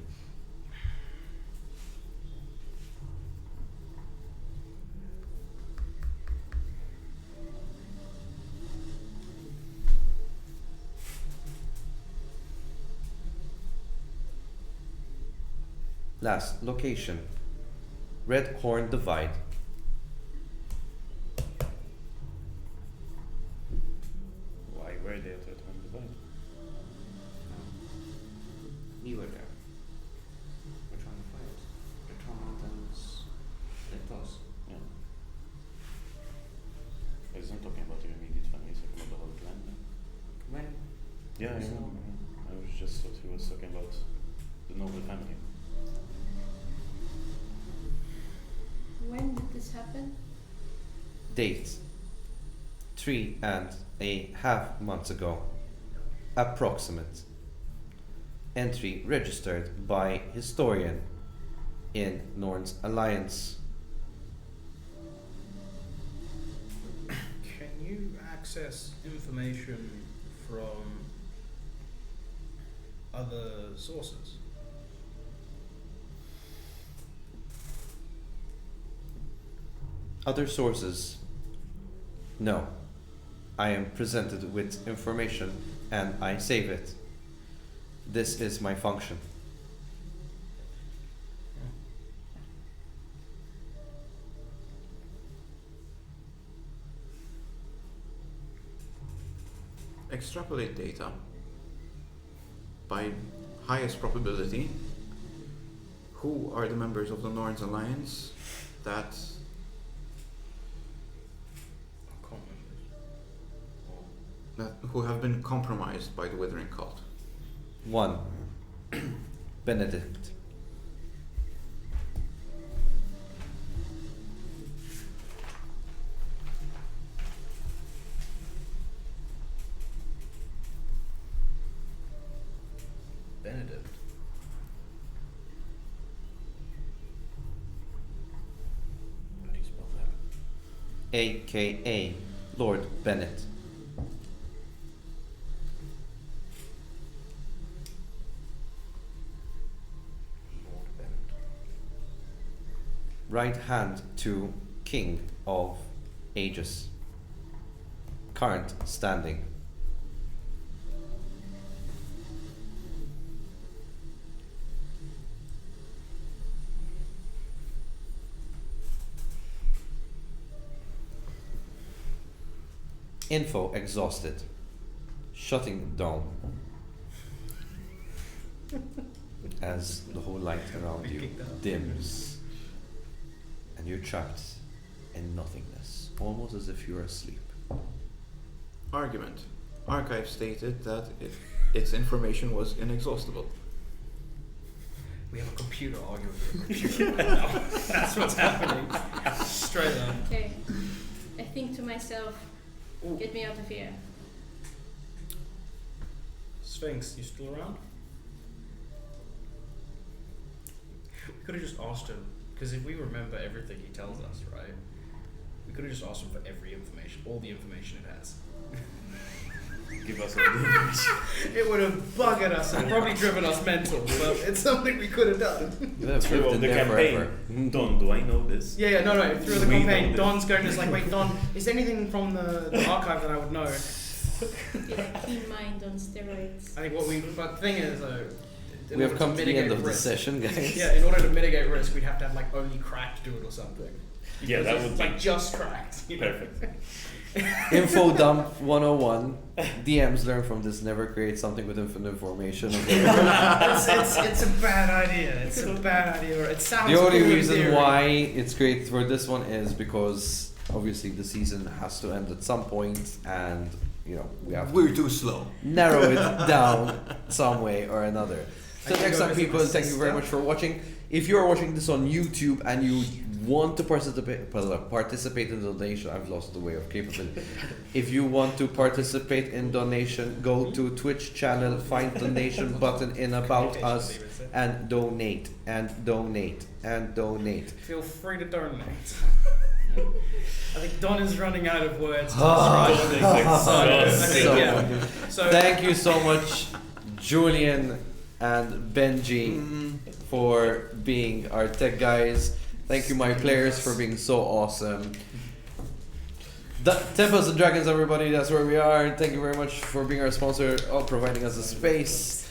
Last location: Red Horn Divide. Why were they at Red Horn Divide? We were there. We're trying to fight the Tron Mountains. They're close. Yeah. I wasn't talking about your immediate family, he's talking about the whole clan. No? When? Yeah, I know. I was just thought he was talking about the noble family. When did this happen? Date: 3.5 months ago. Approximate. Entry registered by historian in Norn's Alliance. Can you access information from other sources? Other sources? No. I am presented with information and I save it. This is my function. Extrapolate data by highest probability. Who are the members of the Norns Alliance that who have been compromised by the Withering Cult? 1. Benedict. Benedict. How do you spell that? AKA Lord Bennett. Lord Bennett. Right hand to King of Aegis. Current standing. Info exhausted. Shutting down. As the whole light around you dims and you're trapped in nothingness, almost as if you're asleep. Argument. Archive stated that its information was inexhaustible. We have a computer arguing with a computer right now. That's what's happening. Straight up. Okay. I think to myself, get me out of here. Sphinx, you still around? We could have just asked him, because if we remember everything he tells us, right? We could have just asked him for every information, all the information it has. Give us all the information. It would have buggered us and probably driven us mental, but it's something we could have done. You have lived Throughout in the there campaign. forever. Don, do I know this? Yeah, no, through the We campaign, know Don's going just like, wait, Don, is there anything from the archive that I would know? Yeah, keen mind on steroids. I think but the thing is, in We have order come to the mitigate end of the risk- session, guys. Yeah, in order to mitigate risk, we'd have to have like only cracked do it or something. Yeah, Because that it's would like be just cracked. You know? perfect. Info dump 101. DMs learn from this. Never create something with infinite information. it's a bad idea. It's a bad idea. It sounds. The only cool in reason theory. why it's great for this one is because obviously the season has to end at some point, and you know we have to We're too slow. narrow it down some way or another. So I can next go time, visit people, my thank you very sister. much for watching. If you're watching this on YouTube and you want to participate in donation, I've lost the way of capability. If you want to participate in donation, go to Twitch channel, find donation button in About Us, and donate, and donate, and donate. Feel free to donate. I think Don is running out of words to Ah. describe it. So, I think, So yeah. So thank you so much, Julian and Benji, for being our tech guys. Thank you, my players, for being so awesome. Temples and Dragons, everybody, that's where we are. Thank you very much for being our sponsor, providing us a space.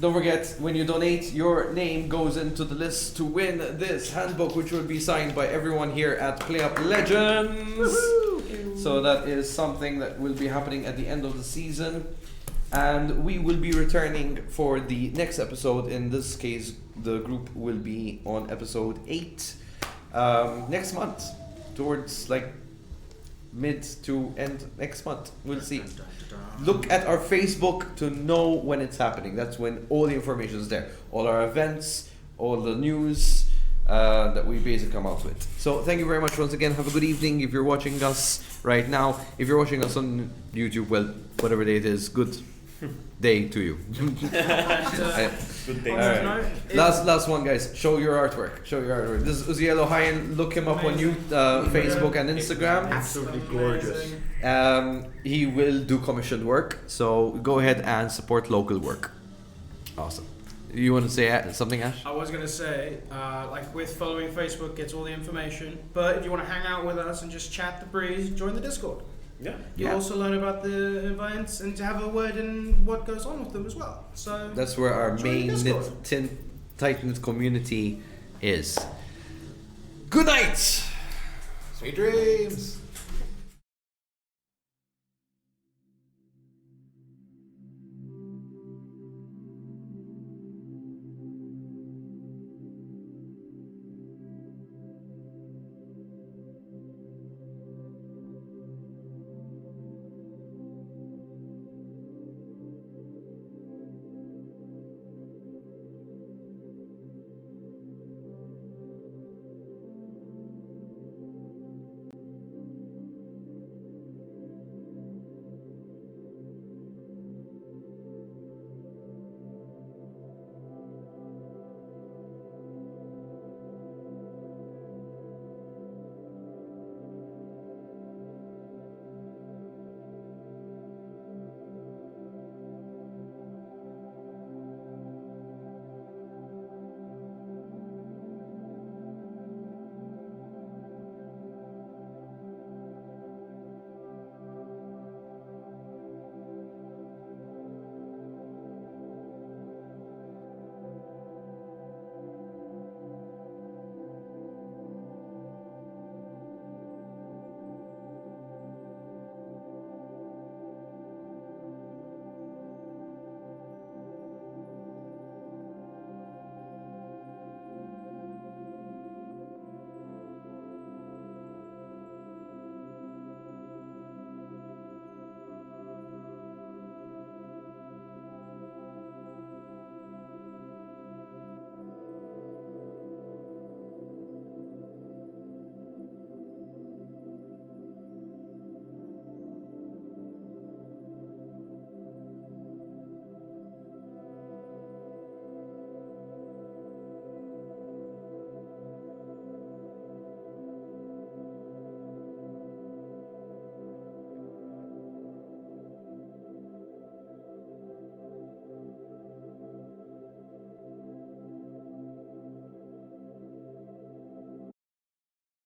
Don't forget, when you donate, your name goes into the list to win this handbook, which will be signed by everyone here at PlayUp Legends. So that is something that will be happening at the end of the season. And we will be returning for the next episode. In this case, the group will be on episode 8 next month, towards like mid to end next month. We'll see. Look at our Facebook to know when it's happening. That's when all the information is there. All our events, all the news that we basically come out with. So thank you very much once again. Have a good evening if you're watching us right now. If you're watching us on YouTube, well, whatever day it is, good day to you. Good day. on that note, Last one, guys. Show your artwork. Show your artwork. This is Uziel Ohayan. Look him up on Facebook and Instagram. Absolutely gorgeous. He will do commissioned work, so go ahead and support local work. Awesome. You want to say something, Ash? I was gonna say, like with following Facebook gets all the information, but if you want to hang out with us and just chat the breeze, join the Discord. Yeah. You'll Yeah. also learn about the events and to have a word in what goes on with them as well. So That's where our Join the main Discord. tight-knit community is. Good night! Sweet dreams.